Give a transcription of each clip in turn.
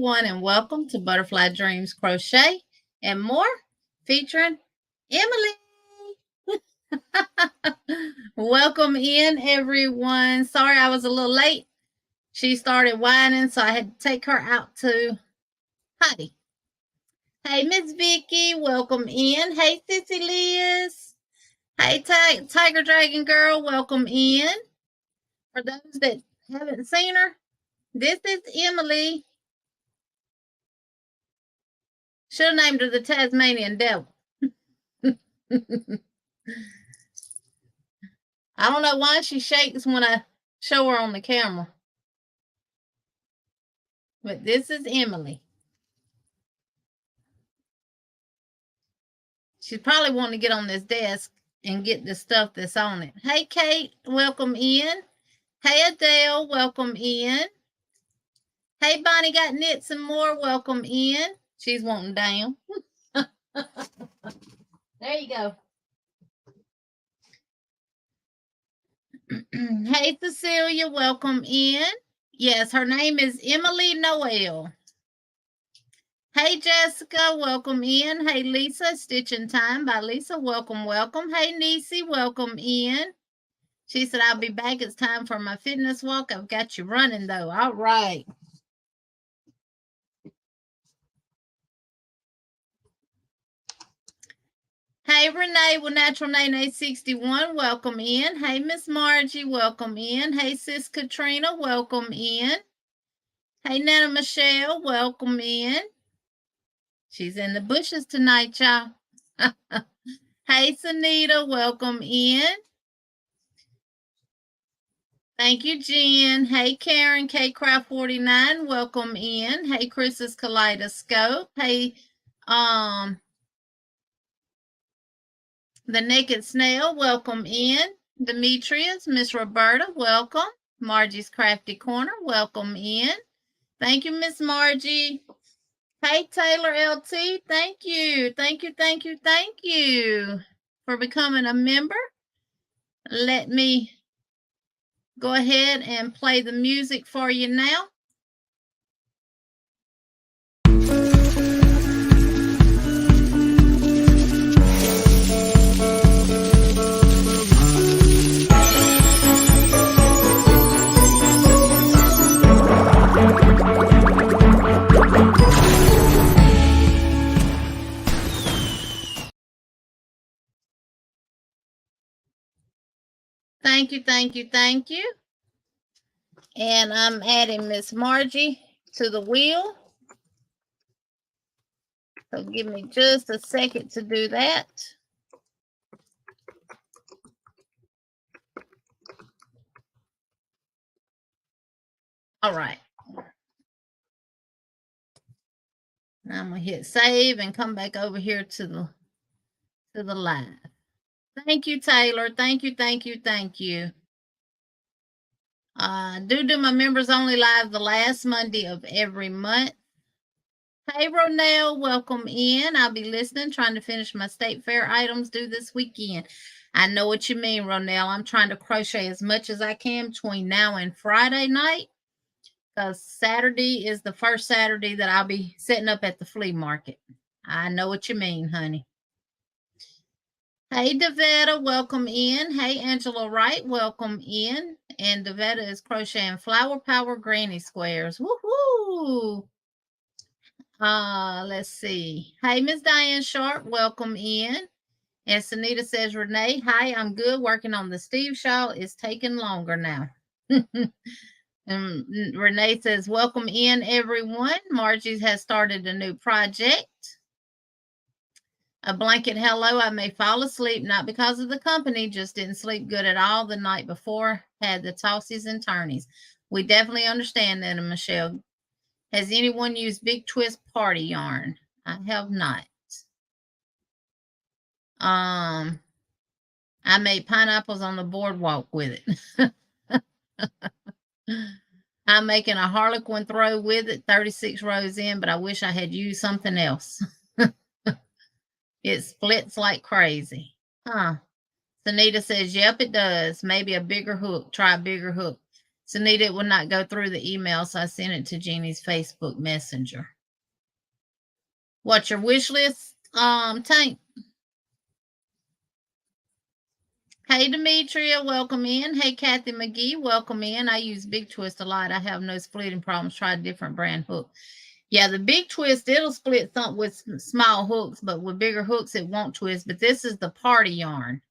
everyone, and welcome to Butterfly Dreams Crochet and More, featuring Emily. Welcome in, everyone. Sorry I was a little late. She started whining, so I had to take her out to potty. Hey, Miss Vicky, welcome in. Hey, Sissy Liz. Hey, Tiger Dragon Girl, welcome in. For those that haven't seen her, this is Emily. Should have named her the Tasmanian Devil. I don't know why she shakes when I show her on the camera. But this is Emily. She's probably wanting to get on this desk and get the stuff that's on it. Hey, Kate, welcome in. Hey, Adele, welcome in. Hey, Bonnie got knits and more, welcome in. She's wanting down. There you go. Hey, Cecilia, welcome in. Yes, her name is Emily Noel. Hey, Jessica, welcome in. Hey, Lisa, Stitching Time by Lisa, welcome, welcome. Hey, Nisi, welcome in. She said, I'll be back. It's time for my fitness walk. I've got you running, though. All right. Hey, Renee with Natural Nene 61, welcome in. Hey, Miss Margie, welcome in. Hey, Sis Katrina, welcome in. Hey, Nana Michelle, welcome in. She's in the bushes tonight, y'all. Hey, Sunita, welcome in. Thank you, Jen. Hey, Karen, KCraft49, welcome in. Hey, Chris's Kaleidoscope. Hey, The Naked Snail, welcome in. Demetrius, Miss Roberta, welcome. Margie's Crafty Corner, welcome in. Thank you, Miss Margie. Hey, Taylor LT, thank you. Thank you, thank you, thank you for becoming a member. Let me go ahead and play the music for you now. Thank you, thank you, thank you. And I'm adding Miss Margie to the wheel. So give me just a second to do that. All right. Now I'm gonna hit save and come back over here to the live. Thank you, Taylor. Thank you, thank you, thank you. Do my members only live the last Monday of every month. Hey, Ronell, welcome in. I'll be listening, trying to finish my state fair items due this weekend. I know what you mean, Ronell. I'm trying to crochet as much as I can between now and Friday night, because Saturday is the first Saturday that I'll be setting up at the flea market. I know what you mean, honey. Hey, Davetta, welcome in. Hey, Angela Wright, welcome in. And Davetta is crocheting Flower Power Granny Squares. Woohoo! Let's see. Hey, Miss Diane Sharp, welcome in. And Sunita says, Renee, hi, I'm good. Working on the Steve shawl. It's taking longer now. And Renee says, welcome in, everyone. Margie has started a new project. A blanket hello. I may fall asleep, not because of the company, just didn't sleep good at all the night before. Had the tossies and turnies. We definitely understand that, Michelle. Has anyone used Big Twist Party Yarn? I have not. I made pineapples on the boardwalk with it. I'm making a harlequin throw with it, 36 rows in, but I wish I had used something else. It splits like crazy. Huh. Sunita says, yep, it does. Maybe a bigger hook. Try a bigger hook. Sunita, it would not go through the email, so I sent it to Jeannie's Facebook Messenger. What's your wish list, Tank? Hey, Demetria, welcome in. Hey, Kathy McGee, welcome in. I use Big Twist a lot. I have no splitting problems. Try a different brand hook. Yeah, the Big Twist, it'll split something with small hooks, but with bigger hooks, it won't twist. But this is the party yarn.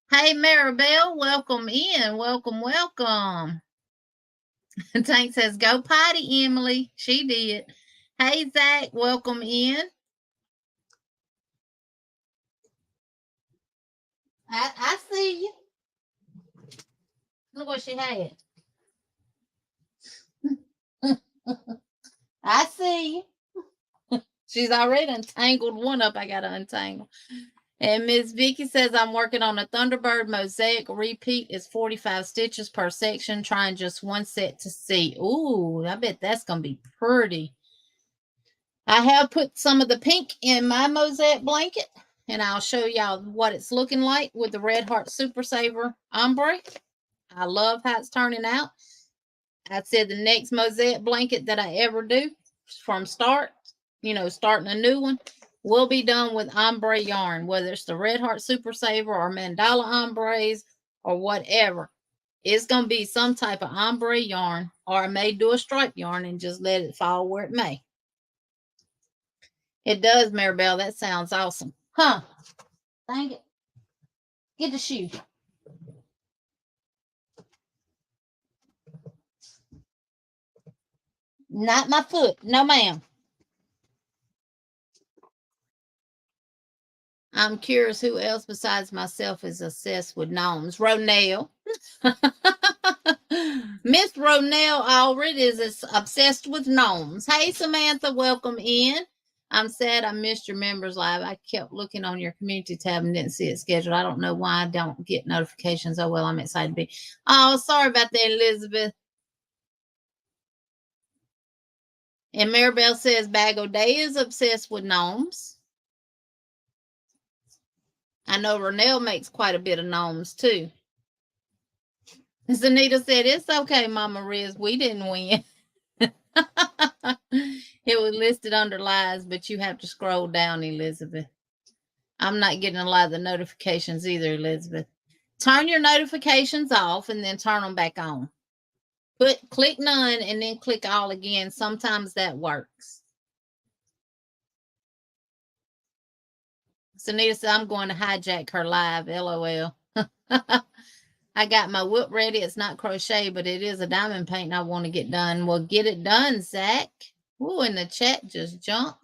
Hey, Maribel, welcome in. Welcome, welcome. Tank says, go potty, Emily. She did. Hey, Zach, welcome in. I see you. Look what she had. I see you. She's already untangled one up. I got to untangle. And Miss Vicky says, I'm working on a Thunderbird Mosaic repeat. It's 45 stitches per section. Trying just one set to see. Ooh, I bet that's going to be pretty. I have put some of the pink in my Mosaic blanket. And I'll show y'all what it's looking like with the Red Heart Super Saver ombre. I love how it's turning out. I said the next Mosaic blanket that I ever do from start, starting a new one, will be done with ombre yarn, whether it's the Red Heart Super Saver or mandala ombres or whatever. It's going to be some type of ombre yarn, or I may do a stripe yarn and just let it fall where it may. It does, Maribel. That sounds awesome. Huh? Dang it. Get the shoe. Not my foot. No, ma'am. I'm curious who else besides myself is obsessed with gnomes. Ronell. Miss Ronell already is obsessed with gnomes. Hey, Samantha, welcome in. I'm sad I missed your members live. I kept looking on your community tab and didn't see it scheduled. I don't know why I don't get notifications. Oh, well, I'm excited to be. Oh, sorry about that, Elizabeth. And Maribel says Bag O'Day is obsessed with gnomes. I know Ronell makes quite a bit of gnomes, too. Zanita said, it's okay, Mama Riz. We didn't win. It was listed under lies, but you have to scroll down, Elizabeth. I'm not getting a lot of the notifications either, Elizabeth. Turn your notifications off and then turn them back on. Click none and then click all again. Sometimes that works. Sunita said, I'm going to hijack her live. LOL. I got my whip ready. It's not crochet, but it is a diamond paint I want to get done. Well, get it done, Zach. Ooh, in the chat just jumped.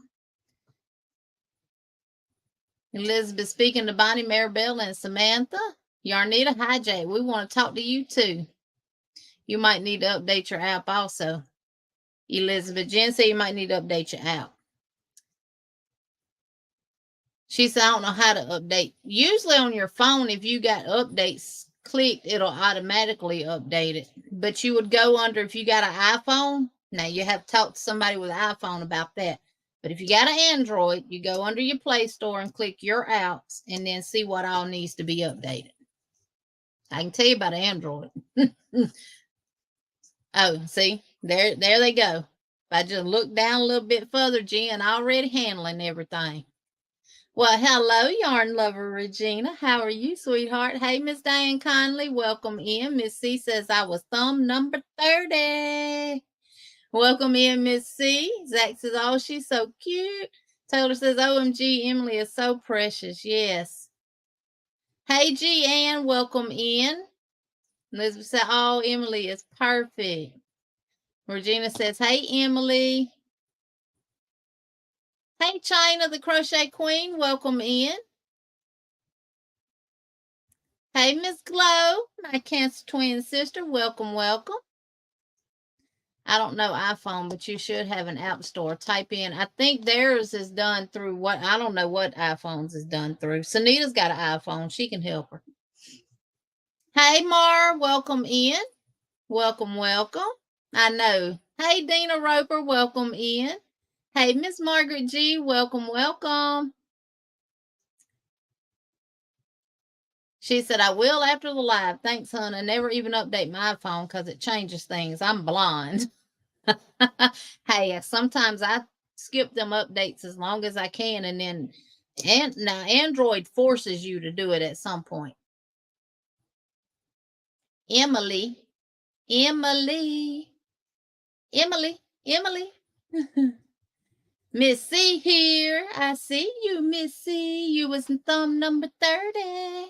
Elizabeth speaking to Bonnie, Maribel, and Samantha. Yarnita, hijack. We want to talk to you too. You might need to update your app also. Elizabeth Jen said you might need to update your app. She said, I don't know how to update. Usually on your phone, if you got updates clicked, it'll automatically update it. But you would go under, if you got an iPhone, now you have to talk to somebody with an iPhone about that. But if you got an Android, you go under your Play Store and click your apps and then see what all needs to be updated. I can tell you about Android. Oh, see, there they go. If I just look down a little bit further, Jen already handling everything. Well, hello, yarn lover Regina. How are you, sweetheart? Hey, Miss Diane Conley, welcome in. Miss C says I was thumb number 30. Welcome in, Miss C. Zach says, oh, she's so cute. Taylor says, OMG, Emily is so precious. Yes. Hey, G Ann, welcome in. Elizabeth said, oh, Emily is perfect. Regina says, hey, Emily. Hey, China, the Crochet Queen, welcome in. Hey, Miss Glow, my Cancer twin sister, welcome, welcome. I don't know iPhone, but you should have an app store. Type in, I think theirs is done through what, I don't know what iPhones is done through. Sunita's got an iPhone. She can help her. Hey, Mar, welcome in. Welcome, welcome. I know. Hey, Dina Roper, welcome in. Hey, Miss Margaret G, welcome, welcome. She said, I will after the live. Thanks, hon. I never even update my iPhone because it changes things. I'm blind. Hey, sometimes I skip them updates as long as I can, and then now Android forces you to do it at some point. Emily. Miss C here. I see you, Miss C. You was in thumb number 30.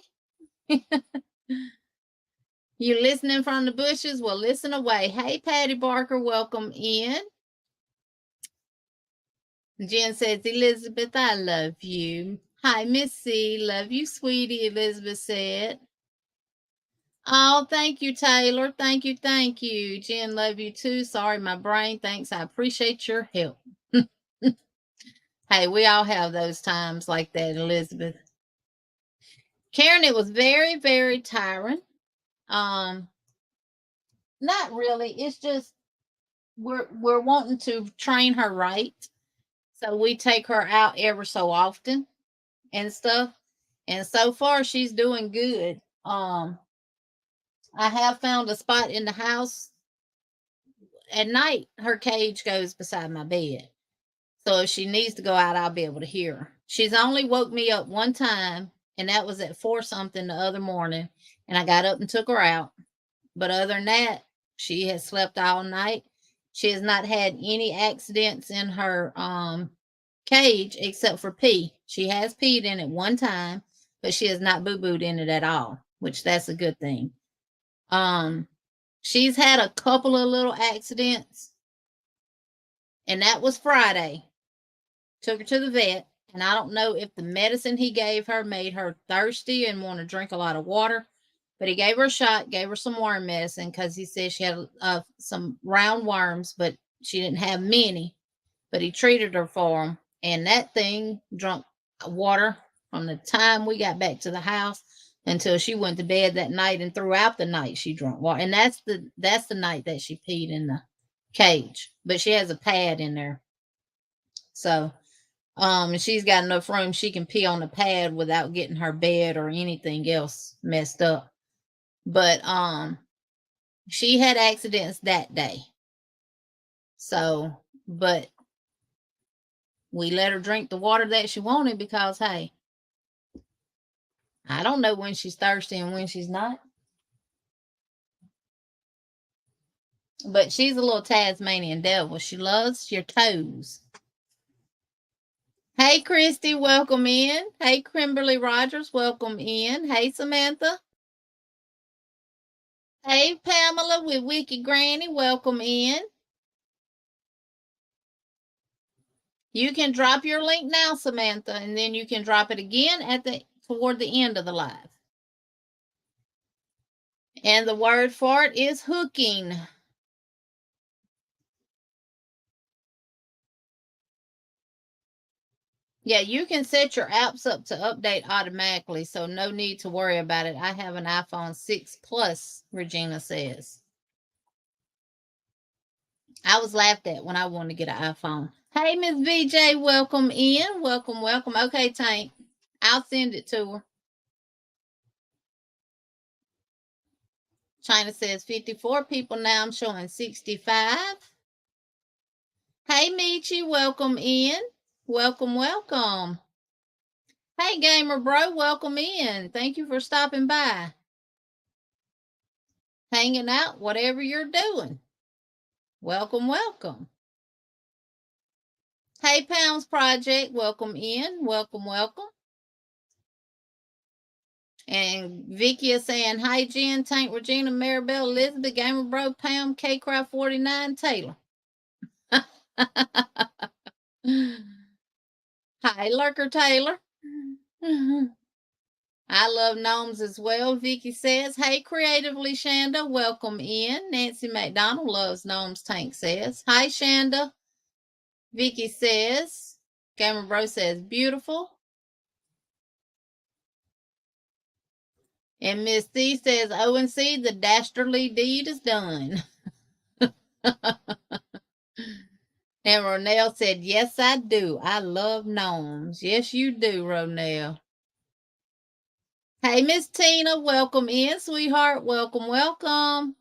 You listening from the bushes? Well, listen away. Hey, Patty Barker, welcome in. Jen says, Elizabeth, I love you. Hi, Miss C. Love you, sweetie, Elizabeth said. Oh, thank you, Taylor. Thank you, thank you. Jen, love you too. Sorry, my brain. Thanks. I appreciate your help. Hey, we all have those times like that, Elizabeth. Karen, it was very, very tiring. Not really. It's just we're wanting to train her right. So we take her out ever so often and stuff. And so far she's doing good. I have found a spot in the house. At night, her cage goes beside my bed. So if she needs to go out, I'll be able to hear her. She's only woke me up one time, and that was at 4 something the other morning. And I got up and took her out. But other than that, she has slept all night. She has not had any accidents in her cage except for pee. She has peed in it one time, but she has not boo-booed in it at all, which that's a good thing. She's had a couple of little accidents, and that was Friday. Took her to the vet, and I don't know if the medicine he gave her made her thirsty and want to drink a lot of water, but he gave her a shot, gave her some worm medicine because he said she had some round worms, but she didn't have many. But he treated her for them, and that thing drunk water from the time we got back to the house until she went to bed that night, and throughout the night she drank water. And that's the night that she peed in the cage, but she has a pad in there. So she's got enough room she can pee on the pad without getting her bed or anything else messed up. But she had accidents that day. So, but we let her drink the water that she wanted because, hey, I don't know when she's thirsty and when she's not. But she's a little Tasmanian devil. She loves your toes. Hey, Christy, welcome in. Hey, Kimberly Rogers, welcome in. Hey, Samantha. Hey, Pamela with Wiki Granny, welcome in. You can drop your link now, Samantha, and then you can drop it again toward the end of the live. And the word for it is hooking. Yeah, you can set your apps up to update automatically, so no need to worry about it. I have an iPhone 6 Plus, Regina says. I was laughed at when I wanted to get an iPhone. Hey, Miss VJ, welcome in. Welcome, welcome. Okay, Tank, I'll send it to her. China says 54 people now. I'm showing 65. Hey, Michi, welcome in. Welcome, welcome. Hey, Gamer Bro, welcome in. Thank you for stopping by. Hanging out, whatever you're doing. Welcome, welcome. Hey, Pounds Project, welcome in. Welcome, welcome. And Vicky is saying, hi, Jen, Tank, Regina, Maribel, Elizabeth, Gamer Bro, Pam, K-Craft 49, Taylor. Hi, Lurker Taylor. I love gnomes as well, Vicky says. Hey, Creatively Shanda, welcome in. Nancy McDonald loves gnomes, Tank says. Hi, Shanda. Vicky says. Gamer Bro says, beautiful. And Miss C says, O&C, the dastardly deed is done. And Ronell said, yes, I do. I love gnomes. Yes, you do, Ronell. Hey, Miss Tina, welcome in, sweetheart. Welcome, welcome.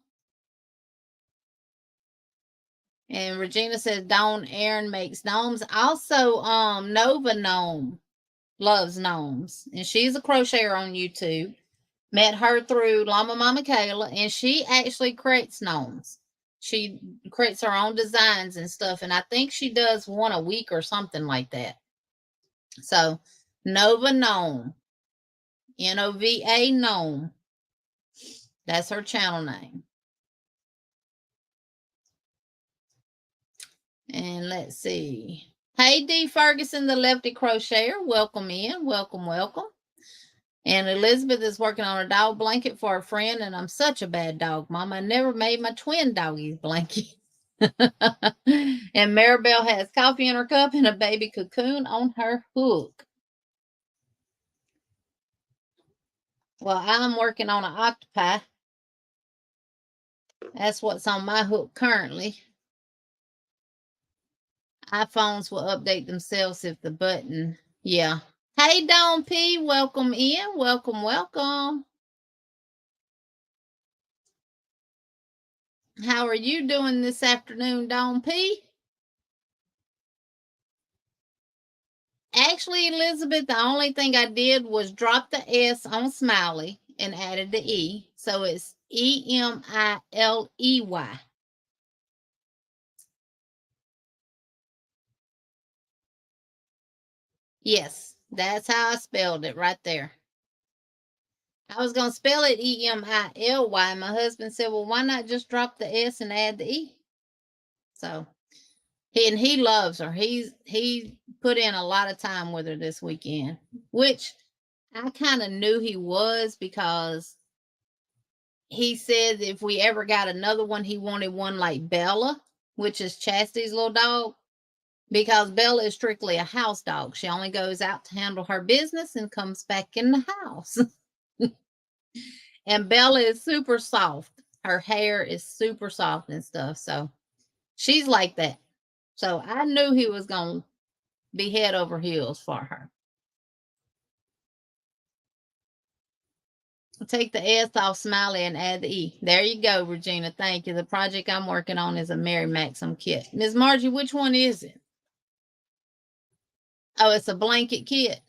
And Regina says Dawn Aaron makes gnomes. Also, Nova Gnome loves gnomes. And she's a crocheter on YouTube. Met her through Llama Mama Kayla, and she actually creates gnomes. She creates her own designs and stuff, and I think she does one a week or something like that. So, Nova Gnome, Nova Gnome. That's her channel name. And let's see. Hey, D. Ferguson, the Lefty Crocheter. Welcome in. Welcome, welcome. And Elizabeth is working on a dog blanket for a friend, and I'm such a bad dog, Mom. I never made my twin doggies blanket. And Maribel has coffee in her cup and a baby cocoon on her hook. Well, I'm working on an octopi. That's what's on my hook currently. iPhones will update themselves if the button, yeah. Hey, Dawn P, welcome in. Welcome, welcome. How are you doing this afternoon, Dawn P? Actually, Elizabeth, the only thing I did was drop the S on Smiley and added the E. So it's Emiley. Yes, that's how I spelled it right there. I was going to spell it Emily. My husband said, well, why not just drop the S and add the E? So, he loves her. He put in a lot of time with her this weekend, which I kind of knew he was, because he said if we ever got another one, he wanted one like Bella, which is Chastity's little dog, because Bella is strictly a house dog. She only goes out to handle her business and comes back in the house. And Bella is super soft. Her hair is super soft and stuff. So she's like that. So I knew he was going to be head over heels for her. Take the S off Smiley and add the E. There you go, Regina. Thank you. The project I'm working on is a Mary Maxim kit. Ms. Margie, which one is it? Oh, it's a blanket kit.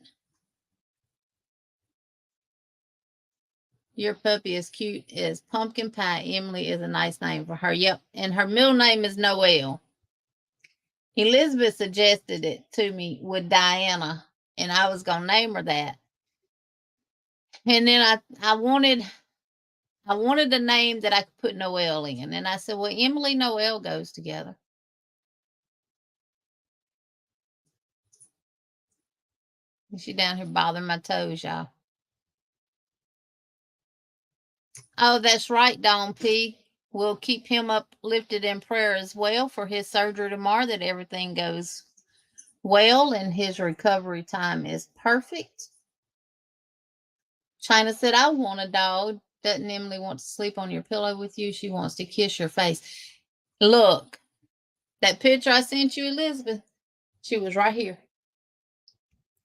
Your puppy is cute as pumpkin pie. Emily is a nice name for her. Yep. And her middle name is Noelle. Elizabeth suggested it to me with Diana, and I was going to name her that. And then I wanted a name that I could put Noelle in. And I said, well, Emily Noelle goes together. She down here bothering my toes, y'all. Oh, that's right, Dawn P. We'll keep him uplifted in prayer as well for his surgery tomorrow, that everything goes well and his recovery time is perfect. China said, I want a dog. Doesn't Emily want to sleep on your pillow with you? She wants to kiss your face. Look, that picture I sent you, Elizabeth, she was right here.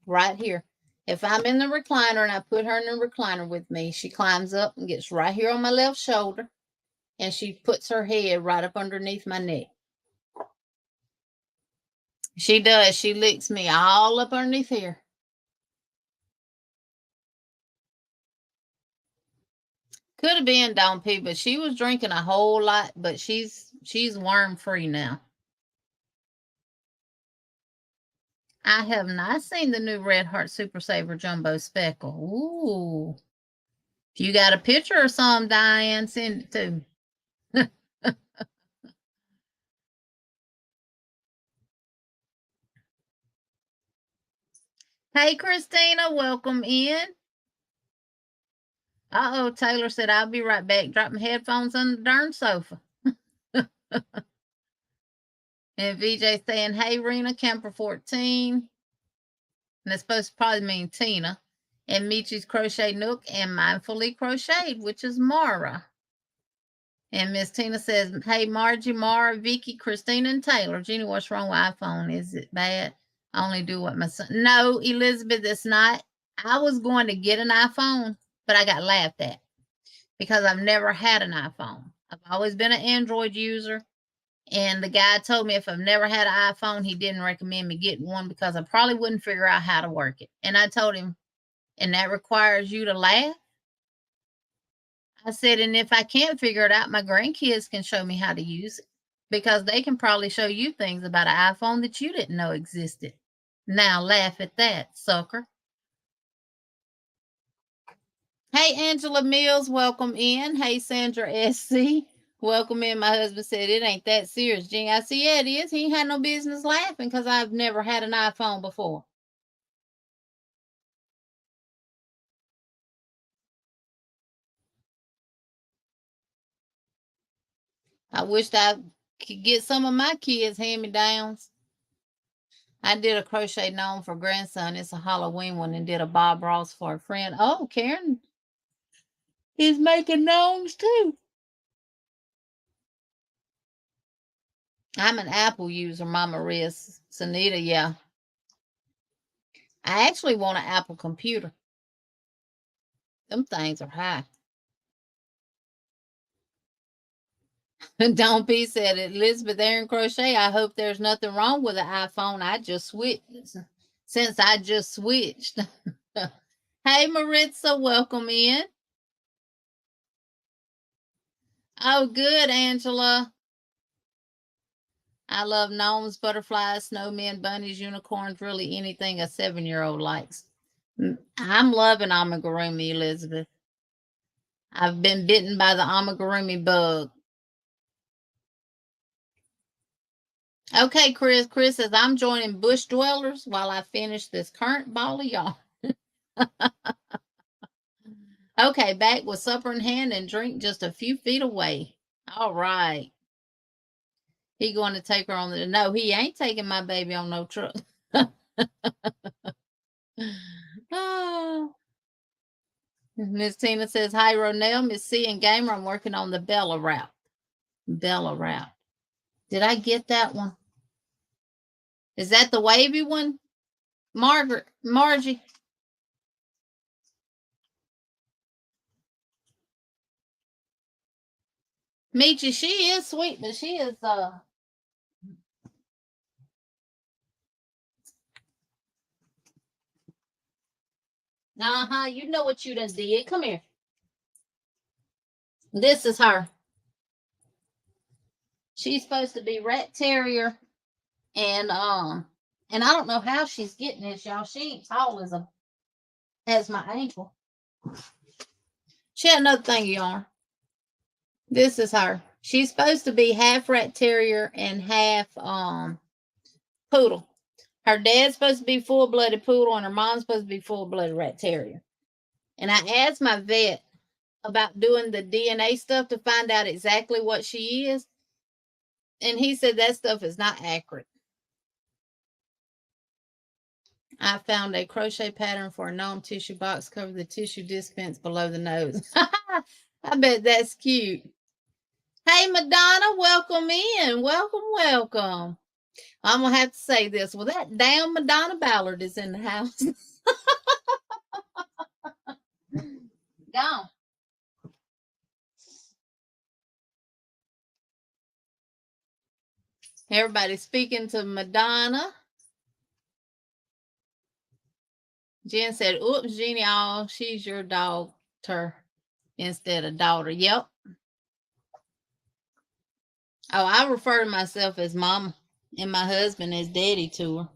Right here. If I'm in the recliner and I put her in the recliner with me, she climbs up and gets right here on my left shoulder, and she puts her head right up underneath my neck. She does. She licks me all up underneath here. Could have been Dawn P, but she was drinking a whole lot, but she's worm free now. I have not seen the new Red Heart Super Saver Jumbo Speckle. Ooh. If you got a picture or some, Diane, send it to me. Hey, Christina, welcome in. Uh-oh, Taylor said, I'll be right back. Drop my headphones on the darn sofa. And VJ saying, hey, Rena, Camper 14. And that's supposed to probably mean Tina. And Michi's Crochet Nook and Mindfully Crocheted, which is Mara. And Miss Tina says, hey, Margie, Mara, Vicky, Christina, and Taylor. Jeannie, what's wrong with iPhone? Is it bad? I only do what my son. No, Elizabeth, it's not. I was going to get an iPhone, but I got laughed at because I've never had an iPhone. I've always been an Android user. And the guy told me if I've never had an iPhone, he didn't recommend me getting one because I probably wouldn't figure out how to work it. And I told him, and that requires you to laugh? I said, and if I can't figure it out, my grandkids can show me how to use it because they can probably show you things about an iPhone that you didn't know existed. Now laugh at that, sucker. Hey, Angela Mills, welcome in. Hey, Sandra SC, welcome in. My husband said it ain't that serious, Jean. I said, yeah, it is. He ain't had no business laughing because I've never had an iPhone before. I wished I could get some of my kids hand-me-downs. I did a crochet gnome for grandson. It's a Halloween one, and did a Bob Ross for a friend. Oh, Karen is making gnomes too. I'm an Apple user, Mama Riz. Sanita, yeah. I actually want an Apple computer. Them things are high. Don't be said it. Elizabeth Aaron Crochet, I hope there's nothing wrong with the iPhone. I just switched. Since I just switched. Hey, Maritza, welcome in. Oh, good, Angela. I love gnomes, butterflies, snowmen, bunnies, unicorns, really anything a 7-year-old likes. I'm loving amigurumi, Elizabeth. I've been bitten by the amigurumi bug. Okay, Chris. Chris says, I'm joining bush dwellers while I finish this current ball of yarn. Okay, back with supper in hand and drink just a few feet away. All right. He going to take her on the... No, he ain't taking my baby on no truck. Oh. Miss Tina says, hi, Ronell, Miss C and Gamer. I'm working on the Bella route. Bella route. Did I get that one? Is that the wavy one? Margie. Michi, she is sweet, but she is you know what you done did. Come here. This is her. She's supposed to be rat terrier, and I don't know how she's getting this, y'all. She ain't tall as my ankle. She had another thing of yarn. This is her. She's supposed to be half rat terrier and half poodle. Her dad's supposed to be full-blooded poodle, and her mom's supposed to be full-blooded rat terrier. And I asked my vet about doing the DNA stuff to find out exactly what she is, and he said that stuff is not accurate. I found a crochet pattern for a gnome tissue box. Cover the tissue dispense below the nose. I bet that's cute. Hey, Madonna, welcome in. Welcome, welcome. I'm going to have to say this. Well, that damn Madonna Ballard is in the house. Gone. Everybody speaking to Madonna. Jen said, oops, Jeannie, oh, she's your daughter instead of daughter. Yep. Oh, I refer to myself as mama and my husband as daddy to her.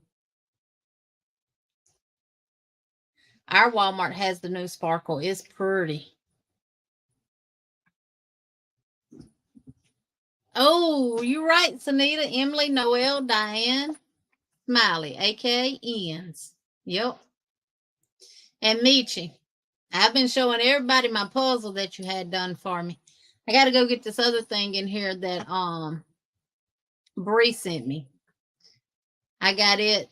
Our Walmart has the new sparkle. It's pretty. Oh, you're right, Sanita, Emily, Noel, Diane, Smiley, aka Ian's. Yep. And Michi. I've been showing everybody my puzzle that you had done for me. I got to go get this other thing in here that Bree sent me. I got it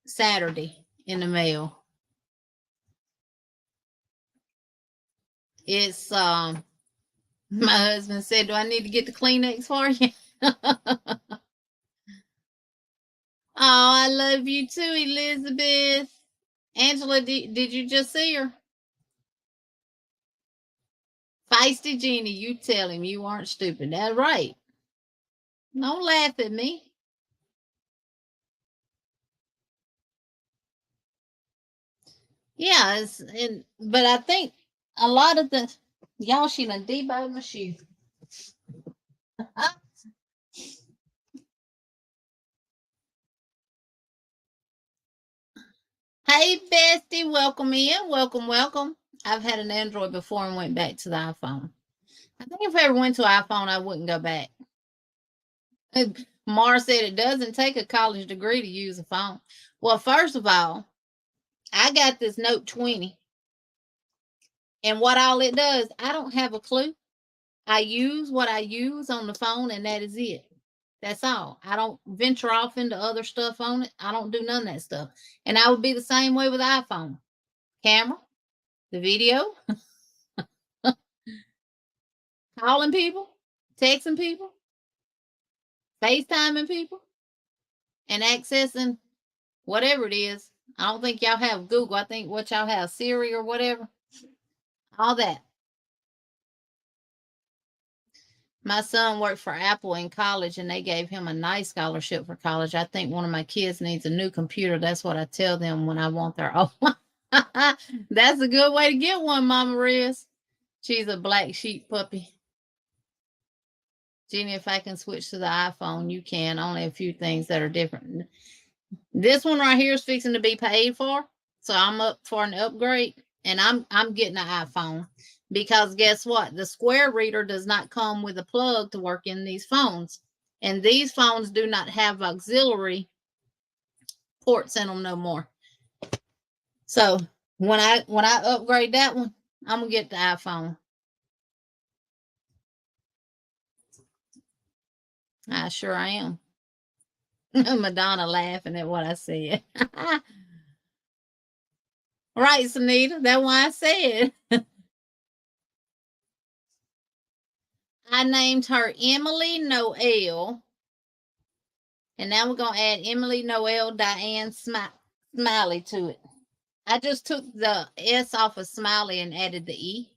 Saturday in the mail. It's my husband said, do I need to get the Kleenex for you? Oh, I love you too, Elizabeth. Angela, did you just see her? Feisty Jeannie, you tell him you aren't stupid. That's right. Don't laugh at me. Yeah, but I think a lot of the y'all she done debug my shoe. Hey bestie, welcome in. Welcome, welcome. I've had an Android before and went back to the iPhone. I think if I ever went to iPhone, I wouldn't go back. Mara said it doesn't take a college degree to use a phone. Well, first of all, I got this Note 20. And what all it does, I don't have a clue. I use what I use on the phone, and that is it. That's all. I don't venture off into other stuff on it. I don't do none of that stuff. And I would be the same way with the iPhone. Camera, the video, calling people, texting people, FaceTiming people, and accessing whatever it is. I don't think y'all have Google. I think what y'all have, Siri or whatever. All that. My son worked for Apple in college and they gave him a nice scholarship for college. I think one of my kids needs a new computer. That's what I tell them when I want their own. That's a good way to get one, Mama Riz. She's a black sheep puppy. Jenny, if I can switch to the iPhone, you can. Only a few things that are different. This one right here is fixing to be paid for. So I'm up for an upgrade. And I'm getting an iPhone. Because guess what? The square reader does not come with a plug to work in these phones. And these phones do not have auxiliary ports in them no more. So when I upgrade that one, I'm gonna get the iPhone. I sure am. Madonna laughing at what I said. Right, Sunita. That's why I said. I named her Emily Noel. And now we're going to add Emily Noel Diane Smiley to it. I just took the S off of Smiley and added the E.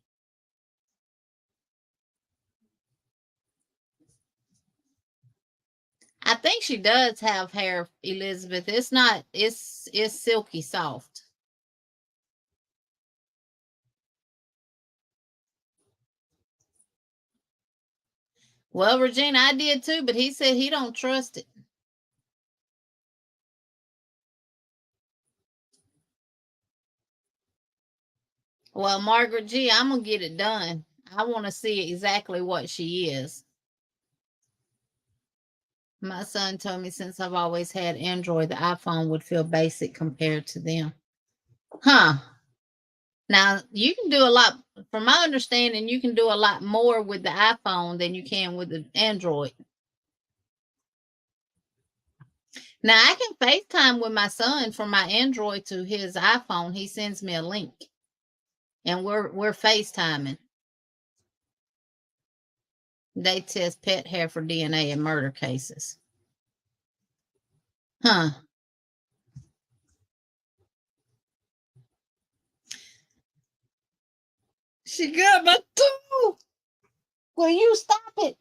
I think she does have hair, Elizabeth. It's not, it's silky soft. Well, Regina, I did too, but he said he don't trust it. Well, Margaret G, I'm going to get it done. I want to see exactly what she is. My son told me since I've always had Android, the iPhone would feel basic compared to them. Huh. Now, you can do a lot, from my understanding, you can do a lot more with the iPhone than you can with the Android. Now, I can FaceTime with my son from my Android to his iPhone. He sends me a link, and we're FaceTiming. They test pet hair for DNA in murder cases. Huh. She got my toe. Will you stop it?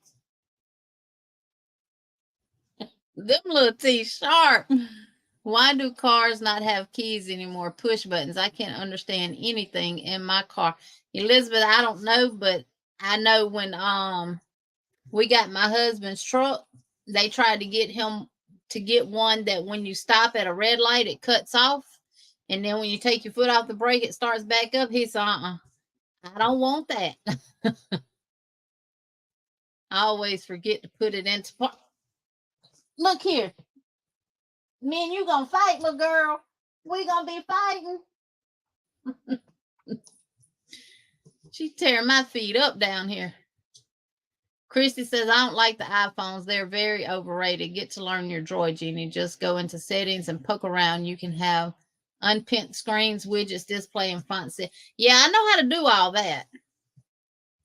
Them little teeth sharp. Why do cars not have keys anymore? Push buttons. I can't understand anything in my car. Elizabeth, I don't know, but I know when we got my husband's truck, they tried to get him to get one that when you stop at a red light, it cuts off. And then when you take your foot off the brake, it starts back up. He said, I don't want that. I always forget to put it into park. Look here. Me and you gonna fight, little girl. We gonna be fighting. She's tearing my feet up down here. Christy says, I don't like the iPhones. They're very overrated. Get to learn your droid, Jeannie. Just go into settings and poke around. You can have unpinned screens, widgets, display, and font set. Yeah, I know how to do all that.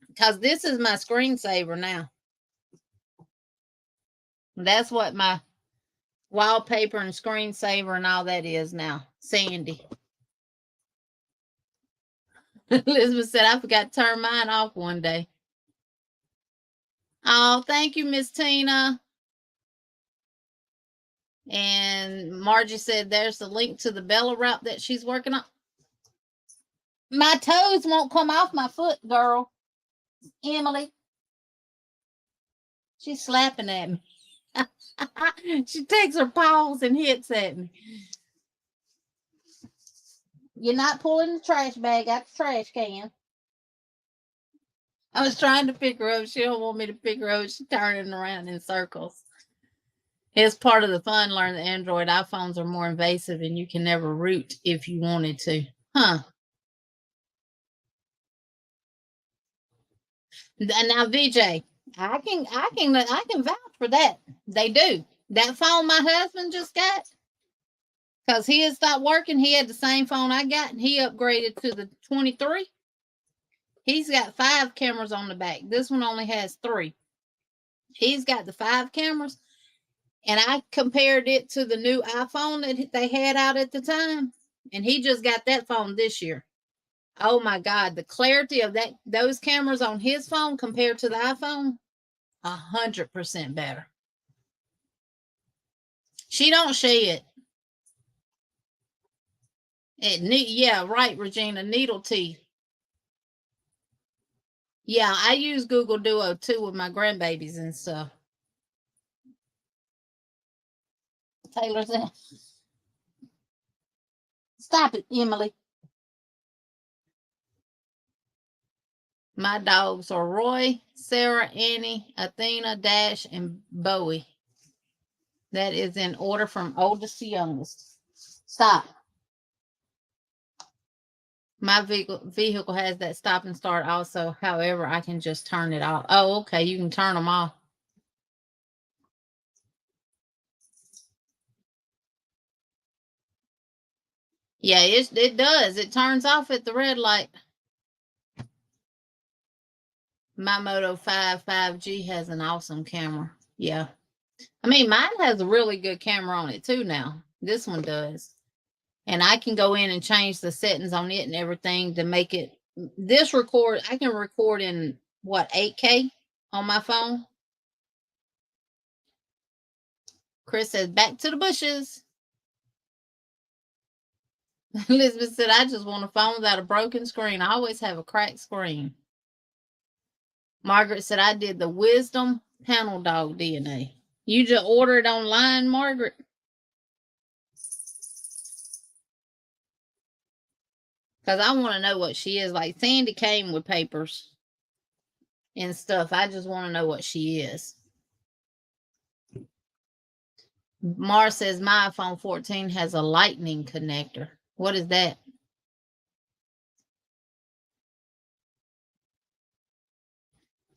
Because this is my screensaver now. That's what my wallpaper and screensaver and all that is now. Sandy. Elizabeth said, I forgot to turn mine off one day. Oh, thank you, Miss Tina. And Margie said, there's the link to the Bella route that she's working on. My toes won't come off my foot, girl. Emily. She's slapping at me. She takes her paws and hits at me. You're not pulling the trash bag out the trash can. I was trying to pick her up. She don't want me to pick her up. She's turning around in circles. It's part of the fun. Learn the Android iPhones are more invasive and you can never root if you wanted to. Huh. Now, VJ, I can vouch for that. They do. That phone my husband just got, because he had stopped working. He had the same phone I got, and he upgraded to the 23. He's got 5 cameras on the back. This one only has 3. He's got the 5 cameras, and I compared it to the new iPhone that they had out at the time, and he just got that phone this year. Oh my God, the clarity of those cameras on his phone compared to the iPhone, 100% better. She don't shed. Yeah, right, Regina. Needle teeth. Yeah, I use Google Duo too with my grandbabies and stuff. Taylor said, stop it, Emily. My dogs are Roy, Sarah, Annie, Athena, Dash, and Bowie. That is in order from oldest to youngest. Stop. My vehicle has that stop and start also. However, I can just turn it off. Oh, okay. You can turn them off. Yeah, it does. It turns off at the red light. My Moto 5 5G has an awesome camera. Yeah. I mean, mine has a really good camera on it too now. This one does. And I can go in and change the settings on it and everything to make it I can record in what, 8K on my phone. Chris says, back to the bushes. Elizabeth said, I just want a phone without a broken screen. I always have a cracked screen. Margaret said, I did the Wisdom Panel Dog DNA. You just order it online, Margaret? Because I want to know what she is. Like, Sandy came with papers and stuff. I just want to know what she is. Mar says, my iPhone 14 has a lightning connector. What is that?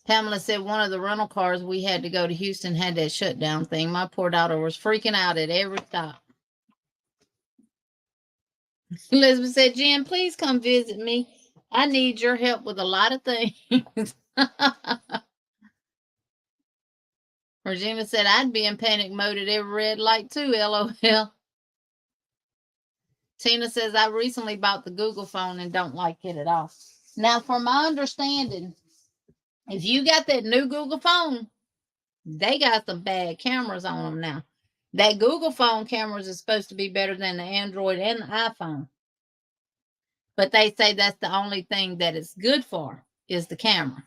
Pamela said, one of the rental cars we had to go to Houston had that shutdown thing. My poor daughter was freaking out at every stop. Elizabeth said, Jen, please come visit me. I need your help with a lot of things. Regina said, I'd be in panic mode at every red light too, LOL. Tina says, I recently bought the Google phone and don't like it at all. Now, from my understanding, if you got that new Google phone, they got some bad cameras on them now. That Google phone cameras is supposed to be better than the Android and the iPhone. But they say that's the only thing that it's good for is the camera.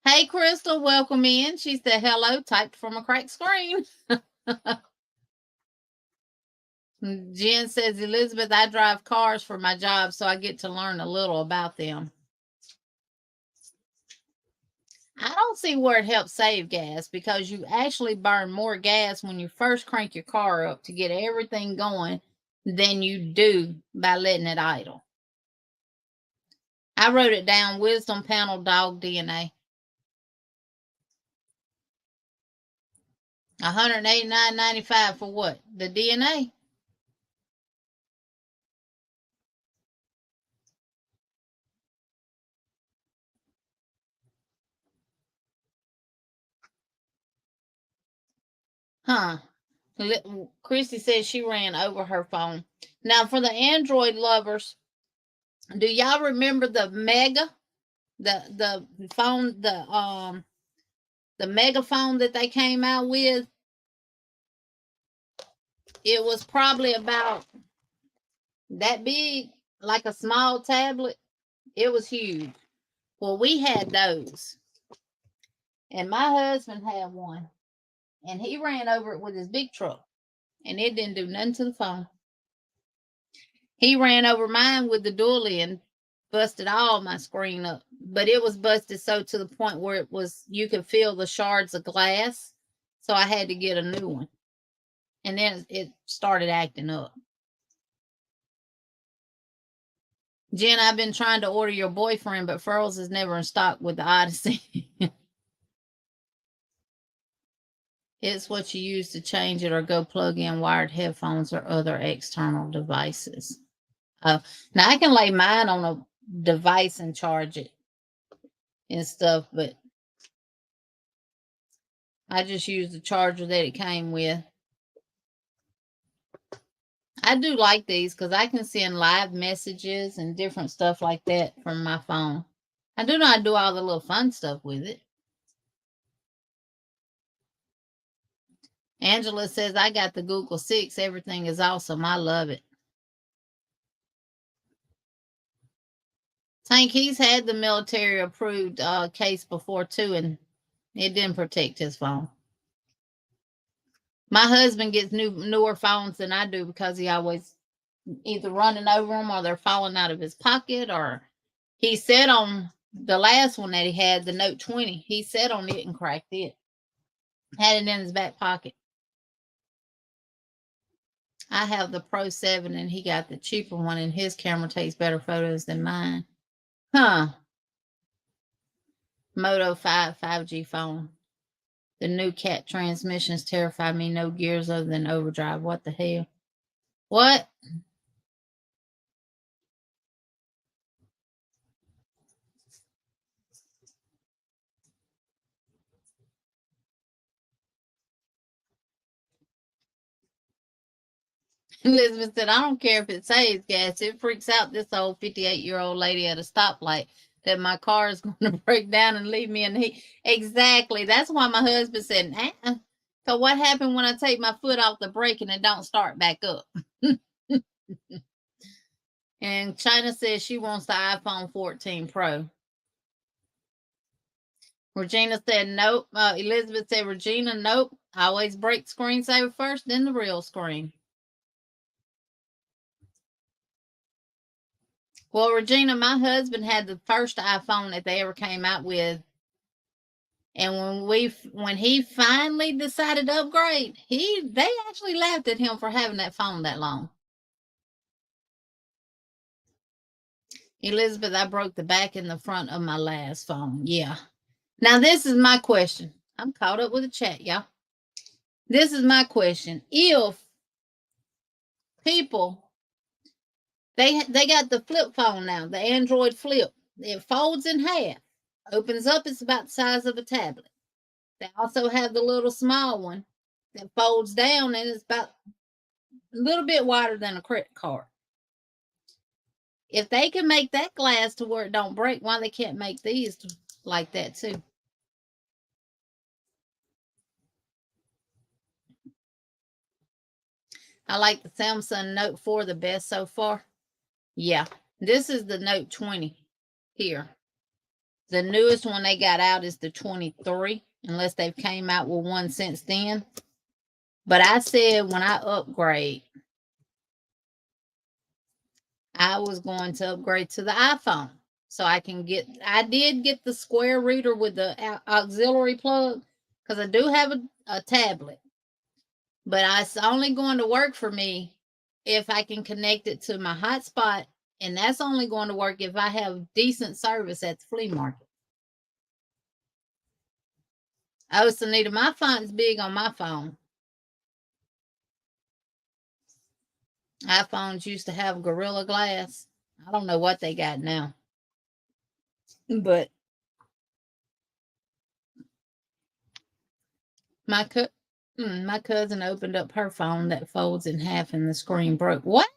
Hey, Crystal, welcome in. She said hello, typed from a cracked screen. Jen says, Elizabeth, I drive cars for my job, so I get to learn a little about them. I don't see where it helps save gas, because you actually burn more gas when you first crank your car up to get everything going than you do by letting it idle. I wrote it down, Wisdom Panel Dog DNA. $189.95 for what? The DNA? Huh. Christy says she ran over her phone. Now, for the Android lovers, Do y'all remember the Mega, the phone, the megaphone that they came out with? It was probably about that big, like a small tablet. It was huge. Well, we had those, and my husband had one, and he ran over it with his big truck, and it didn't do nothing to the phone. He ran over mine with the dually and busted all my screen up, but it was busted so to the point where it was you could feel the shards of glass. So I had to get a new one, and then it started acting up. Jen, I've been trying to order your boyfriend, but Furls is never in stock with the Odyssey. It's what you use to change it or go plug in wired headphones or other external devices. Now I can lay mine on a device and charge it and stuff, but I just use the charger that it came with. I do like these because I can send live messages and different stuff like that from my phone. I do not do all the little fun stuff with it. Angela says, I got the Google 6. Everything is awesome. I love it. Tank, he's had the military approved case before too, and it didn't protect his phone. My husband gets newer phones than I do because he always either running over them or they're falling out of his pocket, or he said on the last one that he had, the Note 20, he sat on it and cracked it. Had it in his back pocket. I have the Pro 7 and he got the cheaper one, and his camera takes better photos than mine. Huh. Moto 5 5G phone. The new cat transmissions terrify me. No gears other than overdrive. What the hell? What? Elizabeth said, I don't care if it saves gas. It freaks out this old 58-year-old lady at a stoplight that my car is going to break down and leave me in the heat. Exactly. That's why my husband said, so what happened when I take my foot off the brake and it don't start back up? And China says she wants the iPhone 14 Pro. Regina said, nope. Elizabeth said, Regina, nope. I always break screensaver first, then the real screen. Well, Regina, my husband had the first iPhone that they ever came out with. And when he finally decided to upgrade, they actually laughed at him for having that phone that long. Elizabeth, I broke the back and the front of my last phone. Yeah. Now this is my question. I'm caught up with the chat, y'all. This is my question. If people they got the flip phone now, the Android flip. It folds in half. Opens up, it's about the size of a tablet. They also have the little small one that folds down and it's about a little bit wider than a credit card. If they can make that glass to where it don't break, why they can't make these like that too? I like the Samsung Note 4 the best so far. Yeah, this is the Note 20 here. The newest one they got out is the 23, unless they've came out with one since then. But I said when I upgrade, I was going to upgrade to the iPhone. So I did get the square reader with the auxiliary plug because I do have a tablet. But it's only going to work for me if I can connect it to my hotspot. And that's only going to work if I have decent service at the flea market. Oh, Sunita, my font's big on my phone. iPhones used to have Gorilla Glass. I don't know what they got now. But my cousin opened up her phone that folds in half and the screen broke. What?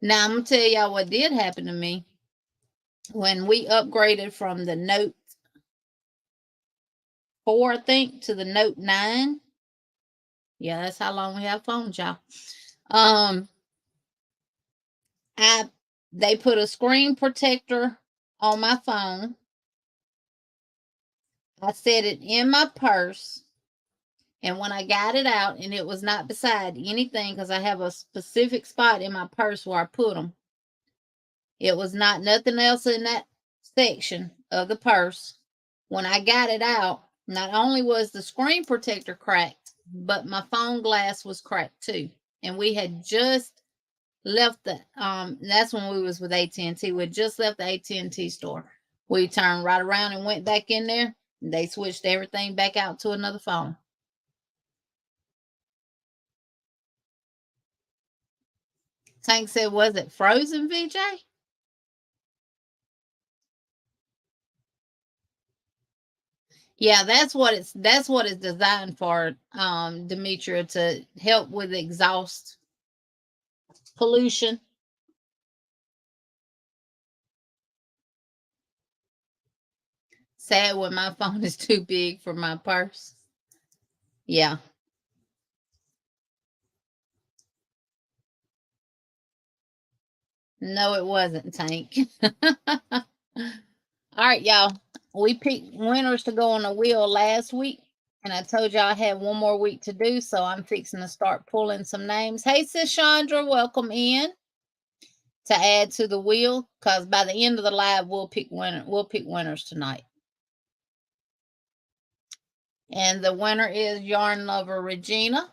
Now I'm gonna tell y'all what did happen to me when we upgraded from the Note 4, I think, to the Note 9. Yeah, that's how long we have phones, y'all. They put a screen protector on my phone. I set it in my purse, and when I got it out, and it was not beside anything because I have a specific spot in my purse where I put them. It was not nothing else in that section of the purse. When I got it out, not only was the screen protector cracked, but my phone glass was cracked too. And we had just left the that's when we was with AT&T. We just left the AT&T store. We turned right around and went back in there. They switched everything back out to another phone. Tank said, was it frozen, VJ? Yeah, that's what it's designed for, Demetria, to help with exhaust pollution. Sad when my phone is too big for my purse. Yeah. No, it wasn't, Tank. All right, y'all. We picked winners to go on the wheel last week, and I told y'all I had one more week to do, so I'm fixing to start pulling some names. Hey, Sis Chandra, welcome in to add to the wheel, because by the end of the live, we'll pick winners tonight. And the winner is Yarn Lover Regina.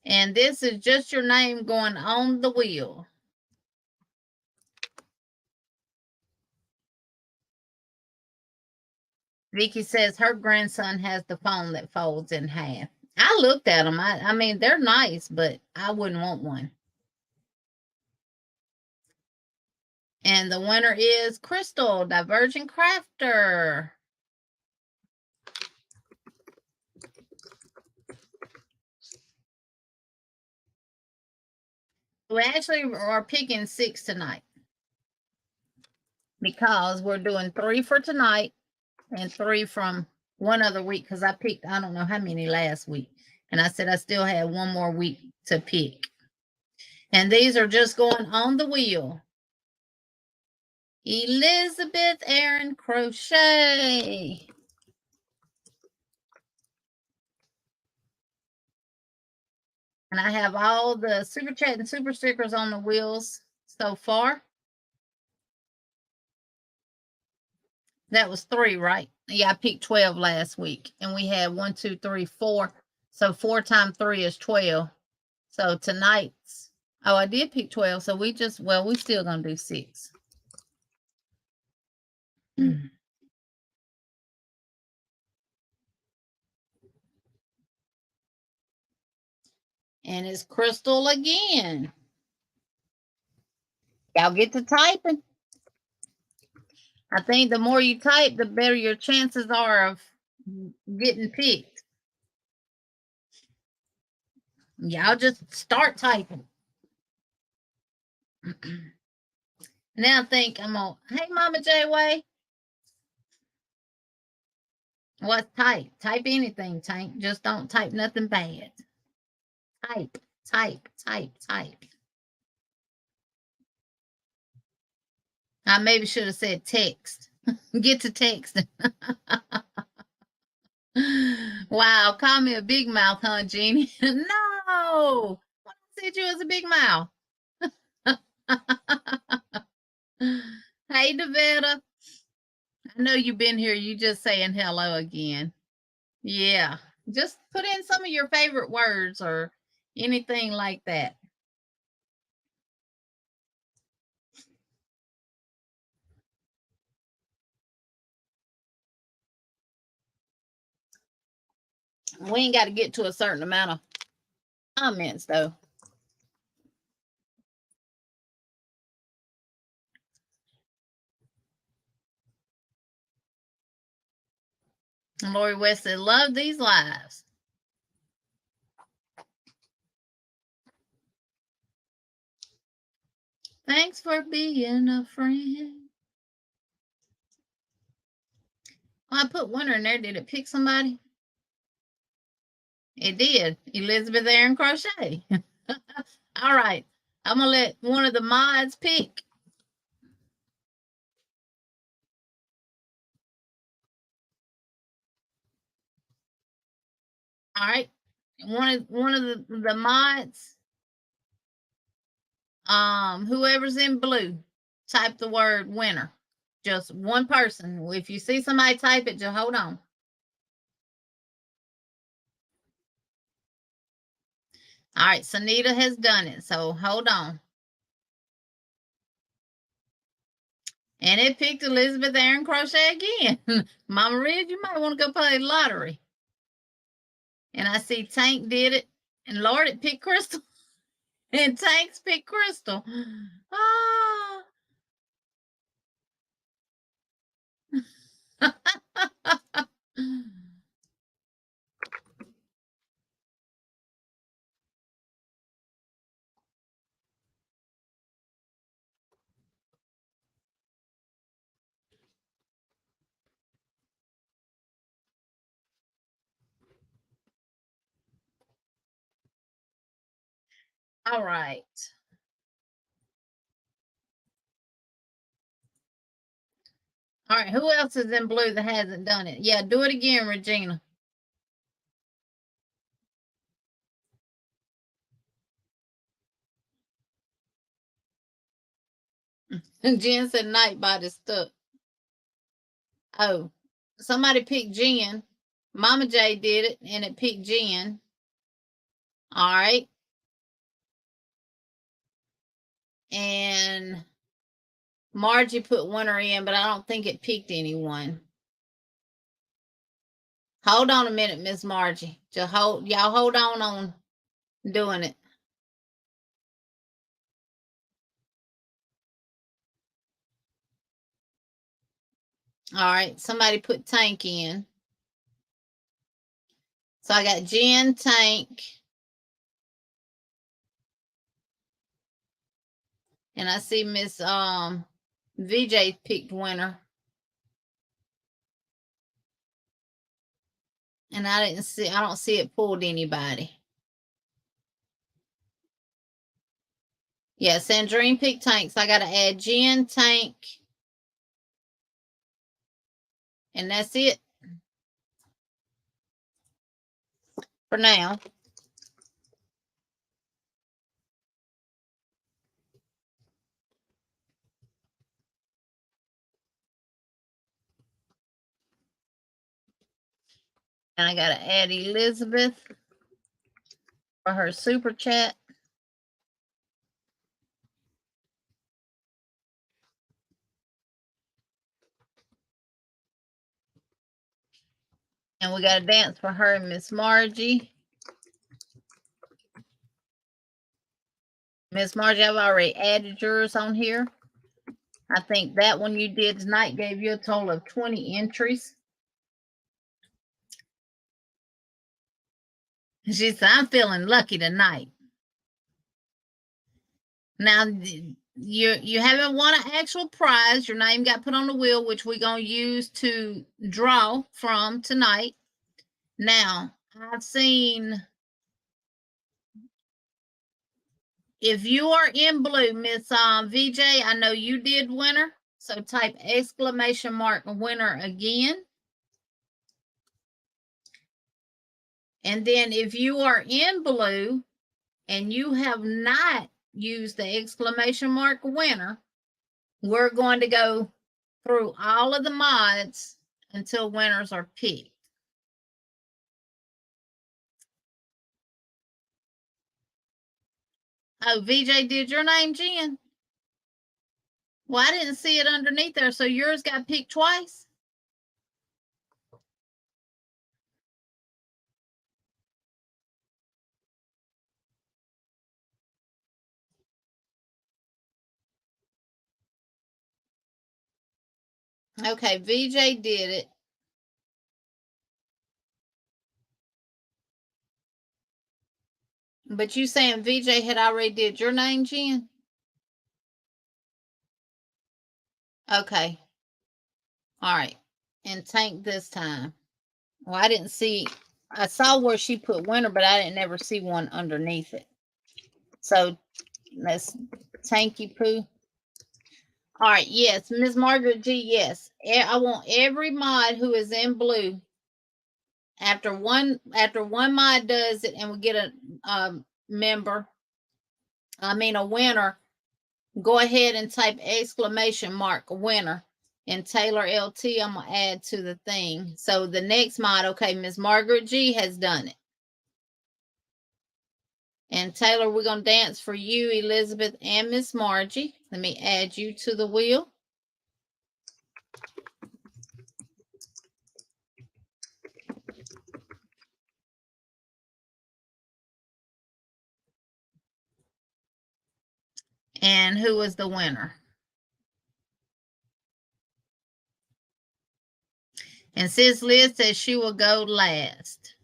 And this is just your name going on the wheel. Vicky says her grandson has the phone that folds in half. I looked at them. I mean, they're nice, but I wouldn't want one. And the winner is Crystal, Divergent Crafter. We actually are picking 6 tonight because we're doing 3 for tonight and 3 from one other week, because I picked, I don't know how many last week. And I said I still had one more week to pick. And these are just going on the wheel. Elizabeth Aaron Crochet. And I have all the Super Chat and Super Stickers on the wheels so far. That was 3, right? Yeah, I picked 12 last week. And we had 1, 2, 3, 4. So 4 times 3 is 12. So tonight's, oh, I did pick 12. So we still going to do 6. And it's Crystal again. Y'all get to typing. I think the more you type, the better your chances are of getting picked. Y'all just start typing. Now I think I'm on. Hey, Mama J-Way. What type? Type anything, Tank. Just don't type nothing bad. Type, type, type, type. I maybe should have said text. Get to texting. Wow, call me a big mouth, huh, Jeannie? No, I said you was a big mouth. Hey, Devetta. I know you've been here. You just saying hello again. Yeah, just put in some of your favorite words or anything like that. We ain't got to get to a certain amount of comments, though. And Lori West said, love these lives. Thanks for being a friend. Well, I put Winter in there. Did it pick somebody? It did. Elizabeth Aaron Crochet. All right. I'm going to let one of the mods pick. All right. One of the mods, whoever's in blue, type the word winner. Just one person. If you see somebody type it, just hold on. All right, Sunita has done it, so hold on. And it picked Elizabeth Aaron Crochet again. Mama Red, you might want to go play the lottery. And I see Tank did it. And Lord, it picked Crystal. And Tank's picked Crystal. Ah. All right. All right, who else is in blue that hasn't done it? Yeah, do it again, Regina. And Jen said Nightbot stuck. Oh, somebody picked Jen. Mama J did it, and it picked Jen. All right. And Margie put Winter in, but I don't think it picked anyone. Hold on a minute, Miss Margie. Just y'all hold on doing it. All right, somebody put Tank in. So I got Jen, Tank, and I see Miss VJ picked Winter. And I don't see it pulled anybody. Yeah, Sandrine picked Tank, so I got to add Jen, Tank, and that's it for now. And I got to add Elizabeth for her super chat. And we got a dance for her and Miss Margie. Miss Margie, I've already added yours on here. I think that one you did tonight gave you a total of 20 entries. She said, I'm feeling lucky tonight. Now, you haven't won an actual prize. Your name got put on the wheel, which we're going to use to draw from tonight. Now, I've seen, if you are in blue, Miss VJ, I know you did Winter. So type exclamation mark Winter again. And then if you are in blue and you have not used the exclamation mark Winter, we're going to go through all of the mods until winners are picked. Oh, VJ did your name, Jen? Well, I didn't see it underneath there, so yours got picked twice? Okay, VJ did it. But you saying VJ had already did your name, Jen? Okay. All right. And Tank this time. Well, I didn't see. I saw where she put winter, but I didn't ever see one underneath it. So let's Tanky Poo. All right. Yes, Miss Margaret G. Yes, I want every mod who is in blue. After one mod does it, and we get a member. I mean a winner. Go ahead and type exclamation mark winner. And Taylor LT, I'm gonna add to the thing. So the next mod, okay, Miss Margaret G has done it. And Taylor, we're gonna dance for you, Elizabeth, and Miss Margie. Let me add you to the wheel. And who was the winner? And Sis Liz says she will go last.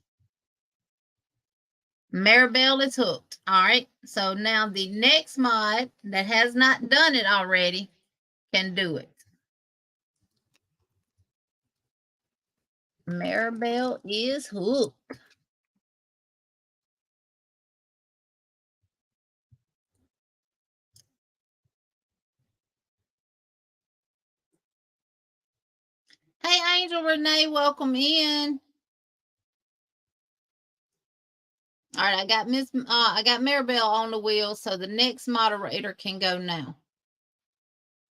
Maribel is hooked. All right. So now the next mod that has not done it already can do it. Maribel is hooked. Hey, Angel Renee, welcome in. All right, I got Maribel on the wheel, so the next moderator can go now.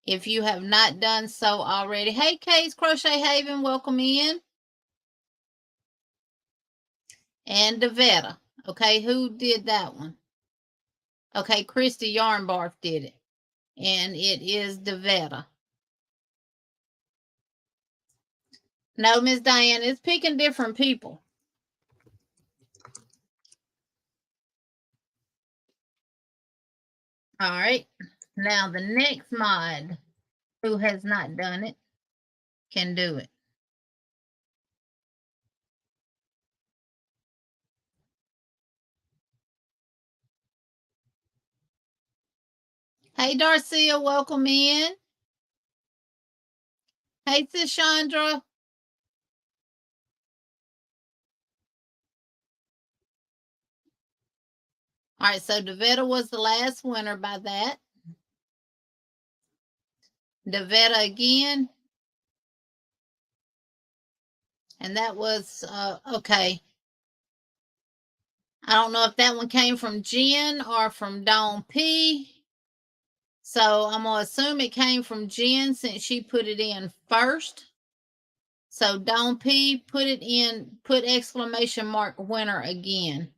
If you have not done so already. Hey, Case Crochet Haven, welcome in. And Devetta. Okay, who did that one? Okay, Christy Yarnbarth did it. And it is Devetta. No, Miss Diane, it's picking different people. All right. Now the next mod who has not done it can do it. Hey, Darcia, welcome in. Hey, Chandra. All right, so Devetta was the last winner by that. Devetta again. And that was, okay. I don't know if that one came from Jen or from Dawn P. So I'm going to assume it came from Jen since she put it in first. So Dawn P, put it in, put exclamation mark winner again.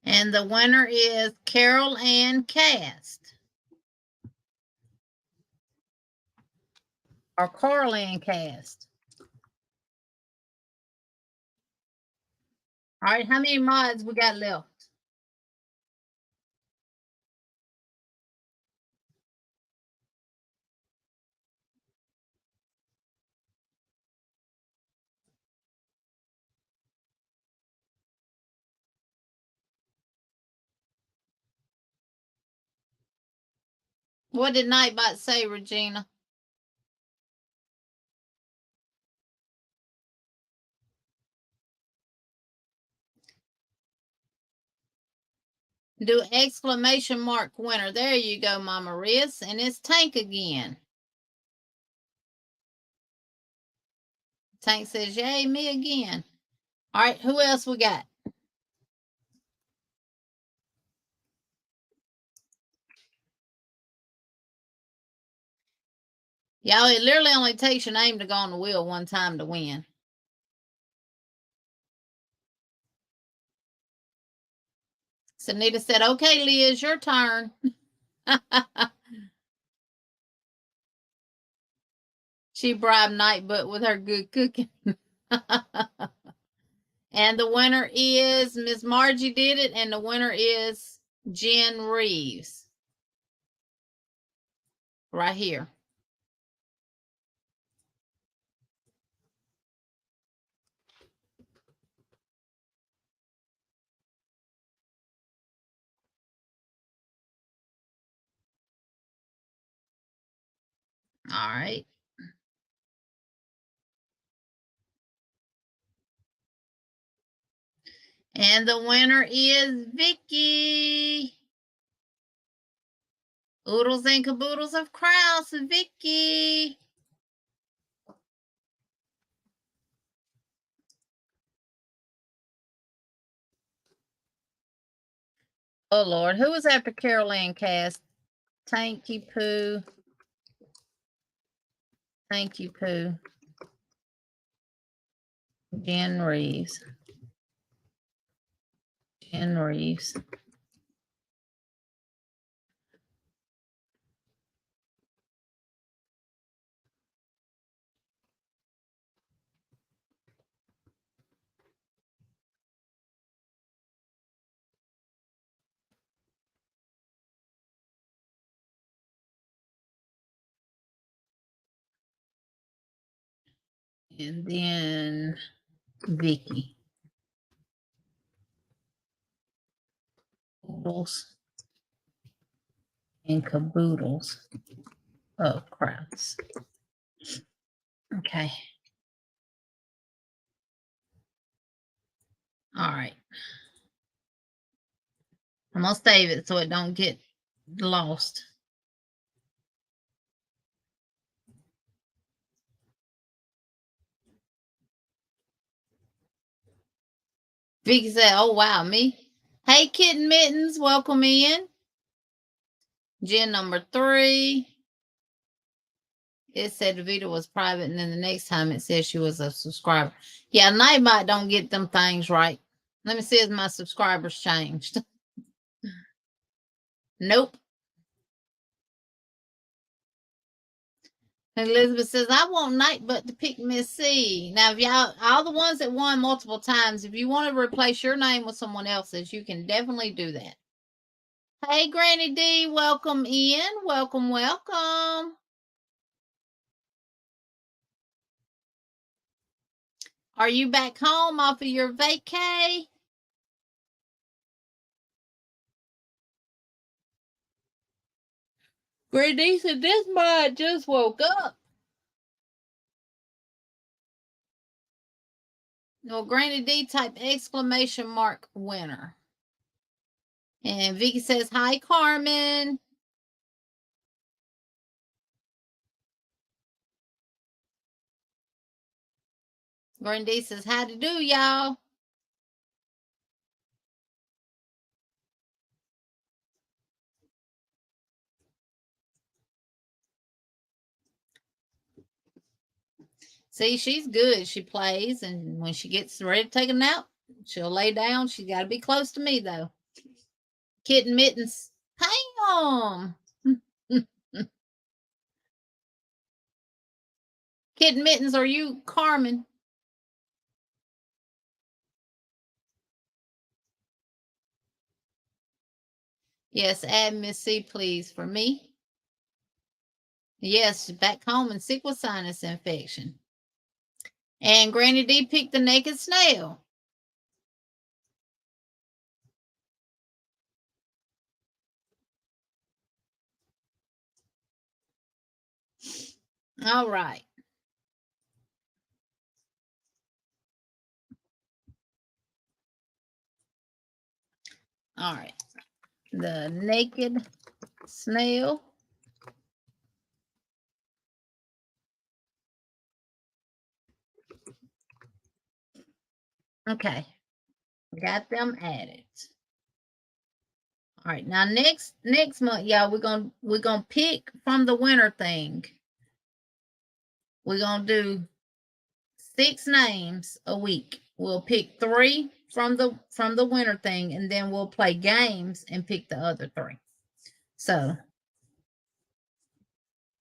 And the winner is Carol Ann Cast. Or Carl Ann Cast. All right, how many mods we got left? What did Nightbot say, Regina? Do exclamation mark winner. There you go, Mama Riz. And it's Tank again. Tank says, yay, me again. All right, who else we got? Y'all, it literally only takes your name to go on the wheel one time to win. Sunita said, okay, Liz, your turn. She bribed Nightbutt with her good cooking. And the winner is Miss Margie did it, and the winner is Jen Reeves. Right here. All right. And the winner is Vicky. Oodles and caboodles of Krause, Vicky. Oh, Lord. Who was after Carol Ann Cass? Thank you, Pooh. Thank you, Pooh. Jen Reeves. Jen Reeves. And then Vicky. Oodles and caboodles of Krause. Okay. All right. I'm going to save it so it don't get lost. Vicky said, oh, wow, me. Hey, Kitten Mittens, welcome in. Jen number 3. It said the video was private, and then the next time it said she was a subscriber. Yeah, Nightbot don't get them things right. Let me see if my subscribers changed. Nope. Elizabeth says, I want Nightbot to pick Miss C. Now, if y'all, all the ones that won multiple times, if you want to replace your name with someone else's, you can definitely do that. Hey, Granny D, welcome in. Welcome, welcome. Are you back home off of your vacay? Granny D said, this boy just woke up. Well, Granny D type exclamation mark winner. And Vicky says, hi, Carmen. Granny D says, how to do, y'all. See, she's good. She plays, and when she gets ready to take a nap, she'll lay down. She's got to be close to me, though. Kitten Mittens, Pam. Kitten Mittens, are you Carmen? Yes, add Miss C, please, for me. Yes, back home and sick with sinus infection. And Granny D picked the naked snail. All right. All right. The naked snail. Okay. Got them added. All right. Now next month, y'all, we're gonna pick from the winter thing. We're gonna do 6 names a week. We'll pick 3 from the winter thing, and then we'll play games and pick the other 3. So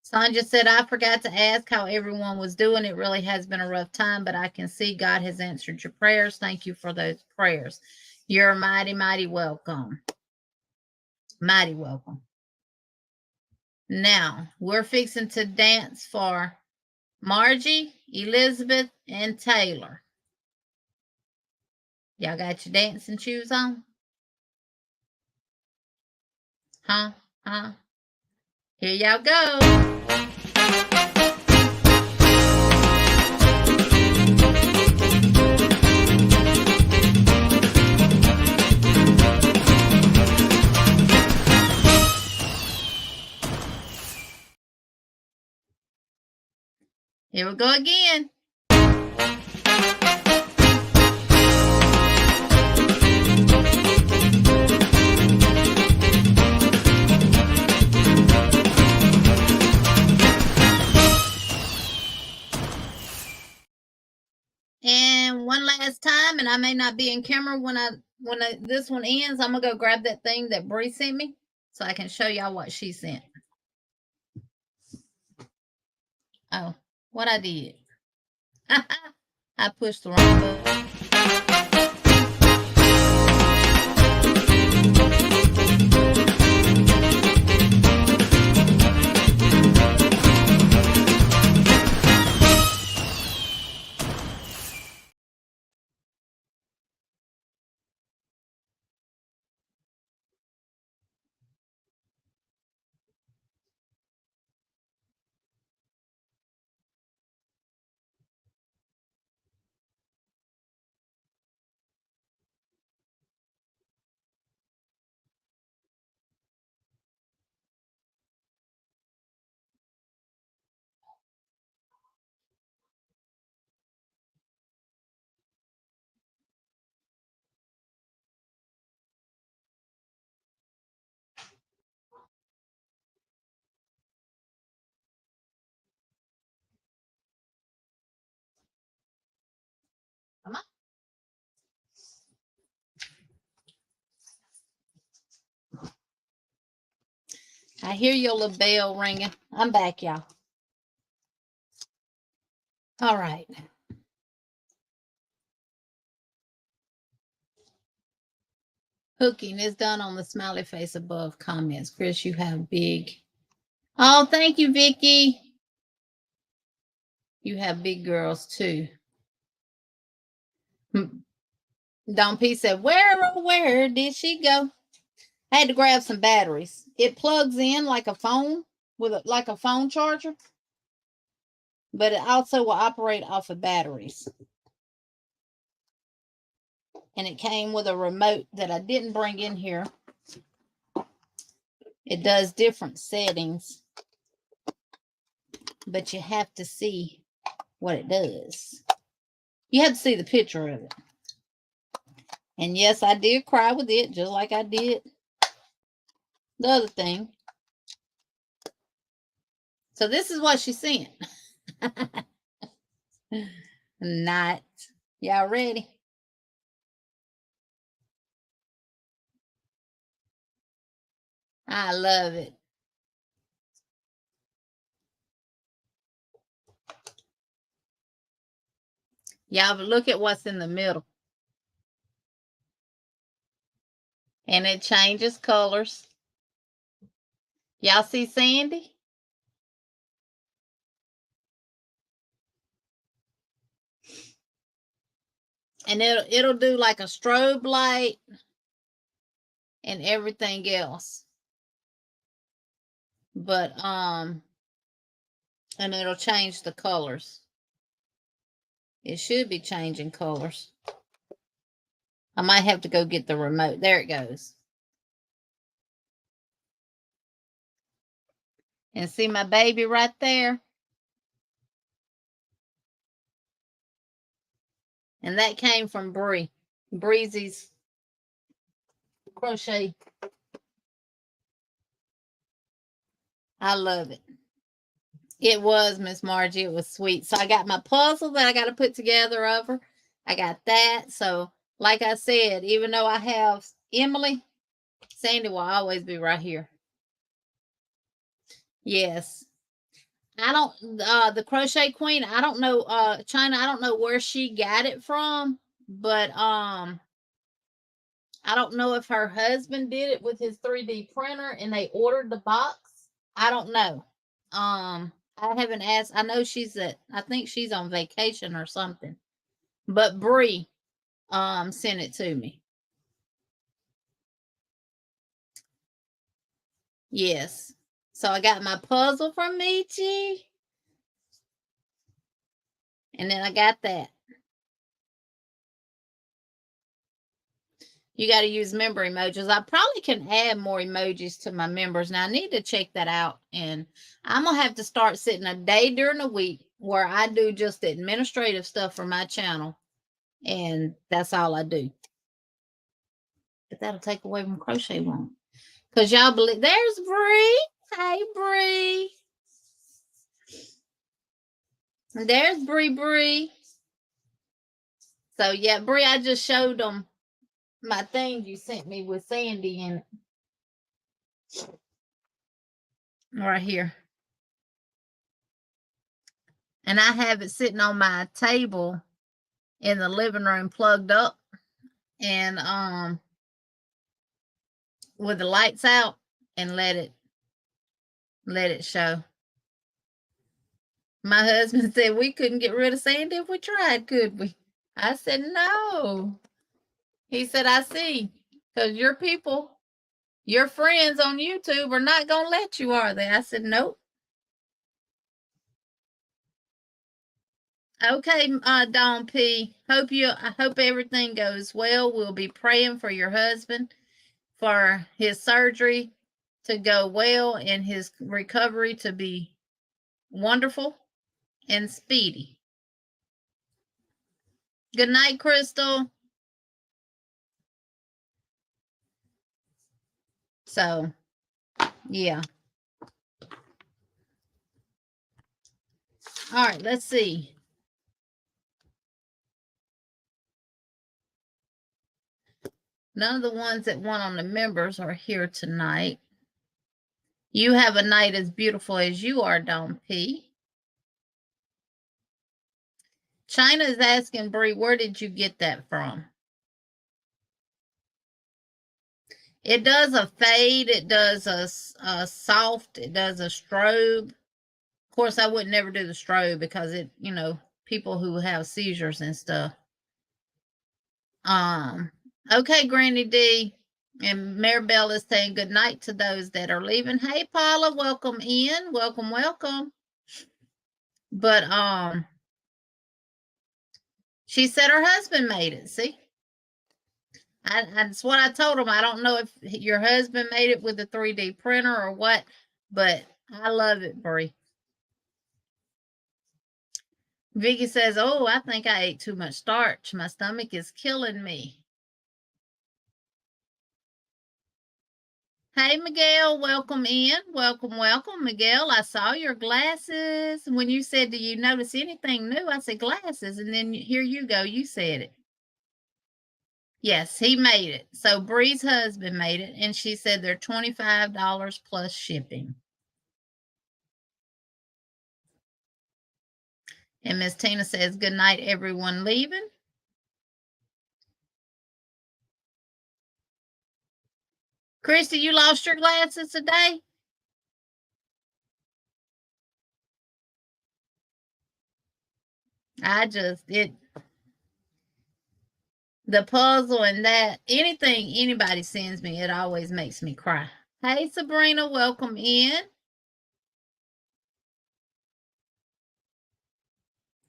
Sonja said, I forgot to ask how everyone was doing. It really has been a rough time, but I can see God has answered your prayers. Thank you for those prayers. You're mighty, mighty welcome. Mighty welcome. Now, we're fixing to dance for Margie, Elizabeth, and Taylor. Y'all got your dancing shoes on? Huh? Here y'all go. Here we go again. And one last time, and I may not be in camera when this one ends. I'm gonna go grab that thing that Bree sent me so I can show y'all what she sent. Oh, what I did. I pushed the wrong button. Come on. I hear your little bell ringing. I'm back, y'all. All right. Hooking is done on the smiley face above comments. Chris, you have big. Oh, thank you, Vicky. You have big girls too. Don P said, where did she go? I had to grab some batteries. It plugs in like a phone like a phone charger, but it also will operate off of batteries. And it came with a remote that I didn't bring in here. It does different settings, but you have to see what it does. You have to see the picture of it. And yes, I did cry with it, just like I did the other thing. So this is what she sent. Not. Y'all ready? I love it. Y'all look at what's in the middle. And it changes colors. Y'all see Sandy? And it'll do like a strobe light and everything else. But and it'll change the colors. It should be changing colors. I might have to go get the remote. There it goes. And see my baby right there? And that came from Bree. Breezy's crochet. I love it. It was, Miss Margie. It was sweet. So I got my puzzle that I got to put together of her. I got that. So like I said, even though I have Emily, Sandy will always be right here. Yes. I don't the Crochet Queen, I don't know China, I don't know where she got it from, but I don't know if her husband did it with his 3D printer and they ordered the box. I don't know. I haven't asked. I know I think she's on vacation or something. But Bree sent it to me. Yes. So I got my puzzle from Michi. And then I got that. You got to use member emojis. I probably can add more emojis to my members. Now I need to check that out. And I'm going to have to start sitting a day during the week where I do just administrative stuff for my channel. And that's all I do. But that'll take away from Crochet Room. Because y'all believe, there's Bree. Hey, Bree. And there's Bree. So, yeah, Bree, I just showed them my thing you sent me with Sandy in it. Right here. And I have it sitting on my table in the living room plugged up. And with the lights out and let it show. My husband said we couldn't get rid of Sandy if we tried, could we? I said, no. He said, I see. Because your people, your friends on YouTube are not going to let you, are they? I said, nope. Okay, Dawn P. I hope everything goes well. We'll be praying for your husband, for his surgery to go well and his recovery to be wonderful and speedy. Good night, Crystal. So, yeah. All right, let's see. None of the ones that went on the members are here tonight. You have a night as beautiful as you are, Dawn P. China is asking, Bree, where did you get that from? It does a fade. It does a soft. It does a strobe. Of course, I would never do the strobe because it, people who have seizures and stuff. Okay, Granny D. And Maribel is saying good night to those that are leaving. Hey, Paula, welcome in. Welcome, welcome. But she said her husband made it. See, that's what I told him. I don't know if your husband made it with the 3D printer or what, but I love it, Bree. Vicky says, oh, I think I ate too much starch. My stomach is killing me. Hey, Miguel, welcome in. Welcome, welcome, Miguel. I saw your glasses. When you said, do you notice anything new? I said glasses, and then here you go. You said it. Yes, he made it. So Bree's husband made it, and she said they're $25 plus shipping. And Miss Tina says, good night, everyone leaving. Christy, you lost your glasses today? The puzzle and that, anything anybody sends me, it always makes me cry. Hey, Sabrina, welcome in.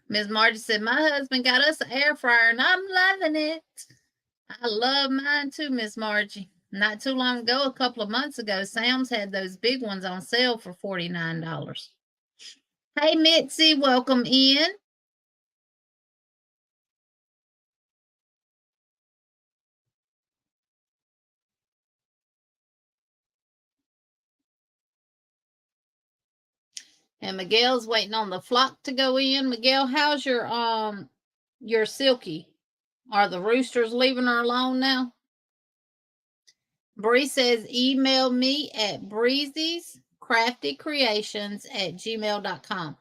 Miss Margie said, my husband got us an air fryer and I'm loving it. I love mine too, Miss Margie. Not too long ago, a couple of months ago, Sam's had those big ones on sale for $49. Hey, Mitzi, welcome in. And Miguel's waiting on the flock to go in. Miguel, how's your silky Are the roosters leaving her alone now? Bree says, email me at breezy'scraftycreations@gmail.com.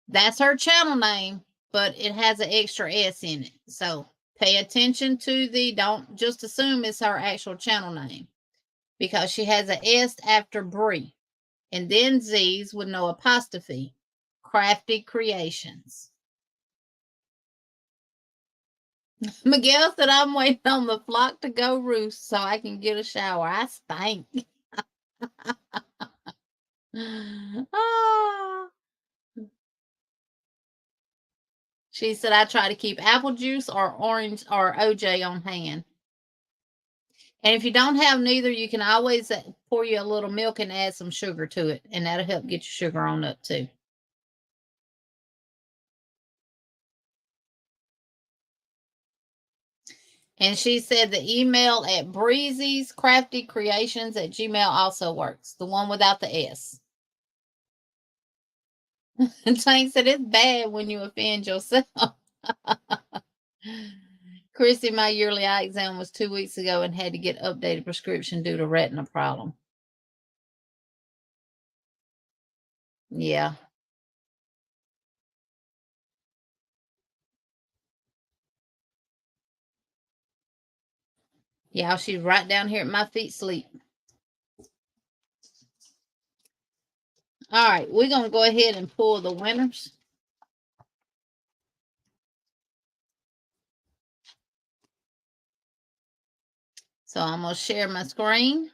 That's her channel name, but it has an extra S in it. So pay attention to don't just assume it's her actual channel name, because she has an S after Bree, and then Z's with no apostrophe. Crafty Creations. Miguel said, I'm waiting on the flock to go roost so I can get a shower. I stink. Ah. She said, I try to keep apple juice or orange or OJ on hand. And if you don't have neither, you can always pour you a little milk and add some sugar to it, and that'll help get your sugar on up too. And she said the email at breezy'scraftycreations@gmail also works. The one without the S. And Tank said it's bad when you offend yourself. Chrissy, my yearly eye exam was 2 weeks ago and had to get updated prescription due to retina problem. Yeah. Yeah, she's right down here at my feet sleep. All right, we're going to go ahead and pull the winners. So I'm going to share my screen.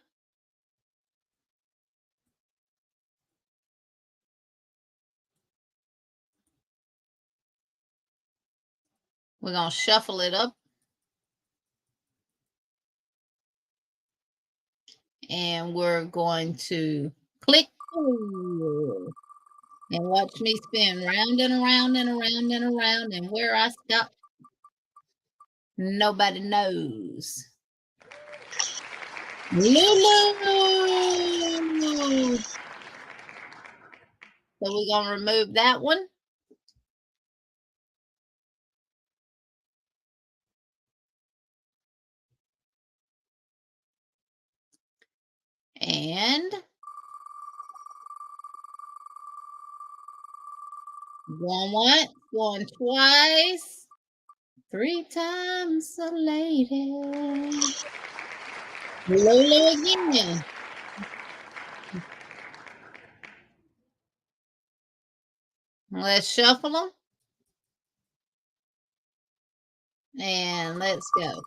We're going to shuffle it up. And we're going to click and watch me spin round and around and around and around. And where I stop, nobody knows. Lulu! So we're going to remove that one. And going once, going twice, 3 times a lady. Lulu again. Let's shuffle them. And let's go.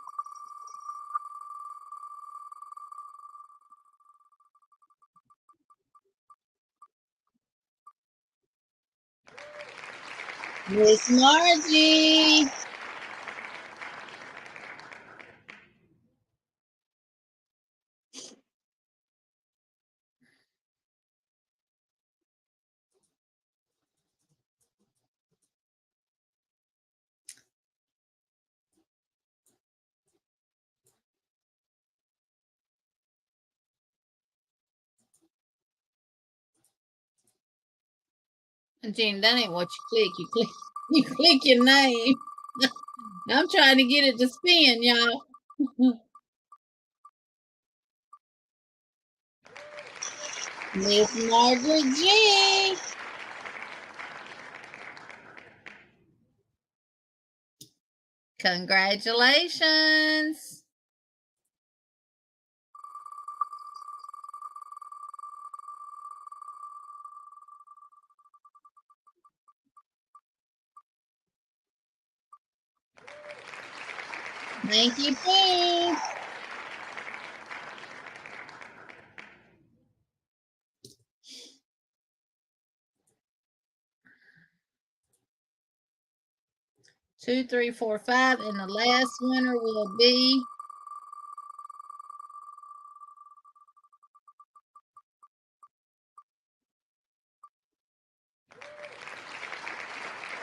Miss Margie. Jean, that ain't what you click. You click your name. I'm trying to get it to spin, y'all. Miss Margaret G. Congratulations. Thank you, Pooh. Two, three, four, five, and the last winner will be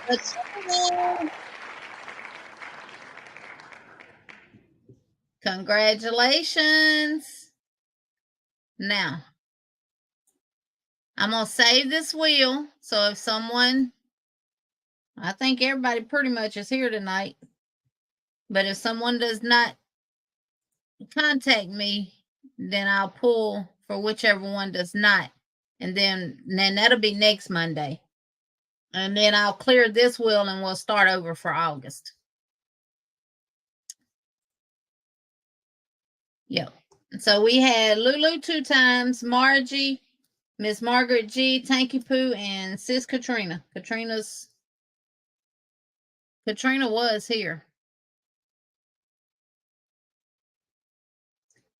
Patricia. Congratulations. Now, I'm going to save this wheel. So if someone, I think everybody pretty much is here tonight. But if someone does not contact me, then I'll pull for whichever one does not. And then that'll be next Monday. And then I'll clear this wheel and we'll start over for August. Yep. So we had Lulu 2 times, Margie, Miss Margaret G, Tanky Poo, and Sis Katrina. Katrina was here.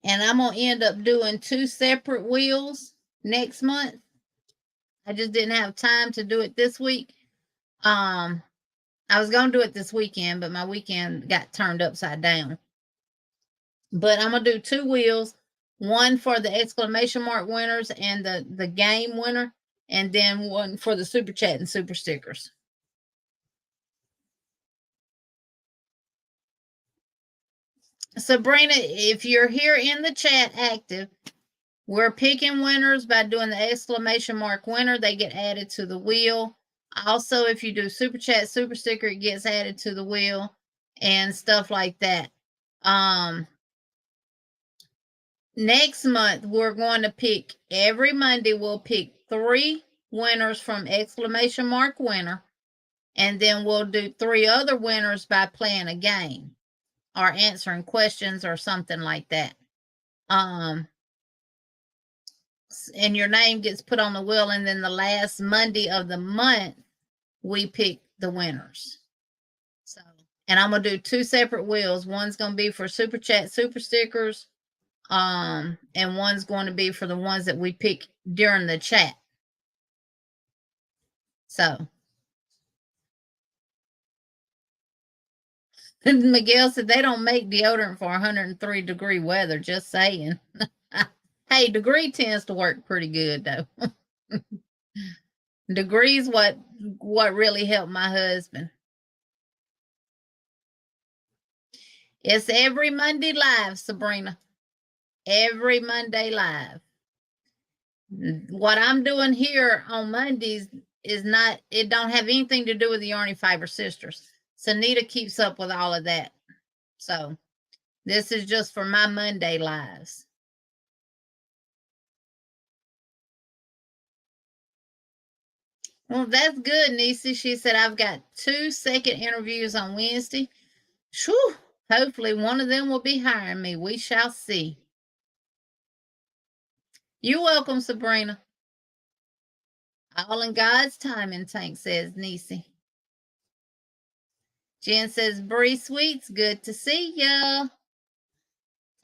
And I'm going to end up doing 2 separate wheels next month. I just didn't have time to do it this week. I was going to do it this weekend, but my weekend got turned upside down. But I'm going to do 2 wheels, one for the exclamation mark winners and the game winner, and then one for the super chat and super stickers. Sabrina, if you're here in the chat active, we're picking winners by doing the exclamation mark winner. They get added to the wheel. Also, if you do super chat, super sticker, it gets added to the wheel and stuff like that. Next month, we're going to pick, every Monday, we'll pick 3 winners from exclamation mark winner. And then we'll do 3 other winners by playing a game or answering questions or something like that. And your name gets put on the wheel, and then the last Monday of the month, we pick the winners. So, and I'm going to do 2 separate wheels. One's going to be for super chat, super stickers, and one's going to be for the ones that we pick during the chat. So, Miguel said they don't make deodorant for 103-degree weather. Just saying. Hey, degree tends to work pretty good though. Degrees what really helped my husband. It's every Monday live, Sabrina. Every Monday live. What I'm doing here on Mondays is not, it don't have anything to do with the Yarny Fiber Sisters. Sanita keeps up with all of that. So this is just for my Monday lives. Well, that's good, Nisi. She said, I've got 2 second interviews on Wednesday. Whew, hopefully one of them will be hiring me. We shall see. You're welcome, Sabrina. All in God's timing, Tank says, Nisi. Jen says, Bree Sweets, good to see ya.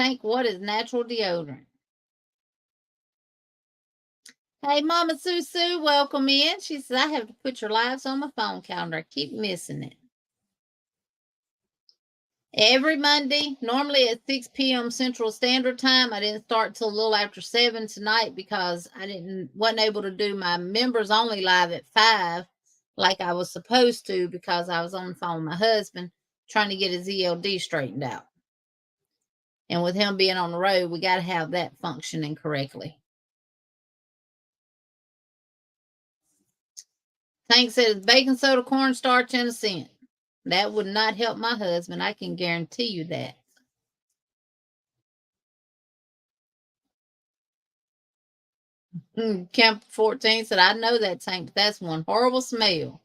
Tank, what is natural deodorant? Hey, Mama Susu, welcome in. She says, I have to put your lives on my phone calendar. I keep missing it. Every Monday, normally at 6 p.m. Central Standard Time. I didn't start till a little after 7 tonight because I wasn't able to do my members only live at 5 like I was supposed to because I was on the phone with my husband trying to get his ELD straightened out. And with him being on the road, we got to have that functioning correctly. Tank says baking soda, cornstarch, and a cent. That would not help my husband. I can guarantee you that. Camp 14 said, I know that, Tank, but that's one horrible smell.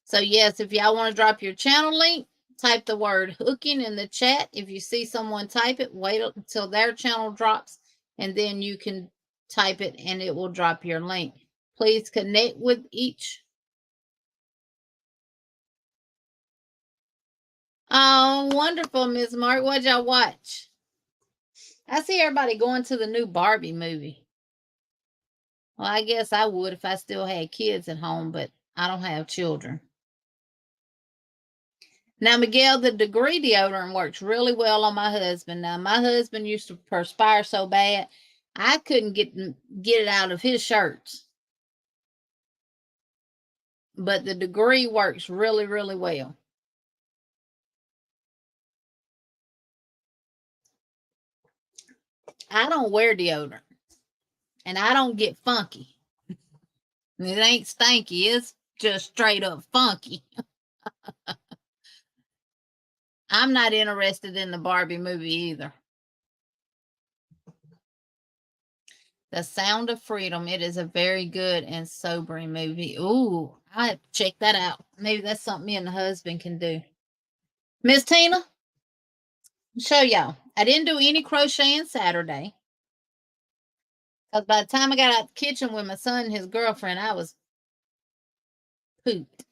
So, yes, if y'all want to drop your channel link, type the word hooking in the chat. If you see someone type it, wait until their channel drops, and then you can type it, and it will drop your link. Please connect with each. Oh, wonderful, Ms. Mark. What'd y'all watch? I see everybody going to the new Barbie movie. Well, I guess I would if I still had kids at home, but I don't have children. Now, Miguel, the degree deodorant works really well on my husband. Now, my husband used to perspire so bad, I couldn't get it out of his shirts. But the degree works really, really well. I don't wear deodorant, and I don't get funky. It ain't stanky. It's just straight up funky. I'm not interested in the Barbie movie either. The Sound of Freedom. It is a very good and sobering movie. Ooh, I have to check that out. Maybe that's something me and the husband can do. Miss Tina, show y'all. I didn't do any crocheting Saturday. Because by the time I got out the kitchen with my son and his girlfriend, I was pooped.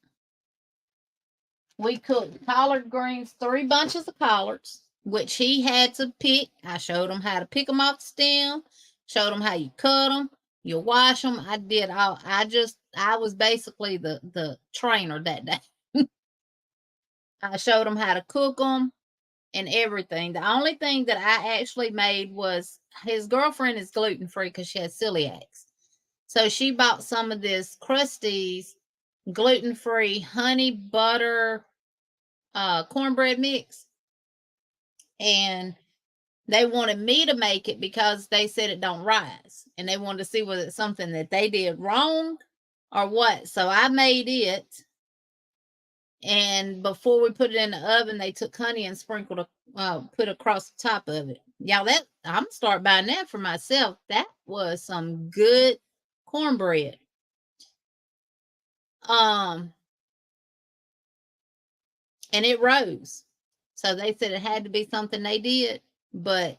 We cooked collard greens, 3 bunches of collards, which he had to pick. I showed him how to pick them off the stem, showed him how you cut them, you wash them. I did all. I was basically the trainer that day. I showed him how to cook them and everything. The only thing that I actually made was, his girlfriend is gluten free because she has celiacs. So she bought some of this Krusteaz gluten free honey butter cornbread mix, and they wanted me to make it because they said it don't rise, and they wanted to see whether it's something that they did wrong or what. So I made it, and before we put it in the oven, they took honey and sprinkled put across the top of it. Y'all, that I'm gonna start buying that for myself. That was some good cornbread. And it rose. So they said it had to be something they did, but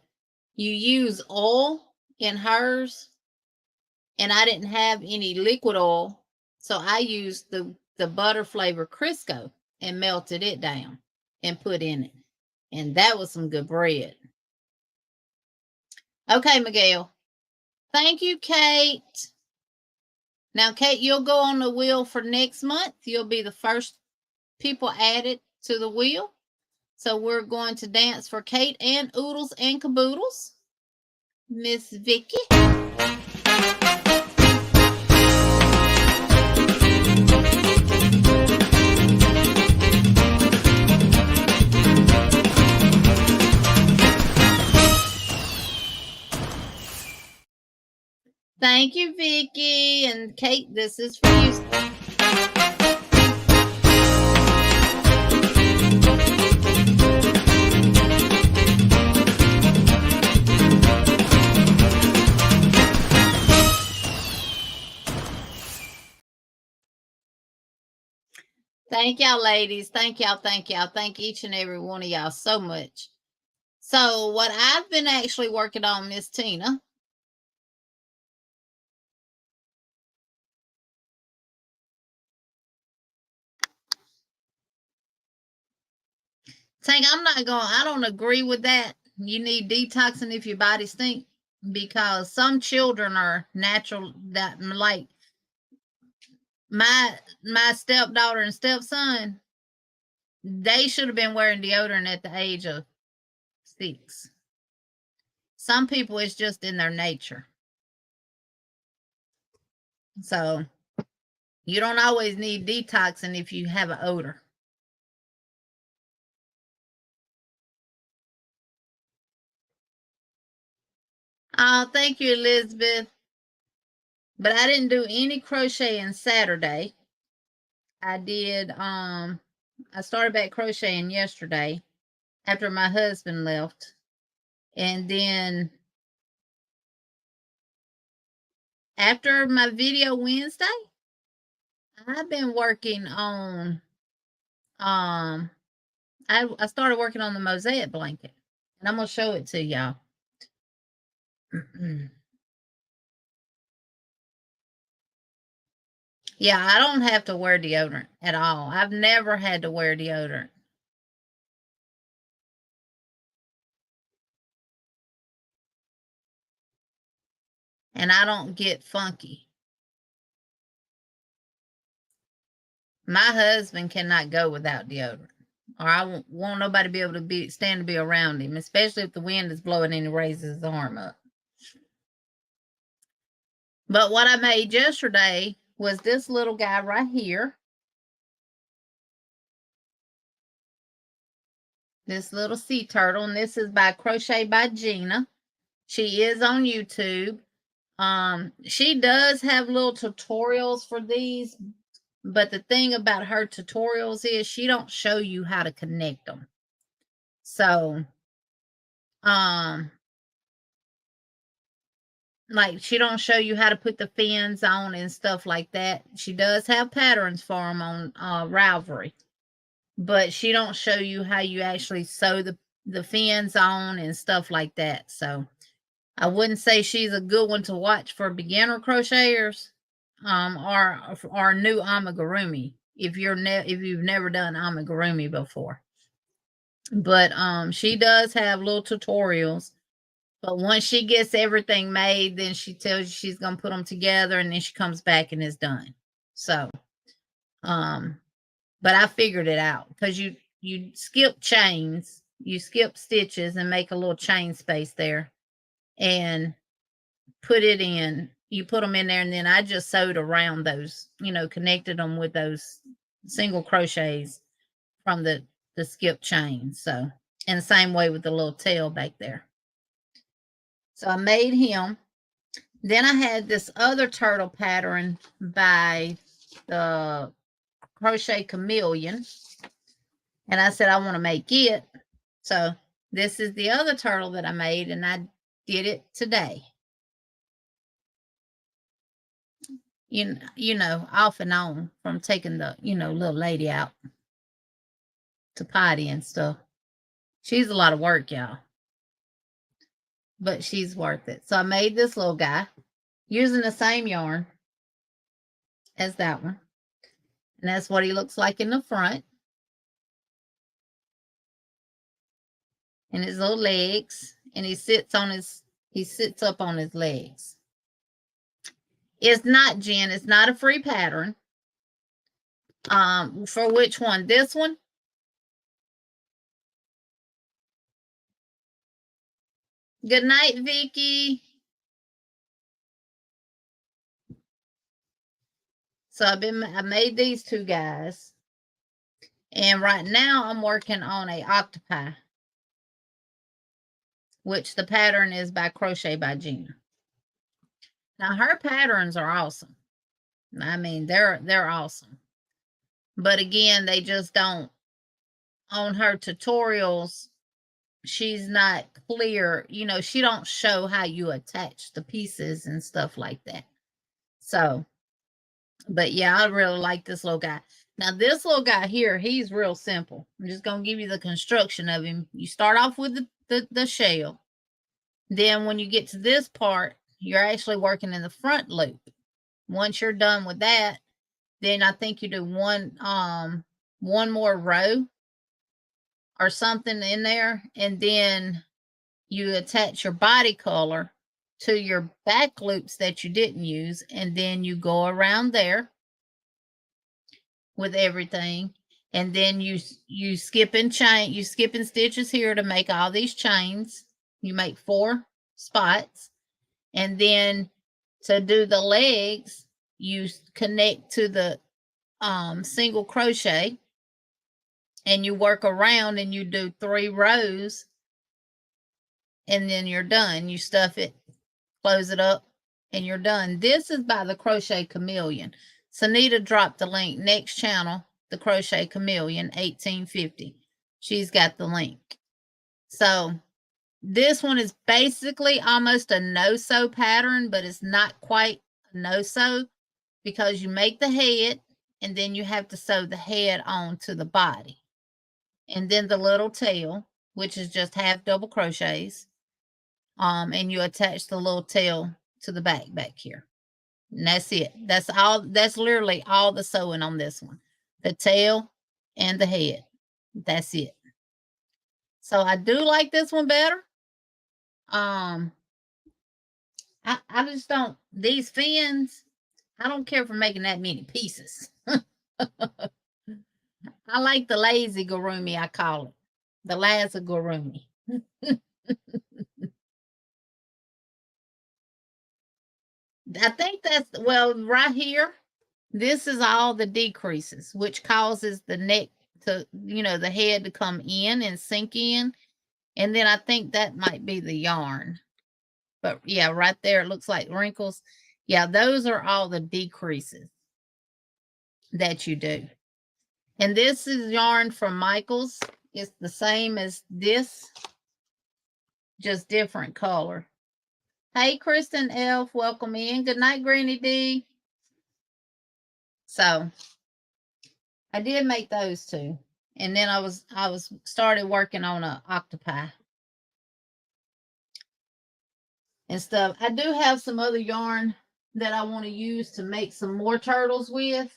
you use oil in hers, and I didn't have any liquid oil, so I used the butter flavor Crisco and melted it down and put in it, and that was some good bread. Okay, Miguel. Thank you, Kate. Now, Kate, you'll go on the wheel for next month. You'll be the first people added to the wheel. So we're going to dance for Kate and Oodles and Caboodles. Miss Vicky. Thank you, Vicky. And Kate, this is for you. Thank y'all, ladies. Thank y'all. Thank y'all. Thank each and every one of y'all so much. So what I've been actually working on, Miss Tina, Tank, I don't agree with that. You need detoxing if your body stinks, because some children are natural, that like my stepdaughter and stepson, they should have been wearing deodorant at the age of 6. Some people, it's just in their nature. So you don't always need detoxing if you have an odor. Oh, thank you, Elizabeth. But I didn't do any crocheting Saturday. I did, I started back crocheting yesterday after my husband left. And then after my video Wednesday, I've been working on, I started working on the Mosaic blanket. And I'm going to show it to y'all. Yeah, I don't have to wear deodorant at all. I've never had to wear deodorant. And I don't get funky. My husband cannot go without deodorant, or I won't nobody be able to stand to be around him, especially if the wind is blowing and he raises his arm up. But what I made yesterday was this little guy right here. This little sea turtle, and this is by Crochet by Gina. She is on YouTube. She does have little tutorials for these, but the thing about her tutorials is she don't show you how to connect them. So, like she don't show you how to put the fins on and stuff like that. She does have patterns for them on Ravelry, but she don't show you how you actually sew the fins on and stuff like that. So I wouldn't say she's a good one to watch for beginner crocheters, or new amigurumi if you've never done amigurumi before. But she does have little tutorials. But once she gets everything made, then she tells you she's gonna put them together, and then she comes back and it's done. So, but I figured it out because you skip chains, you skip stitches, and make a little chain space there, and put it in. You put them in there, and then I just sewed around those, connected them with those single crochets from the skip chain. So, and the same way with the little tail back there. So I made him. Then I had this other turtle pattern by the Crochet Chameleon. And I said, I want to make it. So this is the other turtle that I made, and I did it today. You know, off and on from taking the, little lady out to potty and stuff. She's a lot of work, y'all. But she's worth it. So I made this little guy using the same yarn as that one. And that's what he looks like in the front. And his little legs. And he sits up on his legs. It's not, Jen, it's not a free pattern. For which one? This one? Good night, Vicky. So I made these two guys. And right now I'm working on a octopi, which the pattern is by Crochet by Gina. Now her patterns are awesome. I mean, they're awesome. But again, they just don't, on her tutorials, she's not clear. She don't show how you attach the pieces and stuff like that. So, but yeah, I really like this little guy. Now, this little guy here, he's real simple. I'm just going to give you the construction of him. You start off with the shell. Then when you get to this part, you're actually working in the front loop. Once you're done with that, then I think you do one more row or something in there, and then you attach your body color to your back loops that you didn't use, and then you go around there with everything, and then you skipping stitches here to make all these chains. You make 4 spots, and then to do the legs, you connect to the single crochet, and you work around, and you do 3 rows, and then you're done. You stuff it, close it up, and you're done. This is by the Crochet Chameleon. Sunita dropped the link. Next channel, the Crochet Chameleon 1850. She's got the link. So this one is basically almost a no-sew pattern, but it's not quite a no-sew because you make the head, and then you have to sew the head onto the body. And then the little tail, which is just half double crochets. And you attach the little tail to the back here. And that's it. That's all. That's literally all the sewing on this one. The tail and the head. That's it. So I do like this one better. I just don't, these fins, I don't care for making that many pieces. I like the lazy gurumi, I call it. The lazy gurumi. I think that's, well, right here, this is all the decreases, which causes the neck to, the head to come in and sink in. And then I think that might be the yarn. But yeah, right there, it looks like wrinkles. Yeah, those are all the decreases that you do. And this is yarn from Michaels. It's the same as this, just different color. Hey, Kristen Elf, welcome in. Good night, Granny D. So I did make those two. And then I was started working on a octopi and stuff. I do have some other yarn that I want to use to make some more turtles with,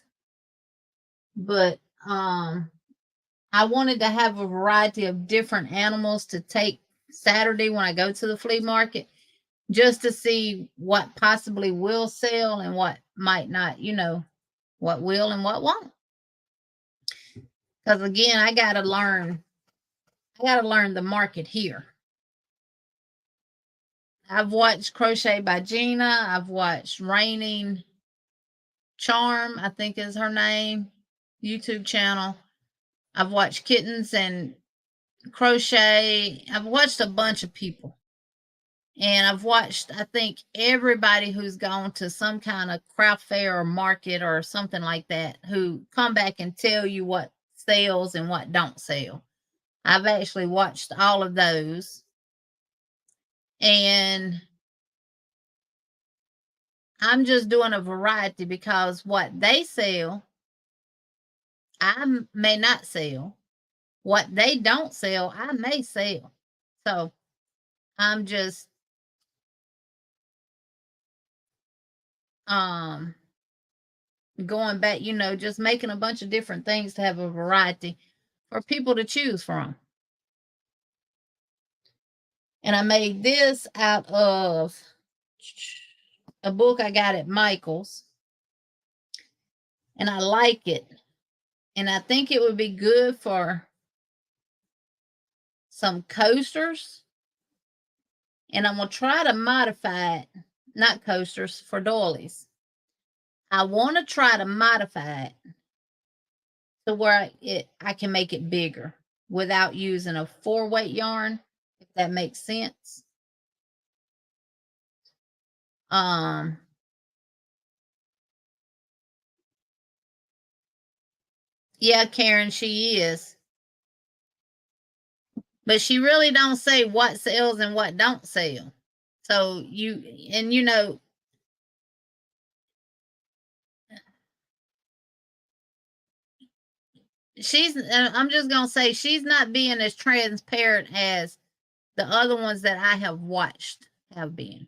but I wanted to have a variety of different animals to take Saturday when I go to the flea market, just to see what possibly will sell and what might not, what will and what won't. Because again, I gotta learn the market here. I've watched Crochet by Gina. I've watched Raining Charm, I think is her name, YouTube channel. I've watched Kittens and Crochet. I've watched a bunch of people. And I've watched, I think, everybody who's gone to some kind of craft fair or market or something like that, who come back and tell you what sells and what don't sell. I've actually watched all of those. And I'm just doing a variety because what they sell, I may not sell. What they don't sell, I may sell. So I'm just going back, just making a bunch of different things to have a variety for people to choose from. And I made this out of a book I got at Michael's. And I like it. And I think it would be good for some coasters. And I'm going to try to modify it. Not coasters, for doilies. I want to try to modify it to where I can make it bigger without using a 4-weight yarn, if that makes sense. Yeah, Karen, she is. But she really don't say what sells and what don't sell. So I'm just going to say she's not being as transparent as the other ones that I have watched have been.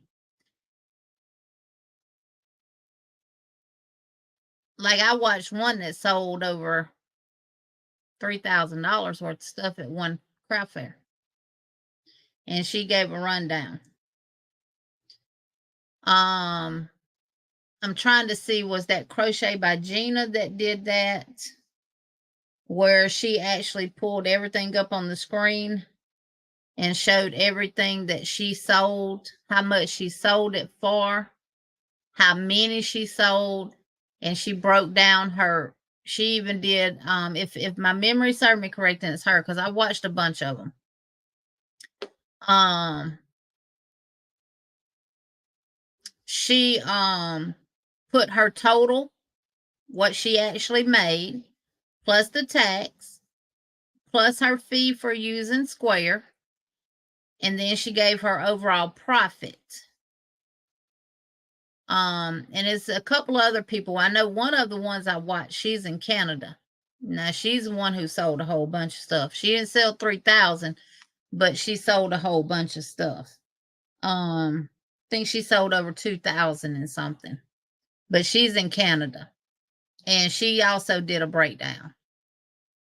Like I watched one that sold over $3,000 worth of stuff at one craft fair. And she gave a rundown. I'm trying to see, was that Crochet by Gina that did that? Where she actually pulled everything up on the screen and showed everything that she sold, how much she sold it for, how many she sold, and she broke down she even did, if my memory serves me correct, and it's her, because I watched a bunch of them. She put her total, what she actually made, plus the tax, plus her fee for using Square, and then she gave her overall profit. And it's a couple other people. I know one of the ones I watched, she's in Canada. Now she's the one who sold a whole bunch of stuff. She didn't sell 3,000, but she sold a whole bunch of stuff. I think she sold over 2,000 and something. But she's in Canada. And she also did a breakdown.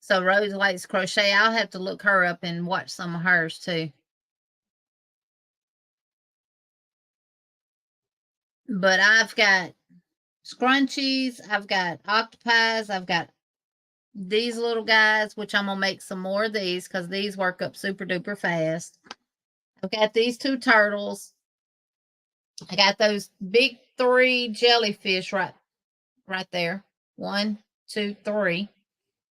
So Rose Likes Crochet, I'll have to look her up and watch some of hers too. But I've got scrunchies, I've got octopus, I've got these little guys, which I'm going to make some more of these because these work up super duper fast. I've got these 2 turtles. I got those big 3 jellyfish right there. 1, 2, 3.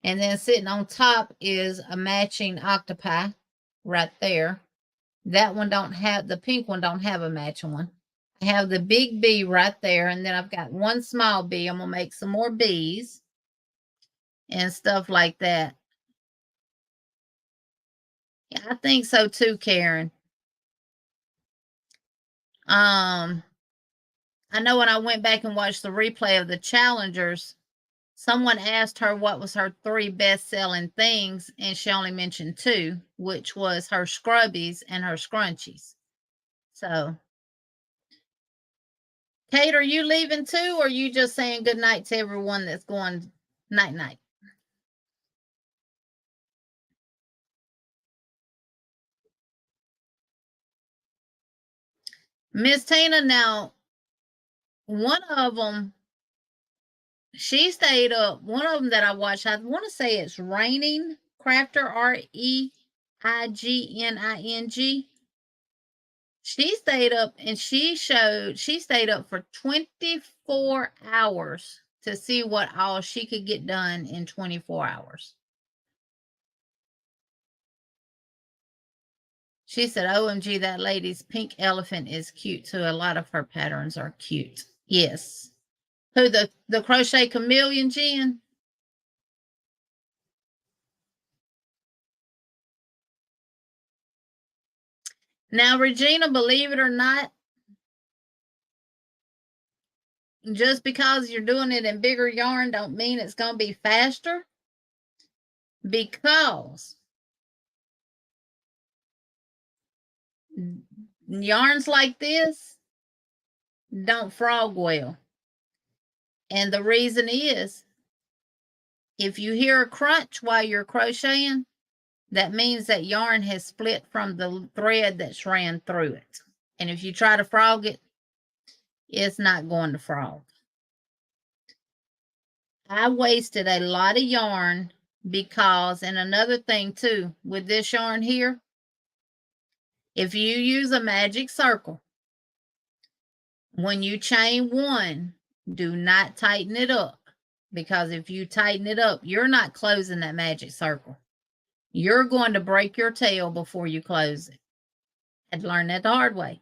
And then sitting on top is a matching octopi right there. That one don't have, the pink one don't have a matching one. I have the big bee right there, and then I've got one small bee. I'm going to make some more bees and stuff like that. Yeah, I think so too, Karen. I know when I went back and watched the replay of the challengers, someone asked her what was her 3 best-selling things, and she only mentioned 2, which was her scrubbies and her scrunchies. So, Kate, are you leaving too, or are you just saying good night to everyone that's going night-night? Miss Tina, now, one of them, she stayed up. One of them that I watched, I want to say it's Raining Crafter, Reighning. She stayed up and she stayed up for 24 hours to see what all she could get done in 24 hours. She said, OMG, that lady's pink elephant is cute too. A lot of her patterns are cute. Yes. Who, the Crochet Chameleon, Jen? Now, Regina, believe it or not, just because you're doing it in bigger yarn don't mean it's going to be faster, because yarns like this don't frog well. And the reason is, if you hear a crunch while you're crocheting, that means that yarn has split from the thread that's ran through it. And if you try to frog it, it's not going to frog. I wasted a lot of yarn because, and another thing too, with this yarn here, if you use a magic circle, when you chain one, do not tighten it up, because if you tighten it up, you're not closing that magic circle. You're going to break your tail before you close it. I had to learn that the hard way.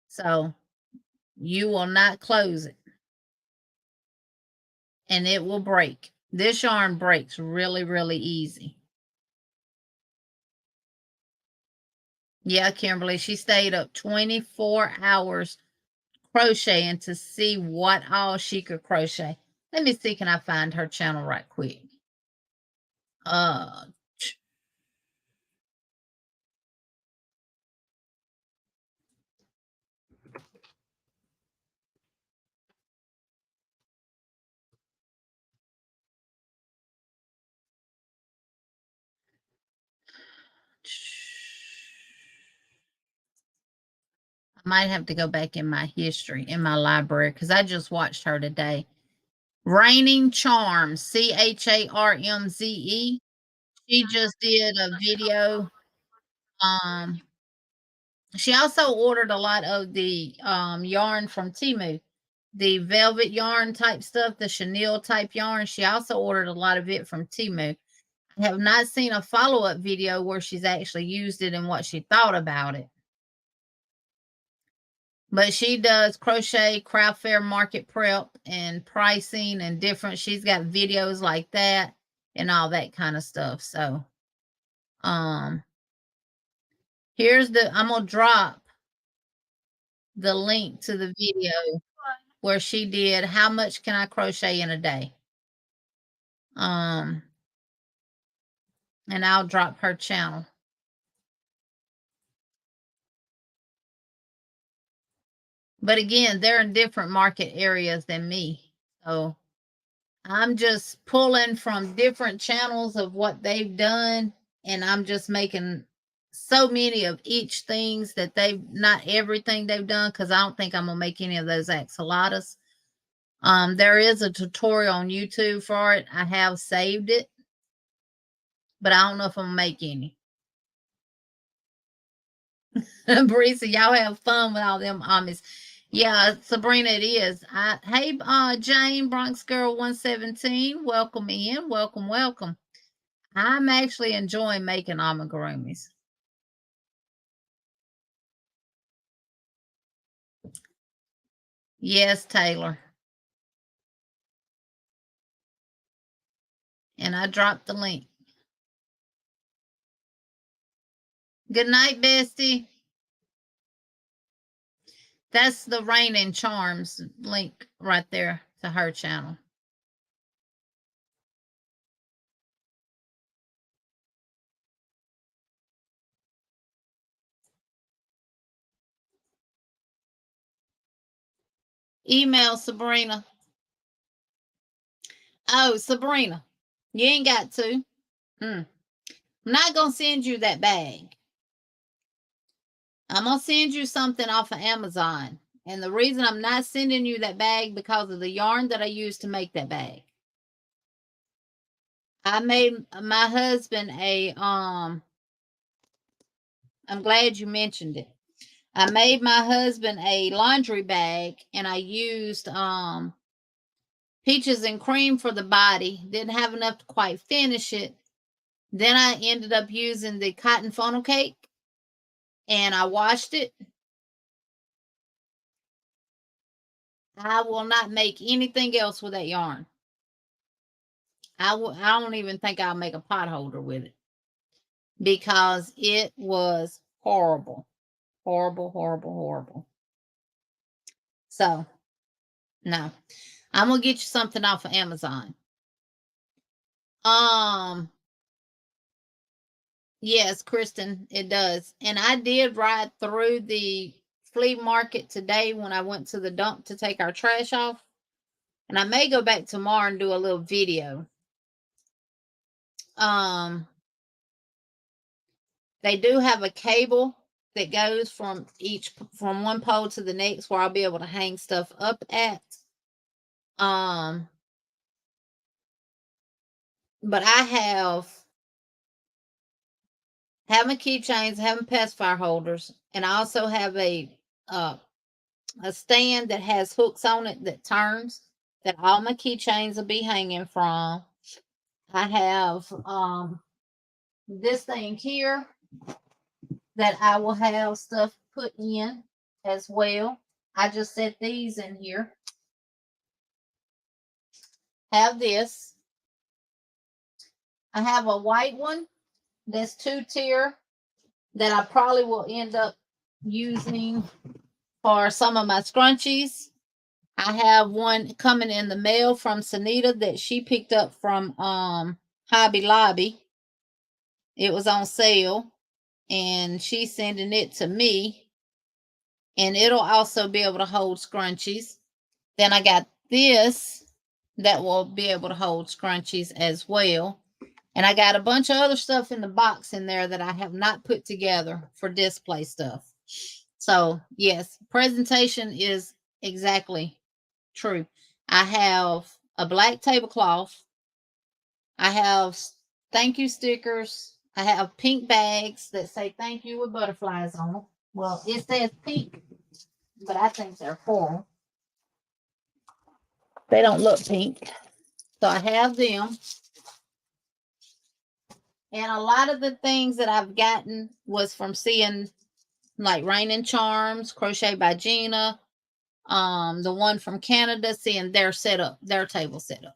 So you will not close it, and it will break. This yarn breaks really, really easy. Yeah, Kimberly, she stayed up 24 hours crocheting to see what all she could crochet. Let me see, can I find her channel right quick? Uh, I might have to go back in my history, in my library, because I just watched her today. Raining Charms, CHARMZE. She just did a video. She also ordered a lot of the yarn from Temu, the velvet yarn type stuff, the chenille type yarn. She also ordered a lot of it from Temu. I have not seen a follow-up video where she's actually used it and what she thought about it. But she does crochet, craft fair, market prep, and pricing and different. She's got videos like that and all that kind of stuff. So, here's I'm gonna drop the link to the video where she did how much can I crochet in a day. And I'll drop her channel. But again, they're in different market areas than me. So I'm just pulling from different channels of what they've done, and I'm just making so many of each things that not everything they've done, because I don't think I'm gonna make any of those axolotas. There is a tutorial on YouTube for it. I have saved it, but I don't know if I'm gonna make any. Brisa, y'all have fun with all them Amis. Yeah, Sabrina, it is. Hey, Jane, Bronx Girl 117, welcome in. Welcome, welcome. I'm actually enjoying making amigurumis. Yes, Taylor. And I dropped the link. Good night, bestie. That's the Rain and Charms link right there to her channel. Email Sabrina. Oh, Sabrina, you ain't got to. I'm not going to send you that bag. I'm going to send you something off of Amazon. And the reason I'm not sending you that bag because of the yarn that I used to make that bag. I made my husband I'm glad you mentioned it. I made my husband a laundry bag and I used peaches and cream for the body. Didn't have enough to quite finish it. Then I ended up using the cotton funnel cake and I washed it. I will not make anything else with that yarn. I don't even think I'll make a pot holder with it because it was horrible. Horrible, horrible, horrible. So, no. I'm going to get you something off of Amazon. Yes, Kristen, it does. And I did ride through the flea market today when I went to the dump to take our trash off. And I may go back tomorrow and do a little video. They do have a cable that goes from one pole to the next where I'll be able to hang stuff up at. But I have my keychains, have my pacifier holders, and I also have a stand that has hooks on it that turns that all my keychains will be hanging from. I have this thing here that I will have stuff put in as well. I just set these in here. Have this. I have a white one that's 2-tier that I probably will end up using for some of my scrunchies. I have one coming in the mail from Sanita that she picked up from Hobby Lobby. It was on sale and she's sending it to me. And it'll also be able to hold scrunchies. Then I got this that will be able to hold scrunchies as well. And I got a bunch of other stuff in the box in there that I have not put together for display stuff. So, yes, presentation is exactly true. I have a black tablecloth. I have thank you stickers. I have pink bags that say thank you with butterflies on them. Well, it says pink, but I think they're coral. They don't look pink. So I have them. And a lot of the things that I've gotten was from seeing like Rain and Charms, Crochet by Gina, the one from Canada, seeing their setup, their table setup.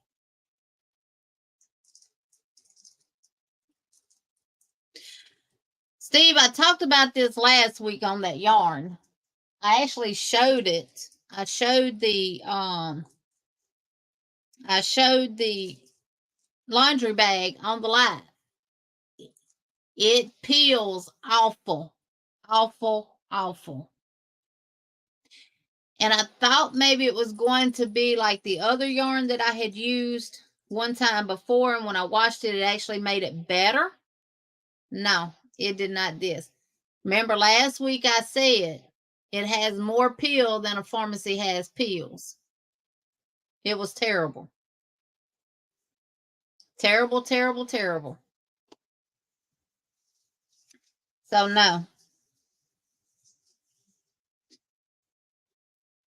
Steve, I talked about this last week on that yarn. I actually showed it. I showed the laundry bag on the live. It peels awful, awful, awful. And I thought maybe it was going to be like the other yarn that I had used one time before. And when I washed it, it actually made it better. No, it did not this. Remember last week I said it has more peel than a pharmacy has peels. It was terrible. Terrible, terrible, terrible. So no.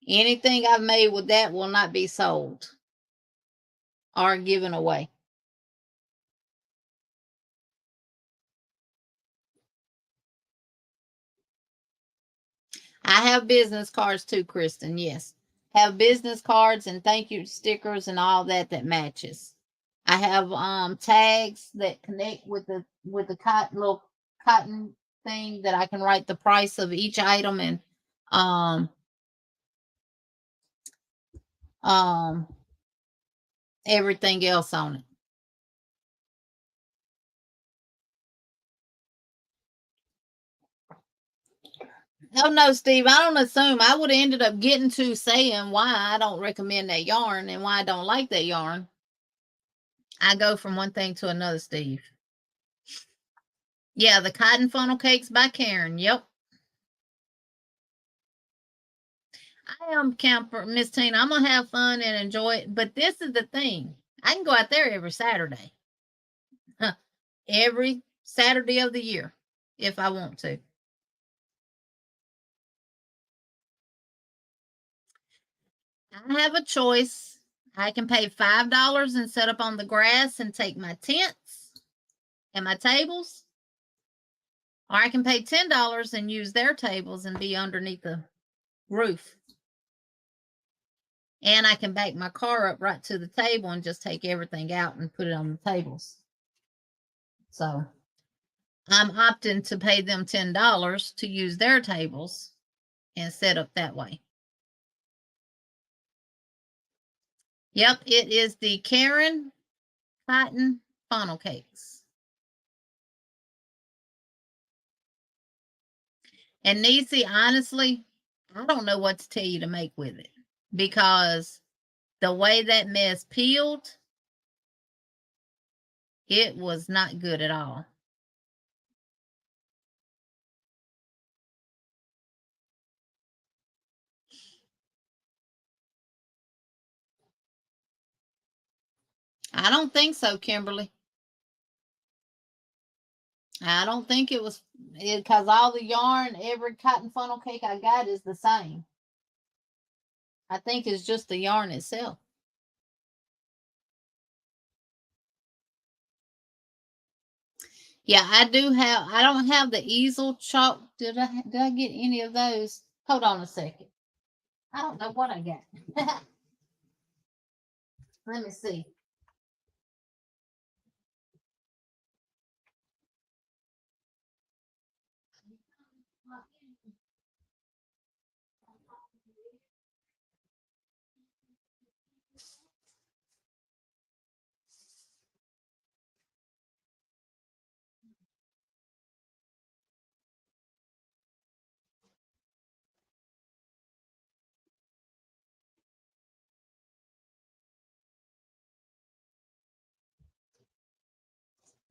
Anything I've made with that will not be sold or given away. I have business cards too, Kristen. Yes. have business cards and thank you stickers and all that matches. I have tags that connect with the cotton little cotton thing that I can write the price of each item and um um everything else on it. Oh no, Steve, I don't assume. I would have ended up getting to saying why I don't recommend that yarn and why I don't like that yarn. I go from one thing to another, Steve. Yeah, the cotton funnel cakes by Karen. Yep. I am camper, Miss Tina. I'm gonna have fun and enjoy it. But this is the thing. I can go out there every Saturday. Every Saturday of the year if I want to. I have a choice. I can pay $5 and set up on the grass and take my tents and my tables. Or I can pay $10 and use their tables and be underneath the roof. And I can back my car up right to the table and just take everything out and put it on the tables. So I'm opting to pay them $10 to use their tables and set up that way. Yep, it is the Karen Cotton Funnel Cakes. And Niecy, honestly, I don't know what to tell you to make with it because the way that mess peeled, it was not good at all. I don't think so, Kimberly. I don't think it was because all the yarn, every cotton funnel cake I got is the same. I think it's just the yarn itself. Yeah, I don't have the easel chalk. Did I get any of those? Hold on a second. I don't know what I got. Let me see.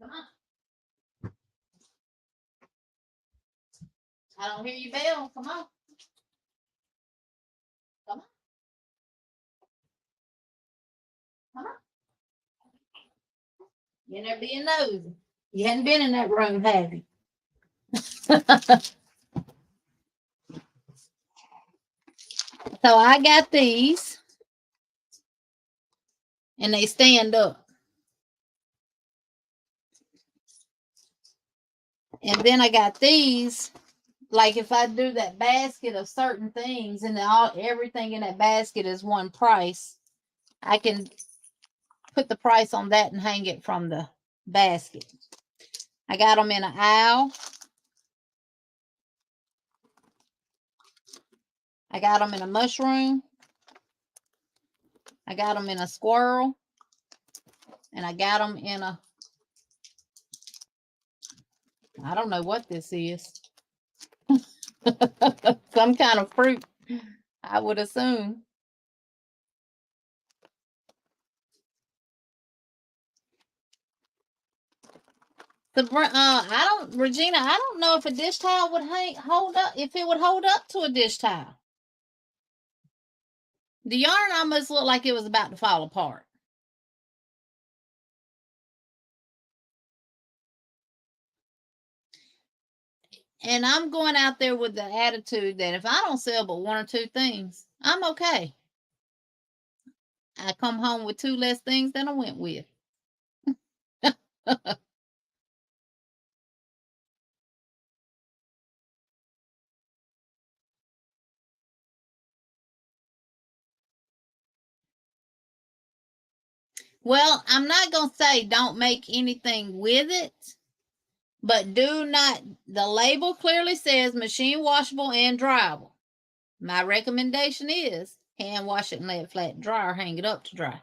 Come on. I don't hear you, Bell. Come on. Come on. Come on. You're there being nosy. You hadn't been in that room, have you? So I got these, and they stand up. And then I got these. Like if I do that basket of certain things, and everything in that basket is one price, I can put the price on that and hang it from the basket. I got them in an owl. I got them in a mushroom. I got them in a squirrel. And I got them in a, I don't know what this is. Some kind of fruit, I would assume. Regina, I don't know if a dish towel would hold up, if it would hold up to a dish towel. The yarn almost looked like it was about to fall apart. And I'm going out there with the attitude that if I don't sell but one or two things, I'm okay. I come home with two less things than I went with. Well, I'm not going to say don't make anything with it, but do not, the label clearly says machine washable and dryable. My recommendation is hand wash it and lay it flat and dry, or hang it up to dry.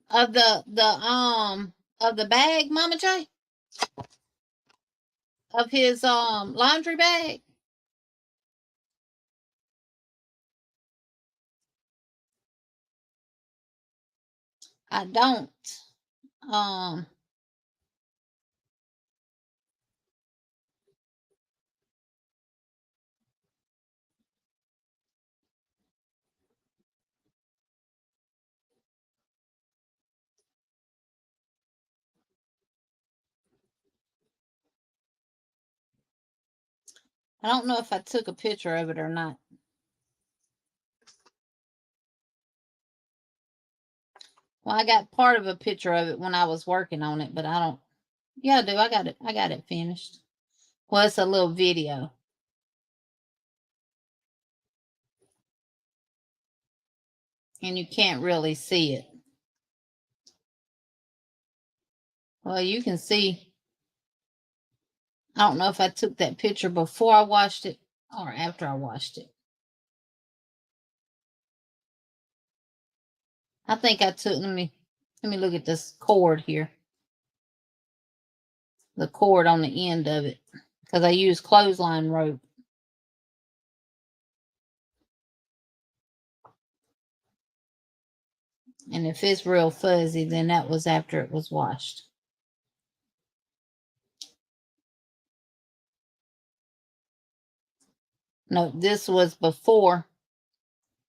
Of the bag, Mama J? Of his laundry bag? I don't. Um I don't know if I took a picture of it or not. Well, I got part of a picture of it when I was working on it, but I don't. Yeah, I do. I got it. I got it finished. Well, it's a little video. And you can't really see it. Well, you can see. I don't know if I took that picture before I washed it or after I washed it. I think I took, let me look at this cord here. The cord on the end of it, because I use clothesline rope. And if it's real fuzzy, then that was after it was washed. No, this was before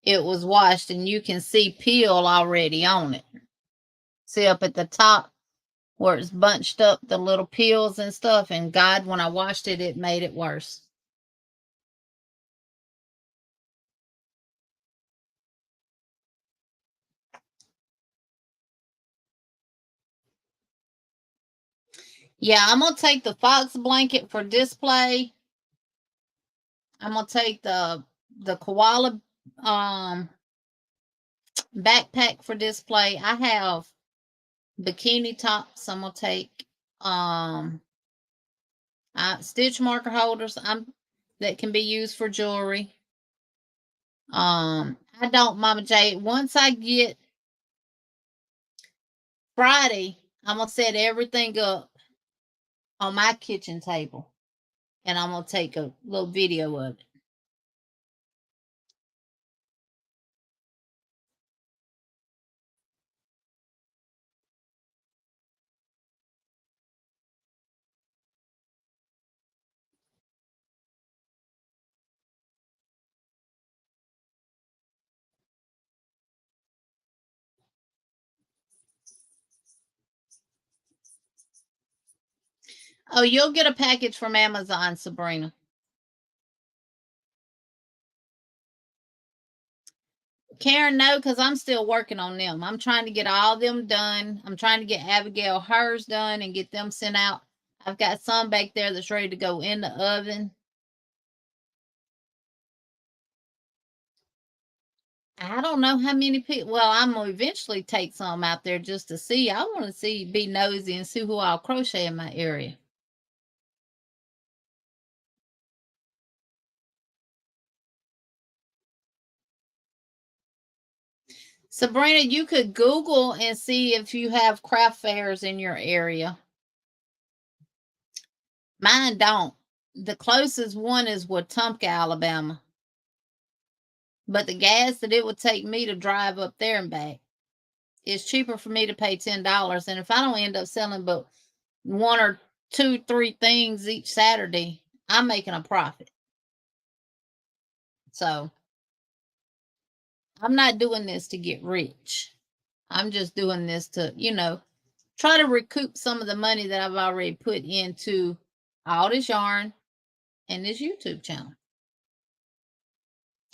it was washed, and you can see peel already on it. See up at the top where it's bunched up, the little peels and stuff, and God, when I washed it, it made it worse. Yeah, I'm going to take the fox blanket for display. I'm going to take the koala backpack for display. I have bikini tops I'm going to take. Stitch marker holders that can be used for jewelry. I don't, Mama J, once I get Friday, I'm going to set everything up on my kitchen table, and I'm going to take a little video of it. Oh, you'll get a package from Amazon, Sabrina. Karen, no, because I'm still working on them. I'm trying to get all them done. I'm trying to get Abigail hers done and get them sent out. I've got some back there that's ready to go in the oven. I don't know how many people. Well, I'm gonna eventually take some out there just to see. I want to see, be nosy, and see who I'll crochet in my area. Sabrina, you could Google and see if you have craft fairs in your area. Mine don't. The closest one is Wetumpka, Alabama. But the gas that it would take me to drive up there and back, it's cheaper for me to pay $10. And if I don't end up selling but one or two, three things each Saturday, I'm making a profit. So I'm not doing this to get rich. I'm just doing this to, try to recoup some of the money that I've already put into all this yarn and this YouTube channel.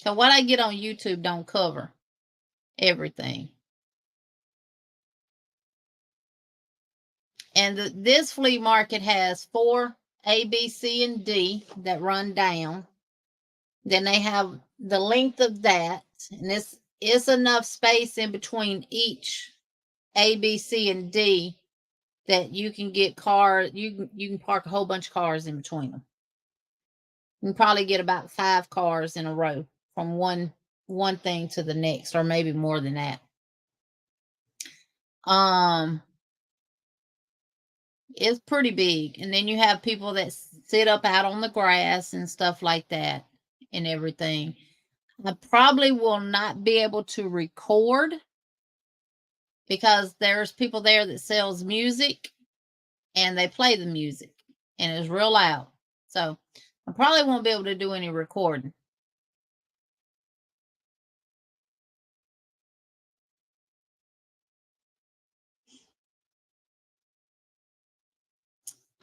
So what I get on YouTube don't cover everything. And this flea market has 4 A, B, C, and D that run down. Then they have the length of that, and this is enough space in between each A, B, C, and D that you can get cars. You can park a whole bunch of cars in between them. You can probably get about 5 cars in a row from one thing to the next, or maybe more than that. It's pretty big. And then you have people that sit up out on the grass and stuff like that and everything. I probably will not be able to record because there's people there that sells music and they play the music and it's real loud. So I probably won't be able to do any recording.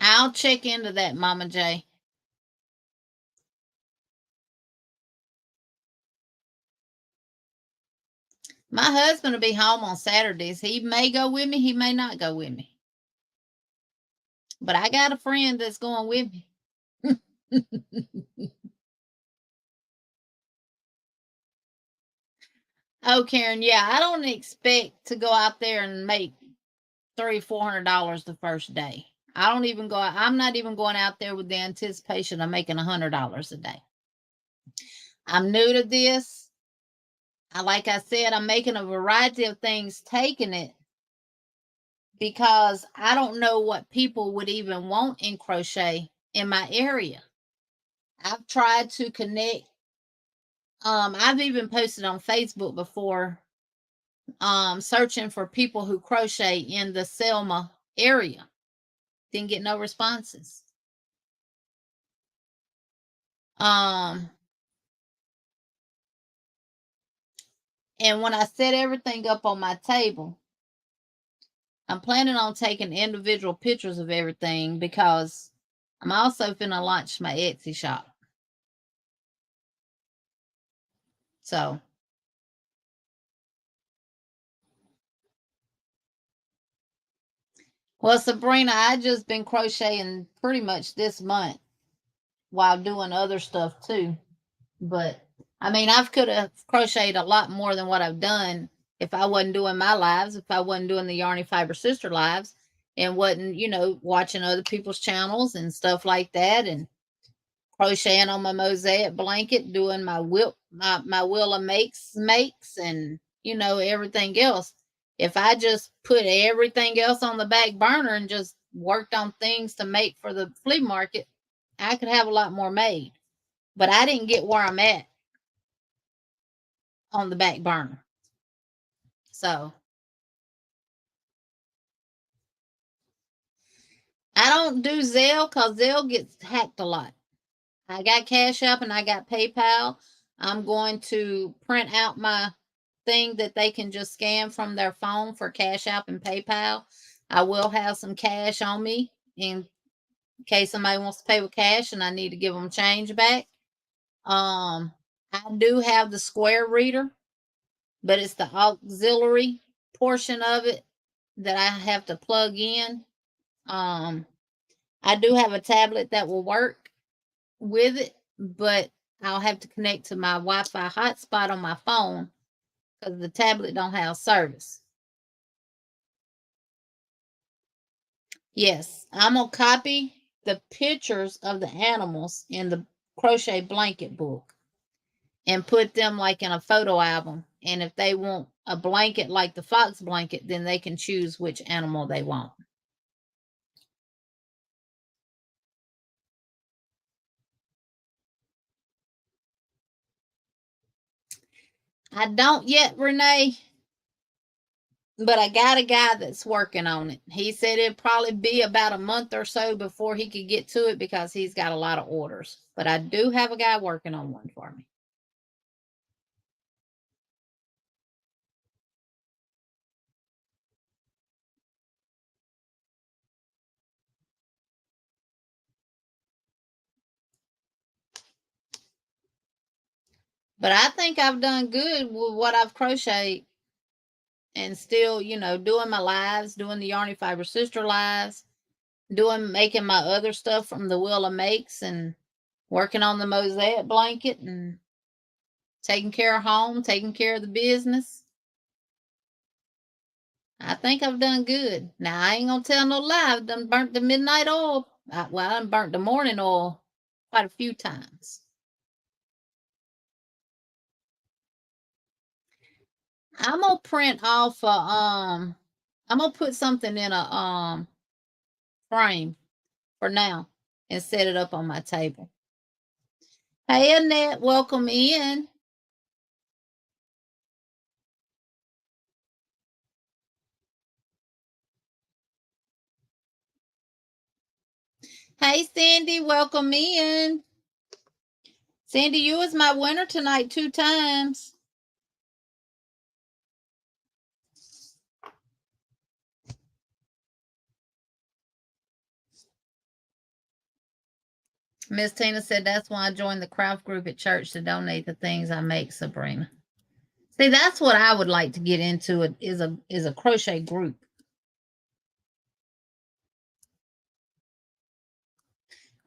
I'll check into that, Mama J. My husband will be home on Saturdays. He may go with me. He may not go with me. But I got a friend that's going with me. Oh, Karen, yeah, I don't expect to go out there and make $300-$400 the first day. I don't even go. I'm not even going out there with the anticipation of making $100 a day. I'm new to this. Like I said, I'm making a variety of things, taking it because I don't know what people would even want in crochet in my area. I've tried to connect. I've even posted on Facebook before, searching for people who crochet in the Selma area. Didn't get no responses. And when I set everything up on my table, I'm planning on taking individual pictures of everything because I'm also finna launch my Etsy shop. So, well, Sabrina, I just been crocheting pretty much this month while doing other stuff too. But I mean, I could have crocheted a lot more than what I've done if I wasn't doing my lives, if I wasn't doing the Yarny Fiber Sister lives, and wasn't, watching other people's channels and stuff like that, and crocheting on my Mosaic blanket, doing my Willa makes, and everything else. If I just put everything else on the back burner and just worked on things to make for the flea market, I could have a lot more made. But I didn't get where I'm at on the back burner. So I don't do Zelle because Zelle gets hacked a lot. I got Cash App and I got PayPal. I'm going to print out my thing that they can just scan from their phone for Cash App and PayPal. I will have some cash on me in case somebody wants to pay with cash and I need to give them change back. I do have the Square Reader, but it's the auxiliary portion of it that I have to plug in. I do have a tablet that will work with it, but I'll have to connect to my Wi-Fi hotspot on my phone because the tablet don't have service. Yes, I'm gonna copy the pictures of the animals in the crochet blanket book and put them like in a photo album. And if they want a blanket like the fox blanket, then they can choose which animal they want. I don't yet, Renee, but I got a guy that's working on it. He said it'd probably be about a month or so before he could get to it because he's got a lot of orders. But I do have a guy working on one for me. But I think I've done good with what I've crocheted and still, doing my lives, doing the Yarny Fiber Sister lives, making my other stuff from the Willa Makes and working on the Mosaic blanket. And Taking care of home, taking care of the business. I think I've done good. Now, I ain't going to tell no lie. I've done burnt the midnight oil. I done burnt the morning oil quite a few times. I'm going to print off I'm going to put something in a frame for now and set it up on my table. Hey, Annette, welcome in. Hey, Cindy, welcome in. Cindy, you was my winner tonight 2 times. Miss Tina said that's why I joined the craft group at church to donate the things I make, Sabrina. See, that's what I would like to get into. It is a crochet group.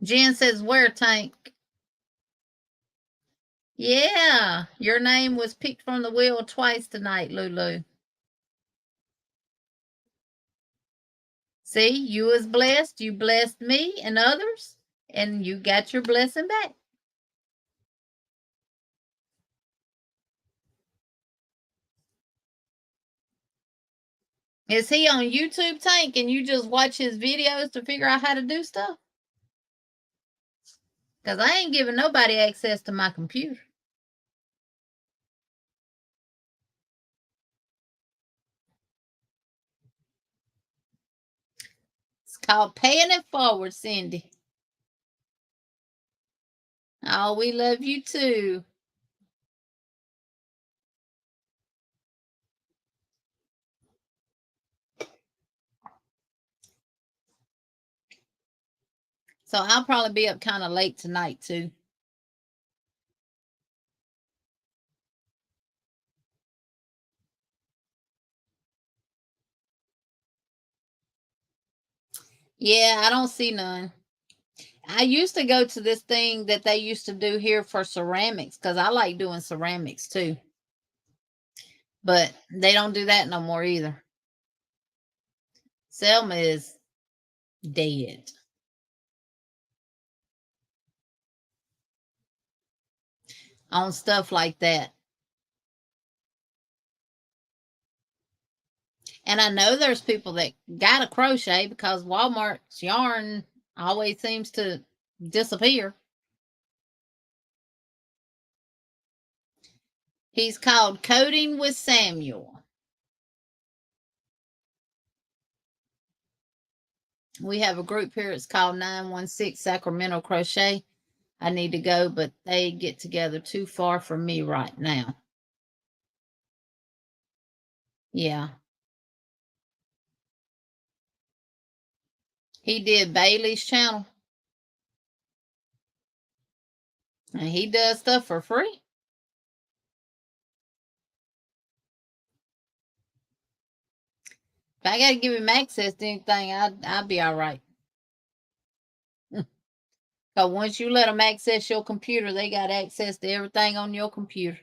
Jen says, where, Tank? Yeah, your name was picked from the wheel twice tonight, Lulu. See, you was blessed. You blessed me and others, and you got your blessing back. Is he on YouTube, Tank, and you just watch his videos to figure out how to do stuff? Because I ain't giving nobody access to my computer. It's called paying it forward, Cindy. Oh, we love you too. So I'll probably be up kind of late tonight too. Yeah, I don't see none. I used to go to this thing that they used to do here for ceramics because I like doing ceramics too. But they don't do that no more either. Selma is dead. On stuff like that. And I know there's people that got a crochet because Walmart's yarn always seems to disappear. He's called Coding with Samuel. We have a group here. It's called 916 Sacramento Crochet. I need to go, but they get together too far from me right now. Yeah. He did Bailey's channel. And he does stuff for free. If I got to give him access to anything, I'll be all right. Because once you let them access your computer, they got access to everything on your computer.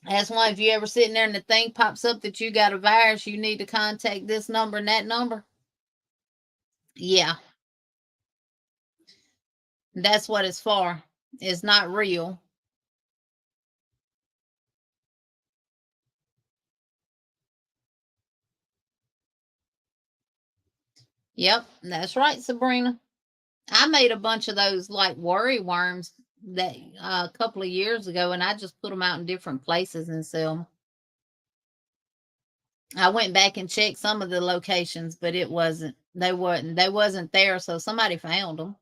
That's why if you ever sitting there and the thing pops up that you got a virus, you need to contact this number and that number. Yeah. That's what it's for. It's not real. Yep, that's right, Sabrina. I made a bunch of those like worry worms that a couple of years ago, and I just put them out in different places and sell them. I went back and checked some of the locations, but it wasn't. They wasn't there, so somebody found them.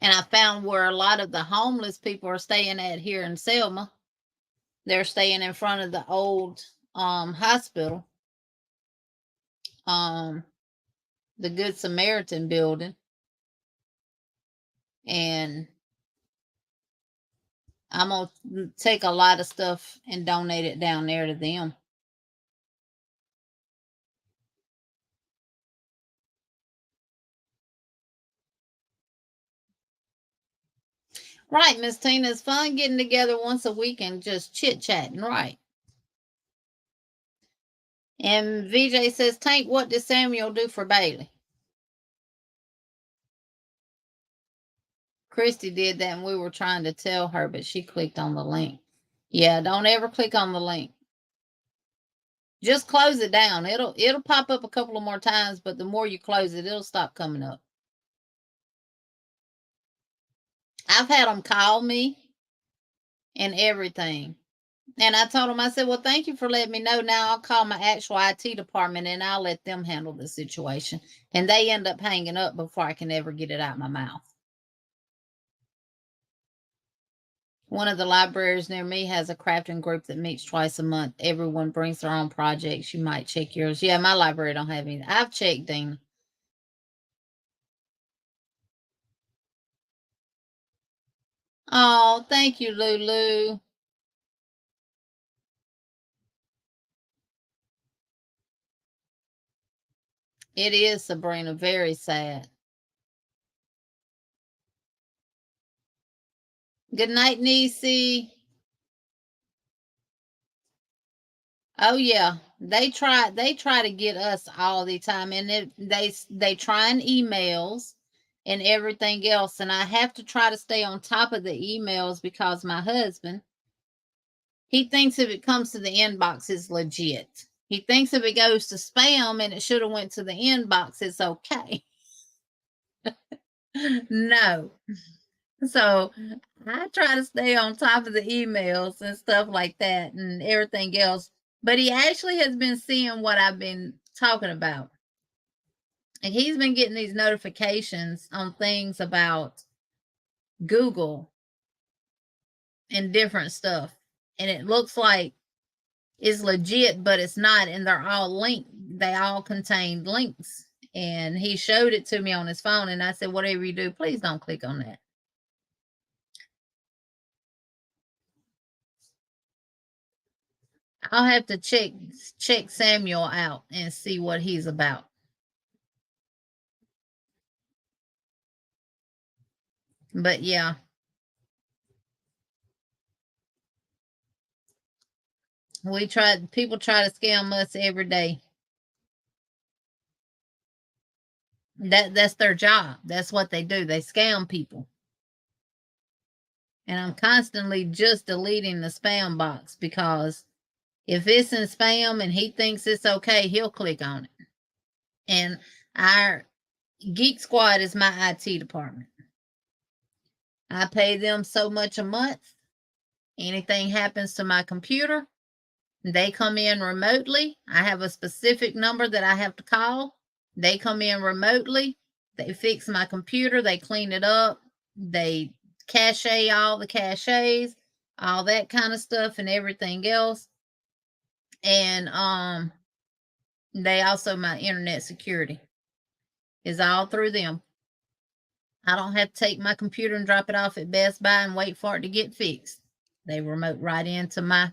And I found where a lot of the homeless people are staying at here in Selma. They're staying in front of the old hospital, um, the Good Samaritan building, and I'm gonna take a lot of stuff and donate it down there to them. Right, Miss Tina, it's fun getting together once a week and just chit-chatting, right? And VJ says, Tank, what did Samuel do for Bailey? Christy did that, and we were trying to tell her, but she clicked on the link. Yeah, don't ever click on the link. Just close it down. It'll pop up a couple of more times, but the more you close it, it'll stop coming up. I've had them call me and everything. And I told them, I said, well, thank you for letting me know. Now I'll call my actual IT department and I'll let them handle the situation. And they end up hanging up before I can ever get it out my mouth. One of the libraries near me has a crafting group that meets twice a month. Everyone brings their own projects. You might check yours. Yeah, my library don't have any. I've checked, Dina. Oh, thank you, Lulu. It is, Sabrina, very sad. Good night, Niecy. Oh yeah, they try to get us all the time, and they try in emails and everything else, and I have to try to stay on top of the emails because my husband, he thinks if it comes to the inbox it's legit. He thinks if it goes to spam and it should have went to the inbox, it's okay. No. So I try to stay on top of the emails and stuff like that and everything else. But he actually has been seeing what I've been talking about. And he's been getting these notifications on things about Google and different stuff. And it looks like it's legit, but it's not. And they're all linked. They all contain links. And he showed it to me on his phone. And I said, whatever you do, please don't click on that. I'll have to check Samuel out and see what he's about. But yeah. People try to scam us every day. That's their job. That's what they do. They scam people. And I'm constantly just deleting the spam box because if it's in spam and he thinks it's okay, he'll click on it. And our Geek Squad is my IT department. I pay them so much a month. Anything happens to my computer, they come in remotely. I have a specific number that I have to call. They come in remotely. They fix my computer. They clean it up. They cache all the caches, all that kind of stuff and everything else. And they also, my internet security is all through them. I don't have to take my computer and drop it off at Best Buy and wait for it to get fixed. They remote right into my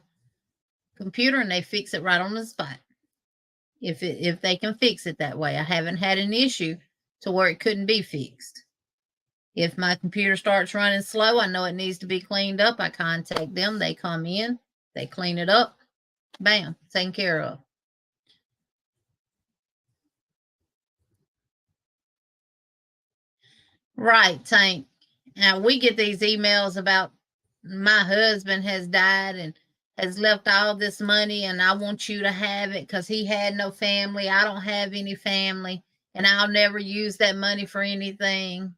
computer and they fix it right on the spot. If they can fix it that way. I haven't had an issue to where it couldn't be fixed. If my computer starts running slow, I know it needs to be cleaned up. I contact them. They come in. They clean it up. Bam, taken care of. Right, Tank. Now we get these emails about my husband has died and has left all this money and I want you to have it because he had no family. I don't have any family and I'll never use that money for anything.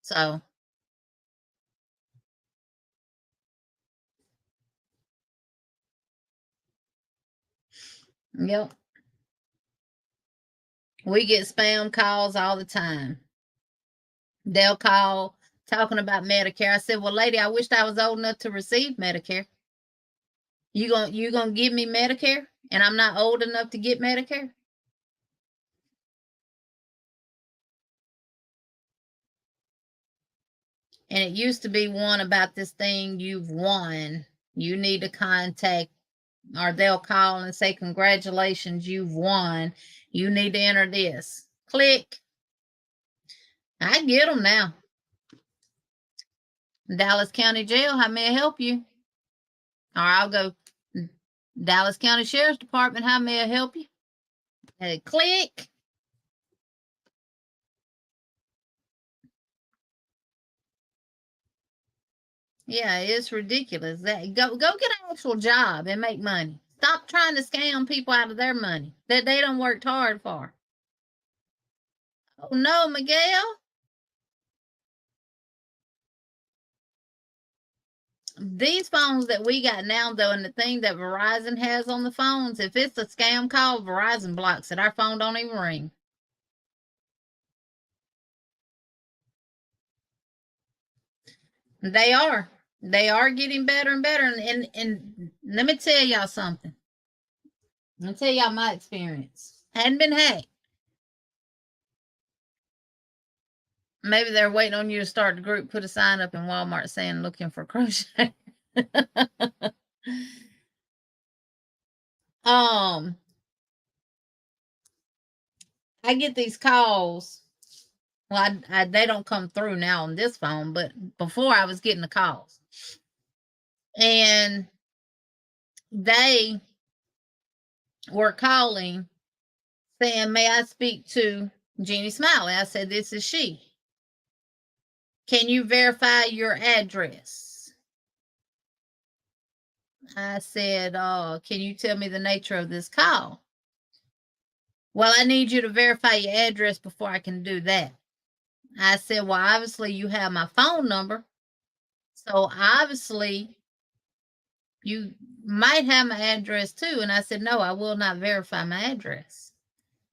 So, yep. We get spam calls all the time. They'll call talking about Medicare. I said, well, lady, I wished I was old enough to receive Medicare. You gonna give me Medicare and I'm not old enough to get Medicare? And it used to be one about this thing you've won. You need to contact, or they'll call and say, congratulations, you've won. You need to enter this. Click. I get them now. Dallas County Jail, how may I help you? Or I'll go, Dallas County Sheriff's Department, how may I help you? Click. Yeah, it's ridiculous. Go get an actual job and make money. Stop trying to scam people out of their money that they don't worked hard for. Oh no, Miguel. These phones that we got now, though, and the thing that Verizon has on the phones, if it's a scam call, Verizon blocks it. Our phone don't even ring. They are. They are getting better and better. And let me tell y'all something. Let me tell y'all my experience. Hadn't been hacked. Maybe they're waiting on you to start the group, put a sign up in Walmart saying looking for crochet. I get these calls. Well, they don't come through now on this phone, but before I was getting the calls. And they were calling saying, may I speak to Jeannie Smiley? I said, this is she. Can you verify your address? I said, can you tell me the nature of this call? Well, I need you to verify your address before I can do that. I said, well, obviously you have my phone number. So obviously you might have my address too. And I said, no, I will not verify my address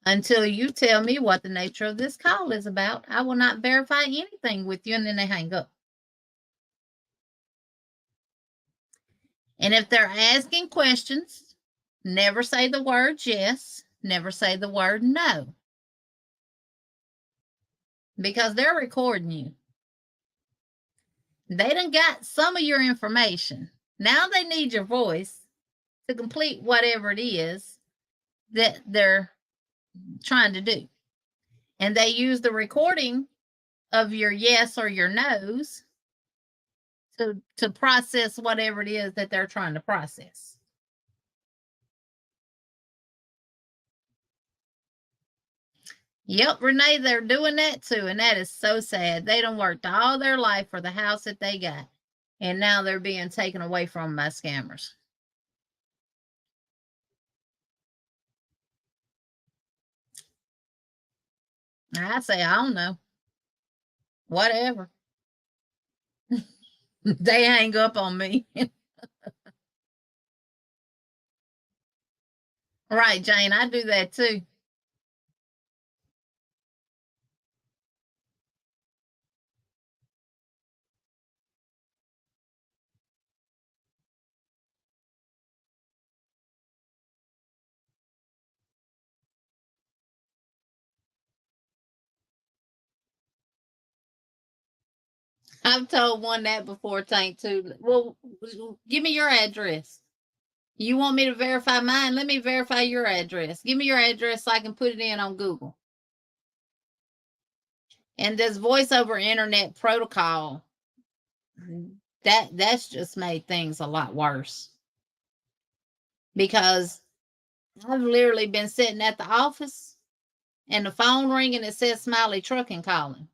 until you tell me what the nature of this call is about. I will not verify anything with you. And then they hang up. And if they're asking questions, never say the word yes, never say the word no, because they're recording you. They done got some of your information. Now they need your voice to complete whatever it is that they're trying to do. And they use the recording of your yes or your no's to process whatever it is that they're trying to process. Yep, Renee, they're doing that too. And that is so sad. They done worked all their life for the house that they got. And now they're being taken away from by scammers. I say, I don't know. Whatever. They hang up on me. Right, Jane, I do that too. I've told one that before, Tank, too. Well, give me your address. You want me to verify mine? Let me verify your address. Give me your address so I can put it in on Google. And this voice over internet protocol, that's just made things a lot worse. Because I've literally been sitting at the office and the phone ringing, it says Smiley Trucking calling.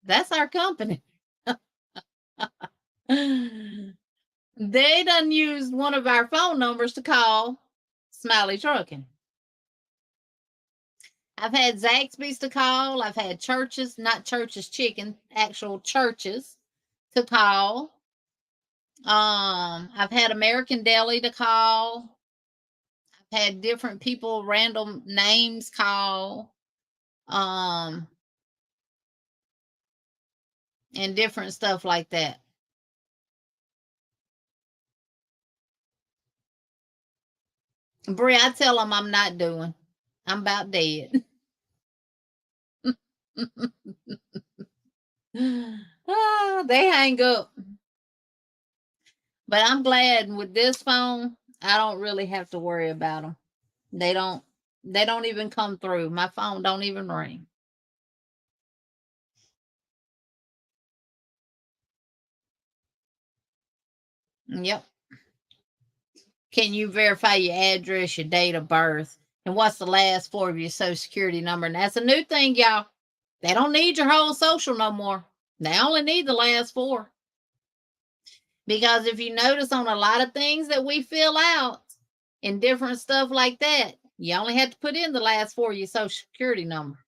That's our company. They done used one of our phone numbers to call Smiley Trucking. I've had Zaxby's to call. I've had Churches, not Churches Chicken, actual Churches to call. I've had American Deli to call. I've had different people, random names call. And different stuff like that. Brie, I tell them I'm not doing. I'm about dead. They hang up. But I'm glad with this phone, I don't really have to worry about them. They don't even come through. My phone don't even ring. Yep. Can you verify your address, your date of birth, and what's the last four of your social security number? And that's a new thing, y'all. They don't need your whole social no more. They only need the last four. Because if you notice on a lot of things that we fill out and different stuff like that, you only have to put in the last four of your social security number.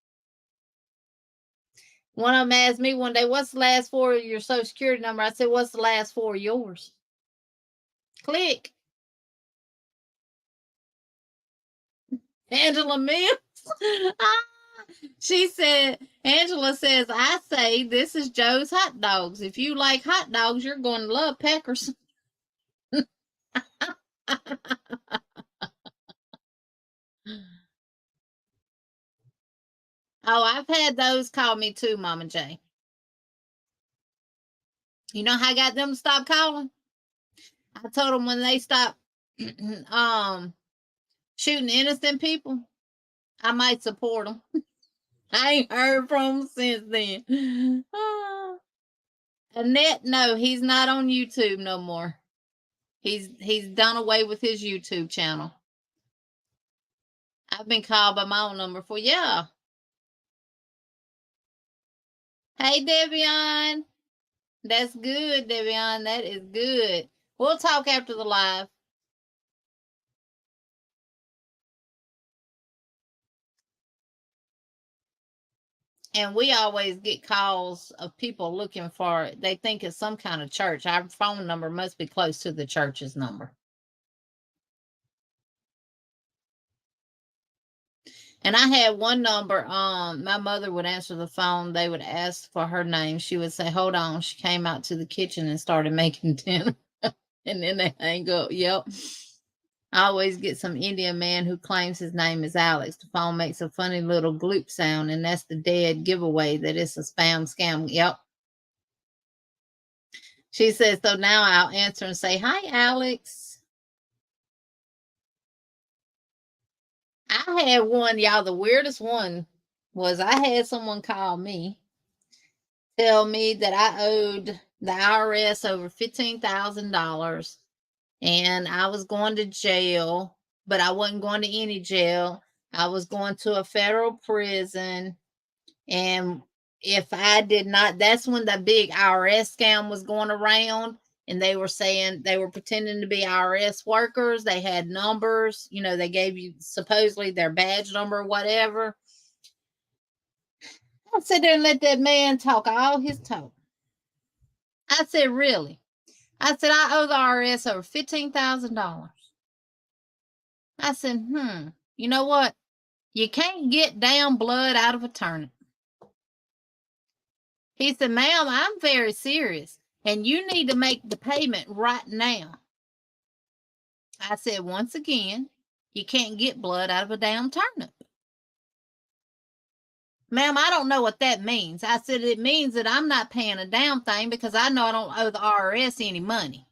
One of them asked me one day, what's the last four of your social security number? I said, what's the last four of yours? Click. Angela Mills. She said, Angela says, I say this is Joe's Hot Dogs. If you like hot dogs, you're going to love Peckers. Oh, I've had those call me too, Mama J. You know how I got them to stop calling? I told them when they stop shooting innocent people, I might support them. I ain't heard from him since then. Annette, no, he's not on YouTube no more. He's done away with his YouTube channel. I've been called by my own number for, yeah. Hey, Devion. That's good, Devion. That is good. We'll talk after the live. And we always get calls of people looking for, they think it's some kind of church. Our phone number must be close to the church's number. And I had one number, my mother would answer the phone. They would ask for her name. She would say, hold on. She came out to the kitchen and started making dinner. And then they hang up. Yep. I always get some Indian man who claims his name is Alex. The phone makes a funny little gloop sound, and that's the dead giveaway that it's a spam scam. Yep. She says, so now I'll answer and say, hi, Alex. I had one, y'all, the weirdest one was I had someone call me, tell me that I owed the IRS over $15,000 and I was going to jail, but I wasn't going to any jail. I was going to a federal prison. And if I did not, that's when the big IRS scam was going around. And they were saying they were pretending to be IRS workers. They had numbers, you know, they gave you supposedly their badge number or whatever. I sit there and let that man talk all his talk. I said, really? I said, I owe the IRS over $15,000. I said, you know what? You can't get damn blood out of a turnip. He said, ma'am, I'm very serious, and you need to make the payment right now. I said, once again, you can't get blood out of a damn turnip. Ma'am, I don't know what that means. I said, it means that I'm not paying a damn thing because I know I don't owe the IRS any money.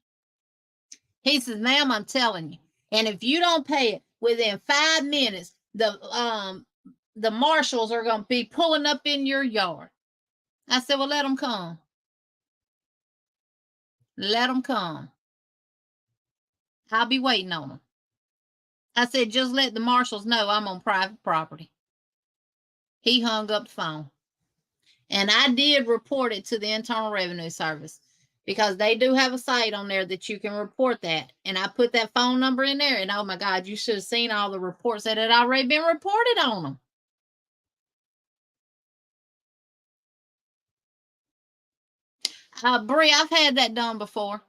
He says, ma'am, I'm telling you. And if you don't pay it within 5 minutes, the marshals are going to be pulling up in your yard. I said, well, let them come. Let them come. I'll be waiting on them. I said, just let the marshals know I'm on private property. He hung up the phone. And I did report it to the Internal Revenue Service because they do have a site on there that you can report that. And I put that phone number in there. And oh my God, you should have seen all the reports that had already been reported on them. Bree, I've had that done before.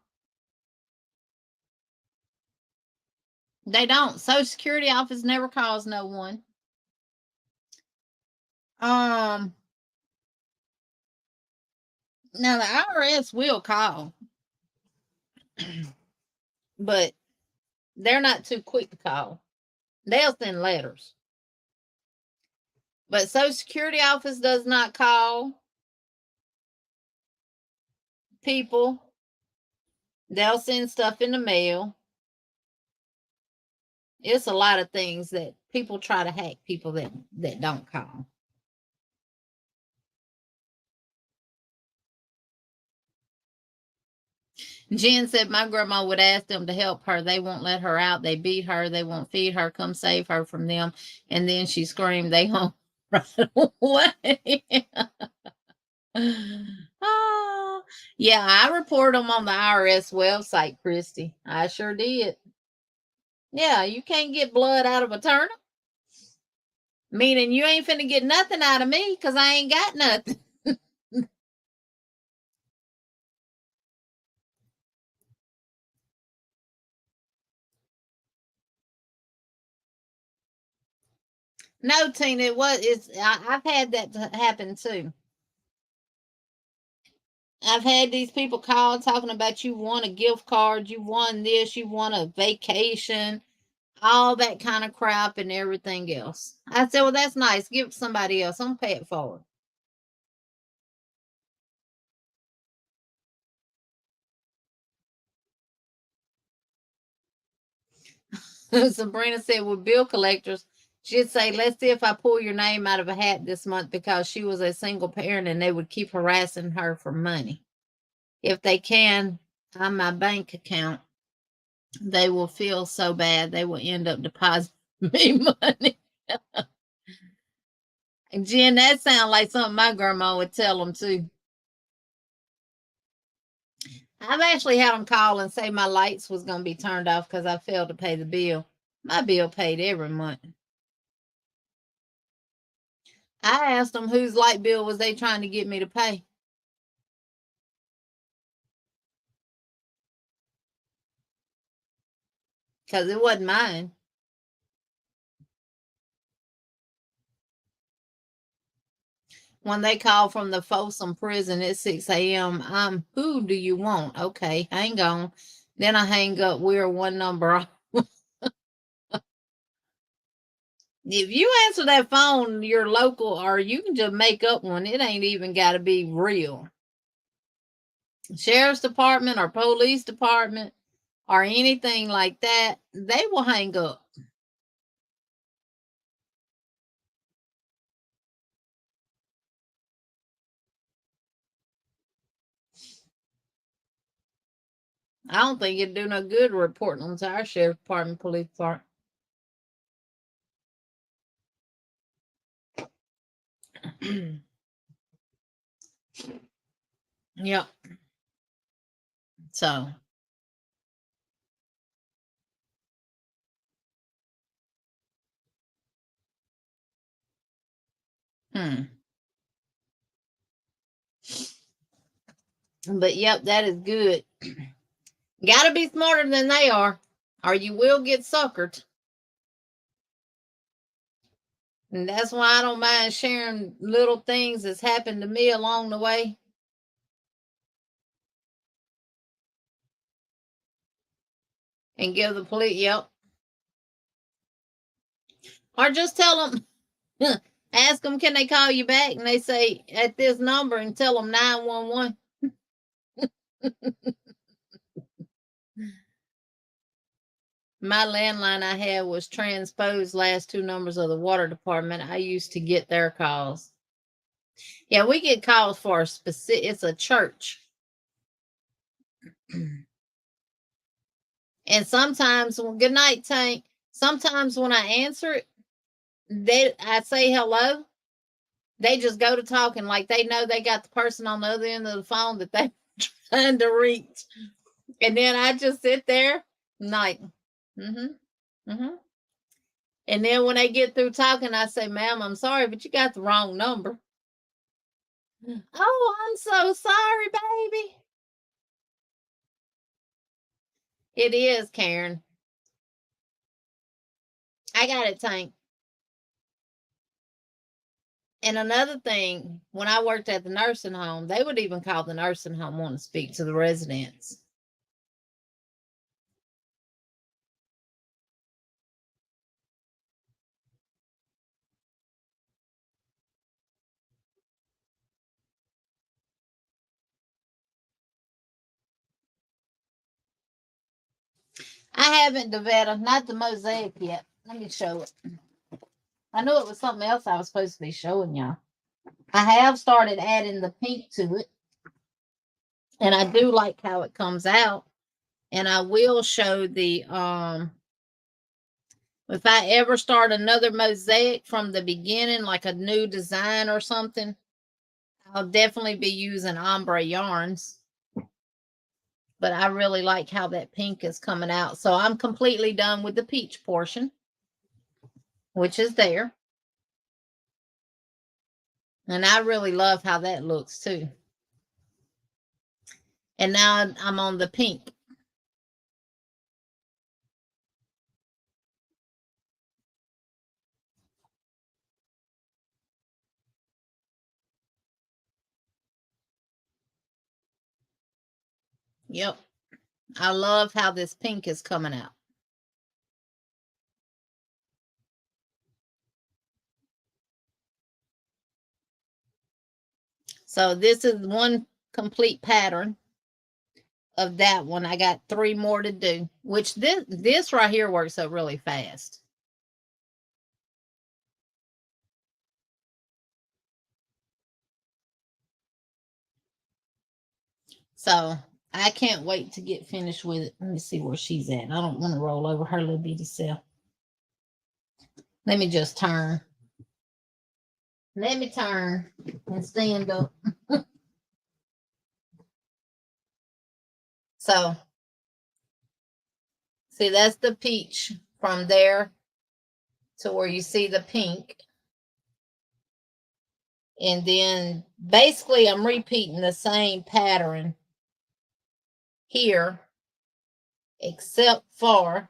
They don't. Social Security office never calls no one. Now the IRS will call, but they're not too quick to call. They'll send letters. But Social Security office does not call people. They'll send stuff in the mail. It's a lot of things that people try to hack people that don't call. Jen said my grandma would ask them to help her. They won't let her out. They beat her. They won't feed her. Come save her from them. And then she screamed, they home right away. Oh, yeah, I report them on the IRS website, Christy. I sure did. Yeah, you can't get blood out of a turnip. Meaning you ain't finna get nothing out of me because I ain't got nothing. No, Tina, I've had that happen too. I've had these people call talking about you won a gift card, you won this, you won a vacation, all that kind of crap and everything else. I said, well, that's nice. Give it to somebody else. I'm pay it forward. Sabrina said, with bill collectors, she'd say, let's see if I pull your name out of a hat this month because she was a single parent and they would keep harassing her for money. If they can, on my bank account, they will feel so bad they will end up depositing me money. And Jen, that sounds like something my grandma would tell them too. I've actually had them call and say my lights was going to be turned off because I failed to pay the bill. My bill paid every month. I asked them whose light bill was they trying to get me to pay. Because it wasn't mine. When they call from the Folsom prison at 6 a.m., who do you want? Okay, hang on. Then I hang up. We're one number off. If you answer that phone, you're local, or you can just make up one. It ain't even got to be real. Sheriff's department or police department or anything like that, they will hang up. I don't think it'd do no good reporting them to our sheriff department, police department. Yep. So. But yep, that is good. Gotta be smarter than they are, or you will get suckered. And that's why I don't mind sharing little things that's happened to me along the way. And give the police, yep. Or just tell them, ask them, can they call you back? And they say, at this number, and tell them 911. My landline I had was transposed last two numbers of the water department. I used to get their calls. Yeah, we get calls for a specific, it's a church. And sometimes, well, good night, Tank. Sometimes when I answer it, I say hello. They just go to talking like they know they got the person on the other end of the phone that they're trying to reach. And then I just sit there, like, and then when they get through talking, I say, ma'am, I'm sorry, but you got the wrong number. Oh, I'm so sorry, baby. It is, Karen. I got it, Tank. And another thing, when I worked at the nursing home, they would even call the nursing home want to speak to the residents. I haven't, Devetta, not the Mosaic yet. Let me show it. I knew it was something else I was supposed to be showing y'all. I have started adding the pink to it. And I do like how it comes out. And I will show the if I ever start another mosaic from the beginning, like a new design or something, I'll definitely be using ombre yarns. But I really like how that pink is coming out. So I'm completely done with the peach portion, which is there. And I really love how that looks too. And now I'm on the pink. Yep. I love how this pink is coming out. So this is one complete pattern of that one. I got 3 more to do, which this right here works up really fast. So I can't wait to get finished with it. Let me see where she's at. I don't want to roll over her little bitty self. Let me just turn. Let me turn and stand up. So, see, that's the peach from there to where you see the pink. And then basically I'm repeating the same pattern here, except for,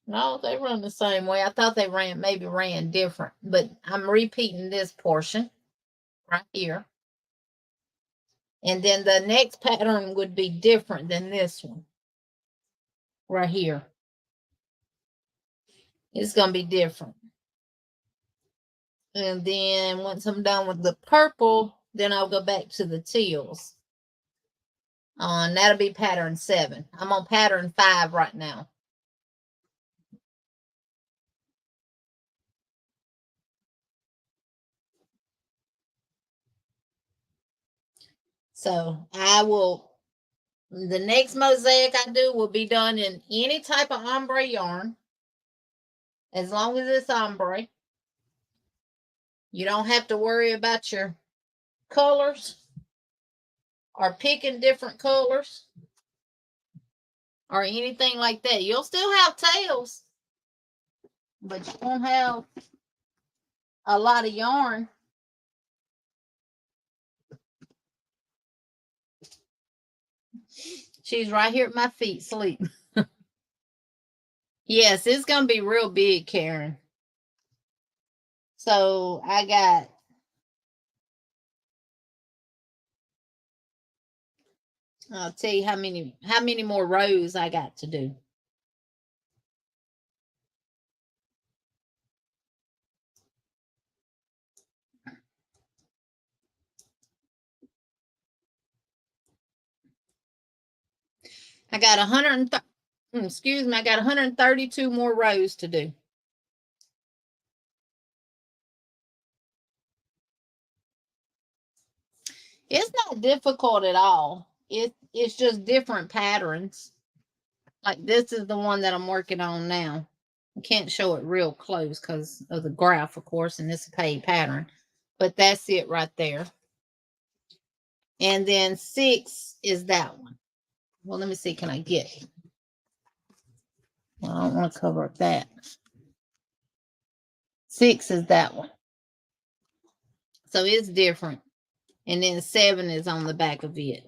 no, they run the same way. I thought they maybe ran different, but I'm repeating this portion right here. And then the next pattern would be different than this one right here. It's going to be different. And then once I'm done with the purple, then I'll go back to the teals. And that'll be pattern 7. I'm on pattern 5 right now. So the next mosaic I do will be done in any type of ombre yarn. As long as it's ombre. You don't have to worry about your colors or picking different colors or anything like that. You'll still have tails, but you won't have a lot of yarn. She's right here at my feet, sleep. Yes, it's going to be real big, Karen. So I got, I'll tell you how many more rows I got to do. I got 132 more rows to do. It's not difficult at all. It's just different patterns. Like this is the one that I'm working on now. I can't show it real close because of the graph, of course, and it's a paid pattern. But that's it right there. And then 6 is that one. Well, let me see. Can I get it? Well, I don't want to cover up that. 6 is that one. So it's different. And then 7 is on the back of it.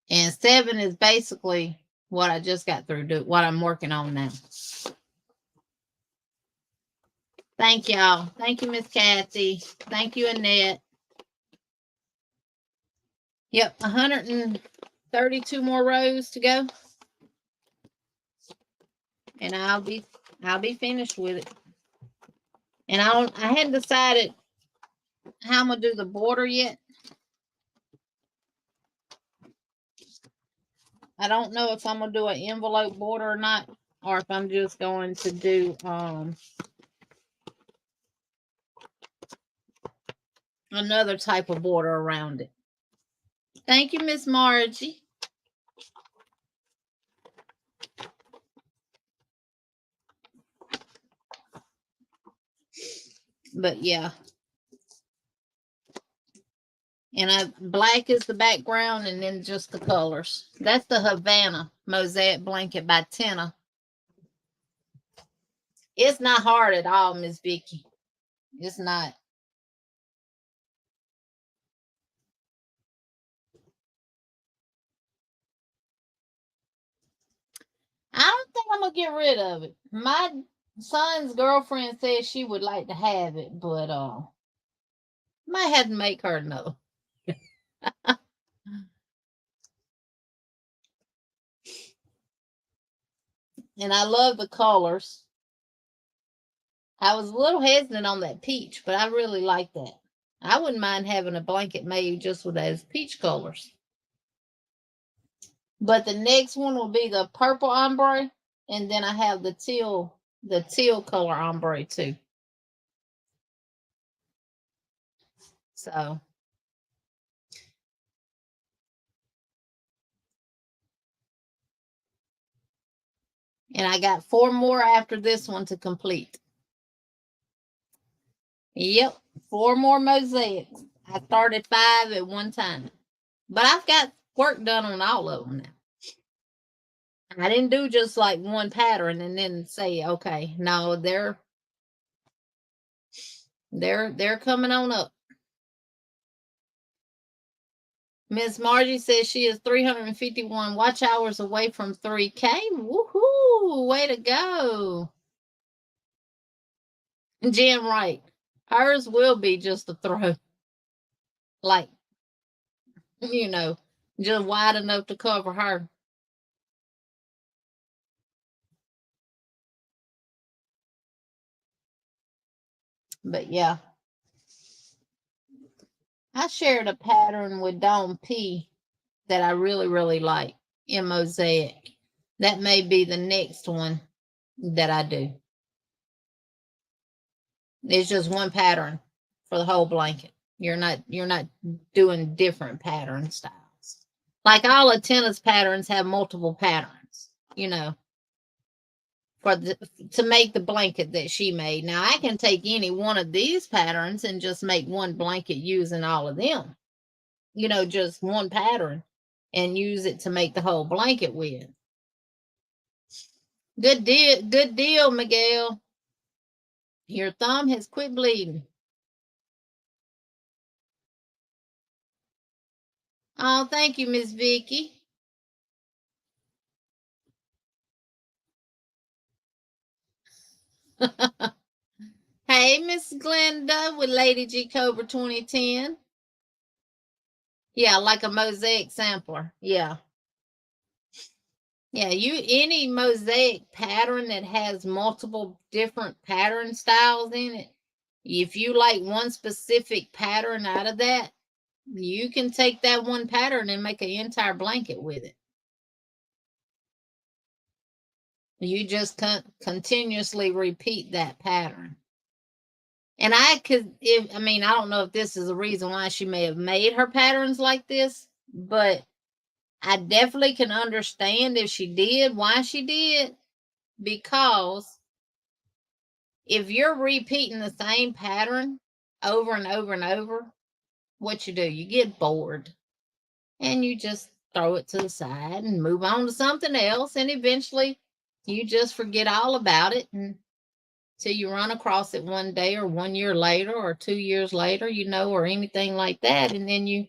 And 7 is basically what I just got through, what I'm working on now. Thank y'all. Thank you, Miss Kathy. Thank you, Annette. Yep, 132 more rows to go. And I'll be finished with it. And I hadn't decided how I'm gonna do the border yet. I don't know if I'm gonna do an envelope border or not, or if I'm just going to do another type of border around it. Thank you, Miss Margie. But yeah. And black is the background and then just the colors. That's the Havana Mosaic blanket by Tina. It's not hard at all, Miss Vicky. It's not. I don't think I'm gonna get rid of it. My son's girlfriend said she would like to have it, but might have to make her another. And I love the colors. I was a little hesitant on that peach, but I really like that. I wouldn't mind having a blanket made just with those peach colors. But the next one will be the purple ombre, and then I have the teal color ombre too. So and I got 4 more after this one to complete. Yep, 4 more mosaics. I started 5 at one time. But I've got work done on all of them now. I didn't do just like one pattern and then say, okay, no, they're coming on up. Miss Margie says she is 351 watch hours away from 3K. Woohoo! Way to go. Jen Wright. Hers will be just a throw. Like, just wide enough to cover her. But yeah. I shared a pattern with Dawn P that I really, really like in Mosaic. That may be the next one that I do. It's just one pattern for the whole blanket. You're not doing different pattern styles. Like all of Tina's patterns have multiple patterns, to make the blanket that she made. Now I can take any one of these patterns and just make one blanket using all of them. Just one pattern and use it to make the whole blanket with. Good deal, Miguel. Your thumb has quit bleeding. Oh, thank you, Miss Vicky. Hey, Miss Glenda with Lady G Cobra 2010. Yeah, like a mosaic sampler. Yeah. Yeah, any mosaic pattern that has multiple different pattern styles in it, if you like one specific pattern out of that, you can take that one pattern and make an entire blanket with it. You just continuously repeat that pattern. And I don't know if this is a reason why she may have made her patterns like this, but I definitely can understand if she did, why she did, because if you're repeating the same pattern over and over and over, what you do, you get bored and you just throw it to the side and move on to something else. And eventually you just forget all about it until you run across it one day or 1 year later or 2 years later, or anything like that. And then you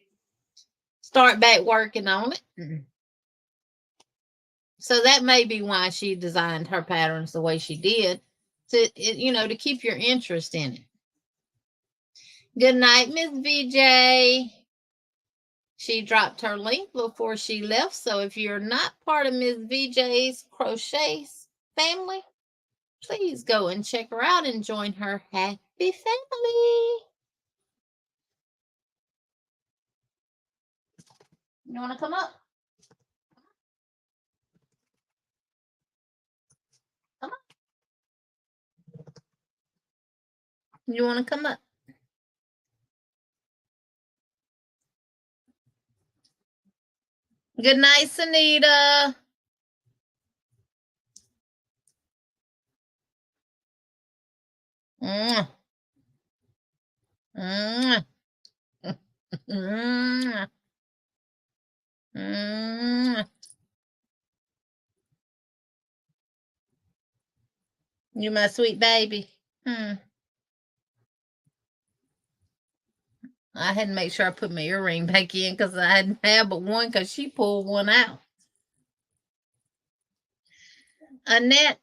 start back working on it. So that may be why she designed her patterns the way she did to keep your interest in it. Good night, Miss VJ. She dropped her link before she left. So if you're not part of Miss VJ's crochet family, please go and check her out and join her happy family. You want to come up? Come on. You want to come up? Good night, Sunita. Mm. Mm. Mm. Mm. You my sweet baby. Hmm. I had to make sure I put my earring back in because I didn't have but one because she pulled one out. Annette,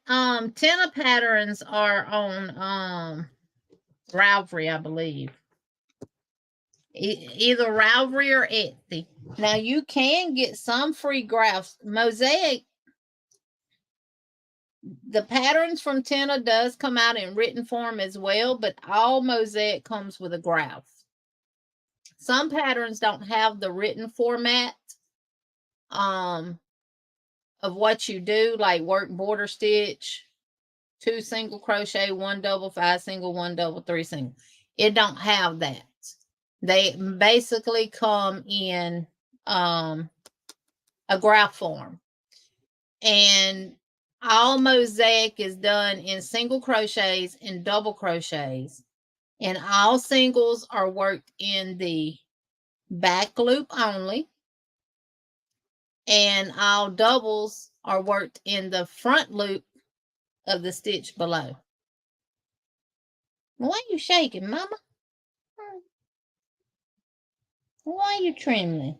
Tina patterns are on Ravelry, I believe. Either Ravelry or Etsy. Now you can get some free graphs. Mosaic, the patterns from Tina does come out in written form as well, but all Mosaic comes with a graph. Some patterns don't have the written format of what you do, like work border stitch, 2 single crochet, 1 double, 5 single, 1 double, 3 single. It don't have that. They basically come in a graph form. And all Mosaic is done in single crochets and double crochets. And all singles are worked in the back loop only. And all doubles are worked in the front loop of the stitch below. Why are you shaking, Mama? Why are you trembling?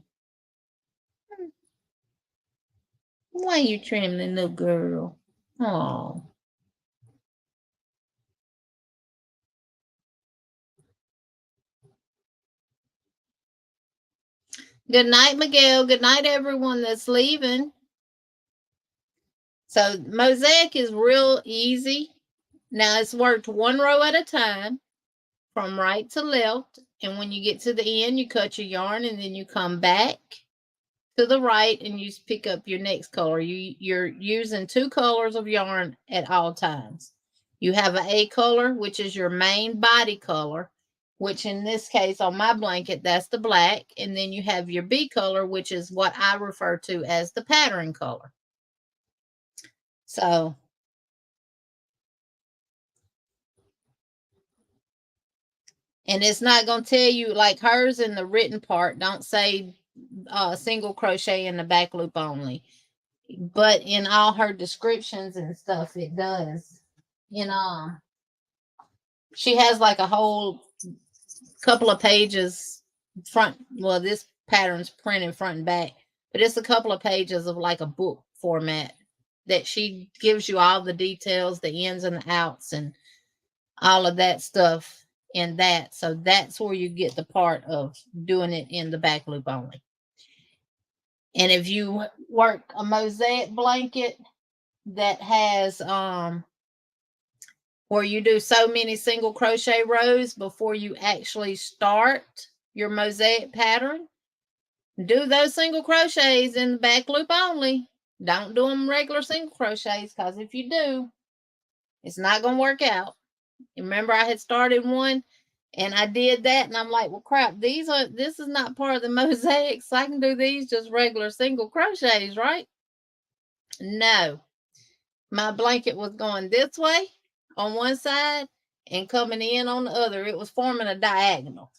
Why are you trembling, little girl? Oh. Good night, Miguel. Good night, everyone that's leaving. So Mosaic is real easy. Now it's worked one row at a time from right to left. And when you get to the end, you cut your yarn and then you come back to the right and you pick up your next color. You're using 2 colors of yarn at all times. You have an A color, which is your main body color, which in this case on my blanket, that's the black. And then you have your B color, which is what I refer to as the pattern color. So and it's not going to tell you like hers in the written part, don't say single crochet in the back loop only. But in all her descriptions and stuff, it does. You know, she has like a whole couple of pages front. Well, this pattern's printed front and back, but it's a couple of pages of like a book format that she gives you all the details, the ins and the outs, and all of that stuff in that. So that's where you get the part of doing it in the back loop only. And if you work a Mosaic blanket that has where you do so many single crochet rows before you actually start your Mosaic pattern, do those single crochets in the back loop only. Don't do them regular single crochets, because if you do, it's not going to work out. Remember, I had started one and I did that, and I'm like, well, crap, this is not part of the mosaics. So I can do these just regular single crochets, right? No, my blanket was going this way on one side and coming in on the other. It was forming a diagonal.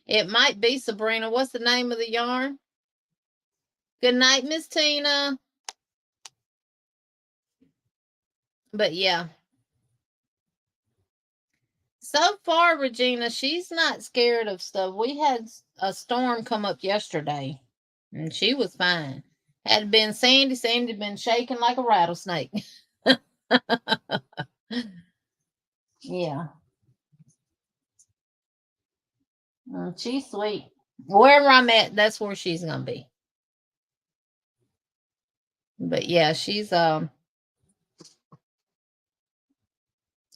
It might be, Sabrina. What's the name of the yarn? Good night, Miss Tina. But yeah. So far, Regina, she's not scared of stuff. We had a storm come up yesterday, and she was fine. Had been Sandy. Sandy been shaking like a rattlesnake. Yeah. She's sweet. Wherever I'm at, that's where she's gonna be. But yeah, she's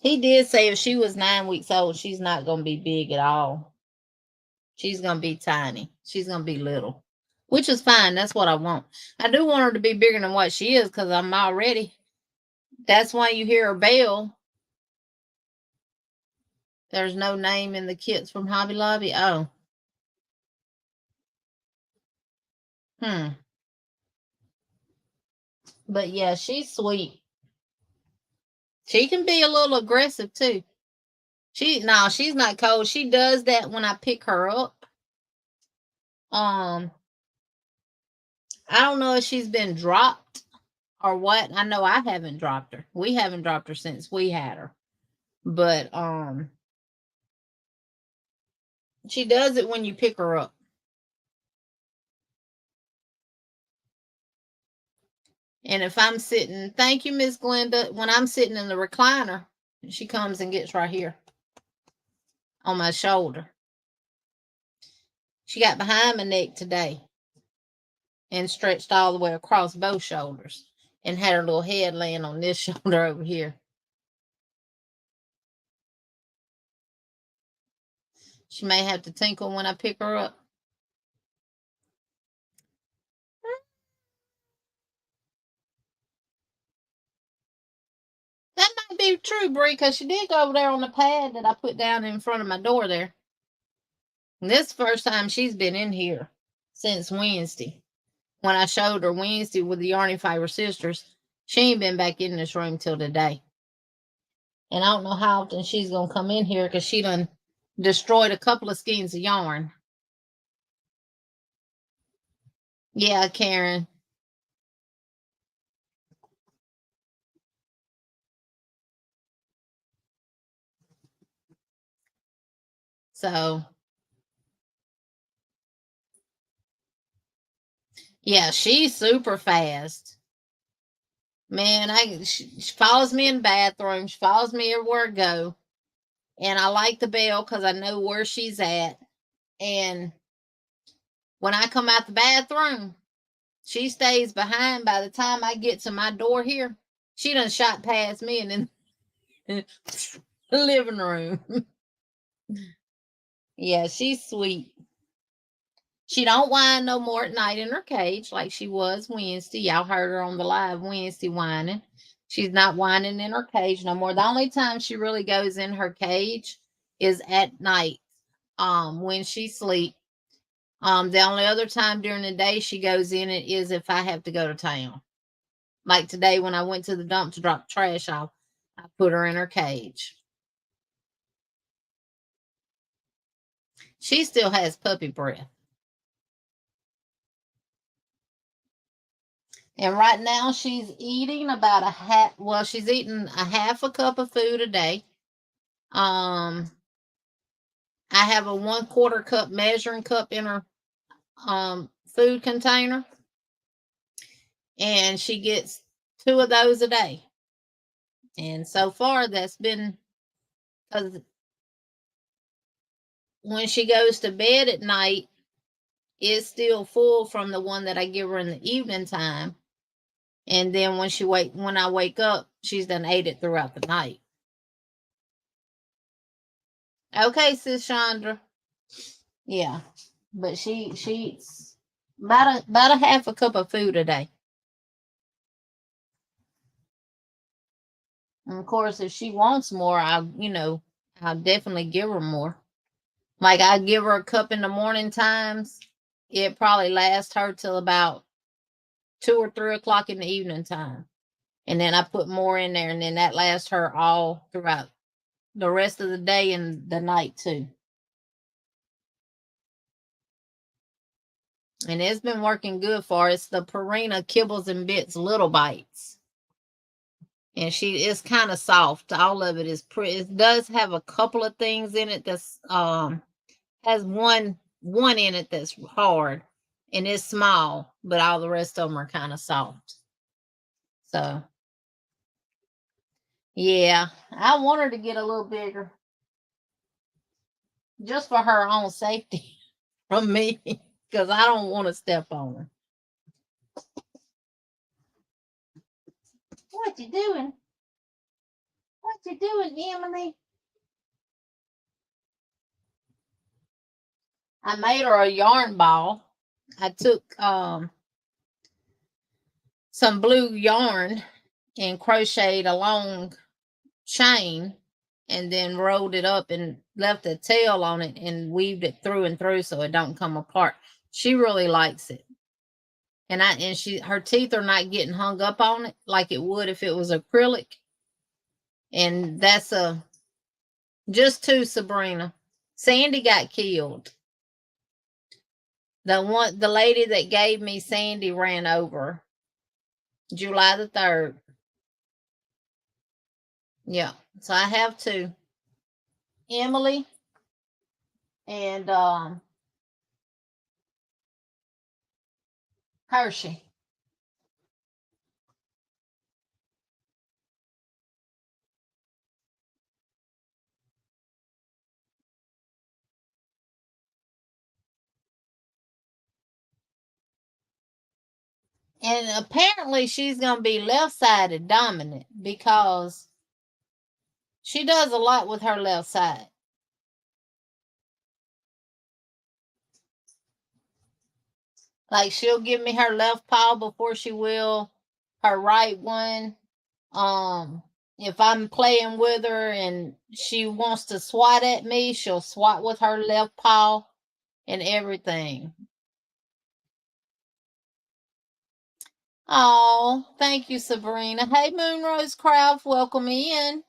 he did say if she was 9 weeks old, she's not gonna be big at all. She's gonna be tiny. She's gonna be little. Which is fine. That's what I want. I do want her to be bigger than what she is, because I'm already. That's why you hear her bell. There's no name in the kits from Hobby Lobby. Oh. But yeah, she's sweet. She can be a little aggressive too. She's not cold. She does that when I pick her up. I don't know if she's been dropped or what. I know I haven't dropped her. We haven't dropped her since we had her. But she does it when you pick her up. And if I'm sitting, thank you, Miss Glenda. When I'm sitting in the recliner, she comes and gets right here on my shoulder. She got behind my neck today and stretched all the way across both shoulders and had her little head laying on this shoulder over here. She may have to tinkle when I pick her up. That might be true, Brie, because she did go over there on the pad that I put down in front of my door there. And this is the first time she's been in here since Wednesday. When I showed her Wednesday with the Yarny Fiber Sisters, she ain't been back in this room till today. And I don't know how often she's going to come in here because she done destroyed a couple of skeins of yarn. Yeah, Karen. So, yeah, she's super fast. Man, she follows me in the bathroom. She follows me everywhere I go. And I like the bell because I know where she's at. And when I come out the bathroom, she stays behind. By the time I get to my door here, she done shot past me and in the living room. Yeah, she's sweet. She don't whine no more at night in her cage like she was Wednesday. Y'all heard her on the live Wednesday whining. She's not whining in her cage no more. The only time she really goes in her cage is at night, when she sleeps. The only other time during the day she goes in it is if I have to go to town. Like today when I went to the dump to drop trash off, I put her in her cage. She still has puppy breath. And right now she's eating about she's eating a half a cup of food a day. I have a 1/4 cup measuring cup in her food container. And she gets 2 of those a day. And so far that's been, because when she goes to bed at night, it's still full from the one that I give her in the evening time. And then when I wake up, she's done ate it throughout the night. Okay, Sis Chandra. Yeah. But she eats about a half a cup of food a day. And of course, if she wants more, I'll definitely give her more. Like I give her a cup in the morning times. It probably lasts her till about 2 or 3 o'clock in the evening time. And then I put more in there, and then that lasts her all throughout the rest of the day and the night too. And it's been working good for her. It's the Purina Kibbles and Bits Little Bites. And it's kind of soft. All of it is pretty. It does have a couple of things in it that's has one in it that's hard and it's small, but all the rest of them are kind of soft. So yeah, I want her to get a little bigger just for her own safety from me, because I don't want to step on her. What you doing? What you doing, Emily? I made her a yarn ball. I took some blue yarn and crocheted a long chain and then rolled it up and left a tail on it and weaved it through and through so it don't come apart. She really likes it. And her teeth are not getting hung up on it like it would if it was acrylic. And that's just to Sabrina. Sandy got killed. The lady that gave me Sandy ran over July the 3rd. Yeah. So I have two. Emily and Hershey. And apparently she's going to be left-sided dominant because she does a lot with her left side. Like she'll give me her left paw before she will her right one. If I'm playing with her and she wants to swat at me, she'll swat with her left paw and everything. Oh, thank you, Sabrina. Hey, Moonrose Craft, welcome in.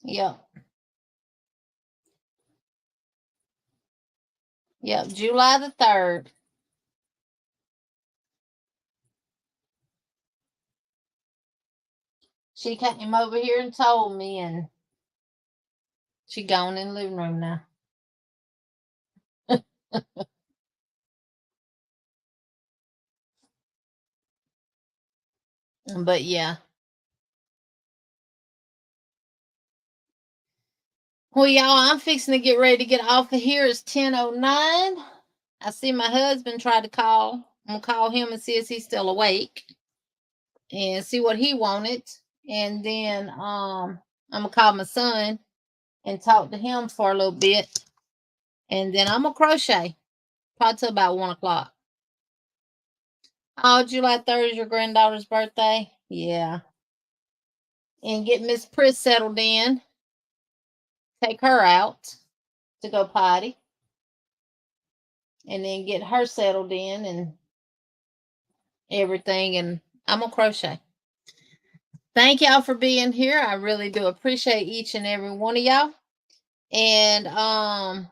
Yep. Yep, July the 3rd. She came over here and told me, and she gone in the living room now. But yeah. Well, y'all, I'm fixing to get ready to get off of here. It's 10:09. I see my husband tried to call. I'm going to call him and see if he's still awake and see what he wanted. And then I'm going to call my son and talk to him for a little bit. And then I'm going to crochet probably till about 1 o'clock. Oh, July 3rd is your granddaughter's birthday? Yeah. And get Miss Pris settled in. Take her out to go potty. And then get her settled in and everything. And I'm going to crochet. Thank y'all for being here. I really do appreciate each and every one of y'all. And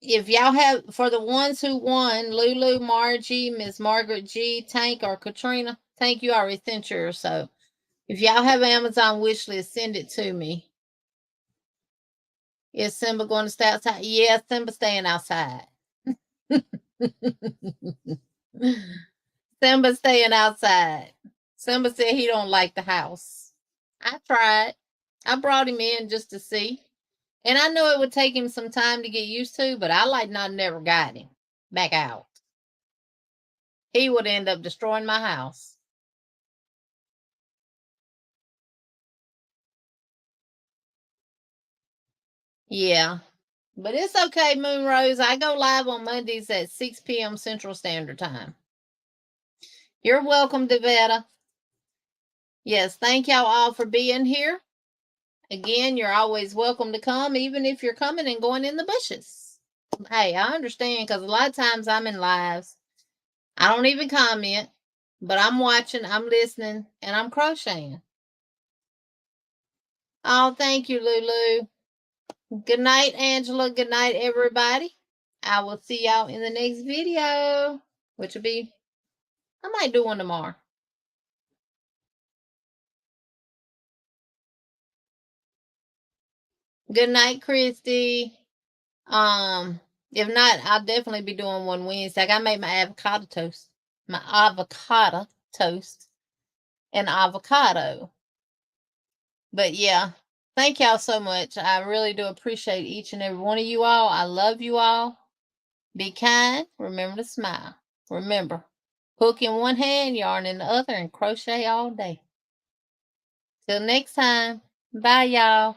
if y'all have, for the ones who won, Lulu, Margie, Miss Margaret G, Tank, or Katrina, Tank, you already sent yours. So if y'all have Amazon wish list, send it to me. Is Simba going to stay outside? Yeah, Simba staying outside. Simba staying outside. Simba said he don't like the house. I tried. I brought him in just to see. And I knew it would take him some time to get used to, but I like not never got him back out. He would end up destroying my house. Yeah. But it's okay, Moonrose. I go live on Mondays at 6 p.m. Central Standard Time. You're welcome, Devetta. Yes, thank y'all all for being here. Again, you're always welcome to come, even if you're coming and going in the bushes. Hey, I understand, because a lot of times I'm in lives. I don't even comment, but I'm watching, I'm listening, and I'm crocheting. Oh, thank you, Lulu. Good night, Angela. Good night, everybody. I will see y'all in the next video, which will be, I might do one tomorrow. Good night, Christy. If not, I'll definitely be doing one Wednesday. I gotta make my avocado toast. My avocado toast and avocado. But yeah, thank y'all so much. I really do appreciate each and every one of you all. I love you all. Be kind. Remember to smile. Remember, hook in one hand, yarn in the other, and crochet all day. Till next time. Bye, y'all.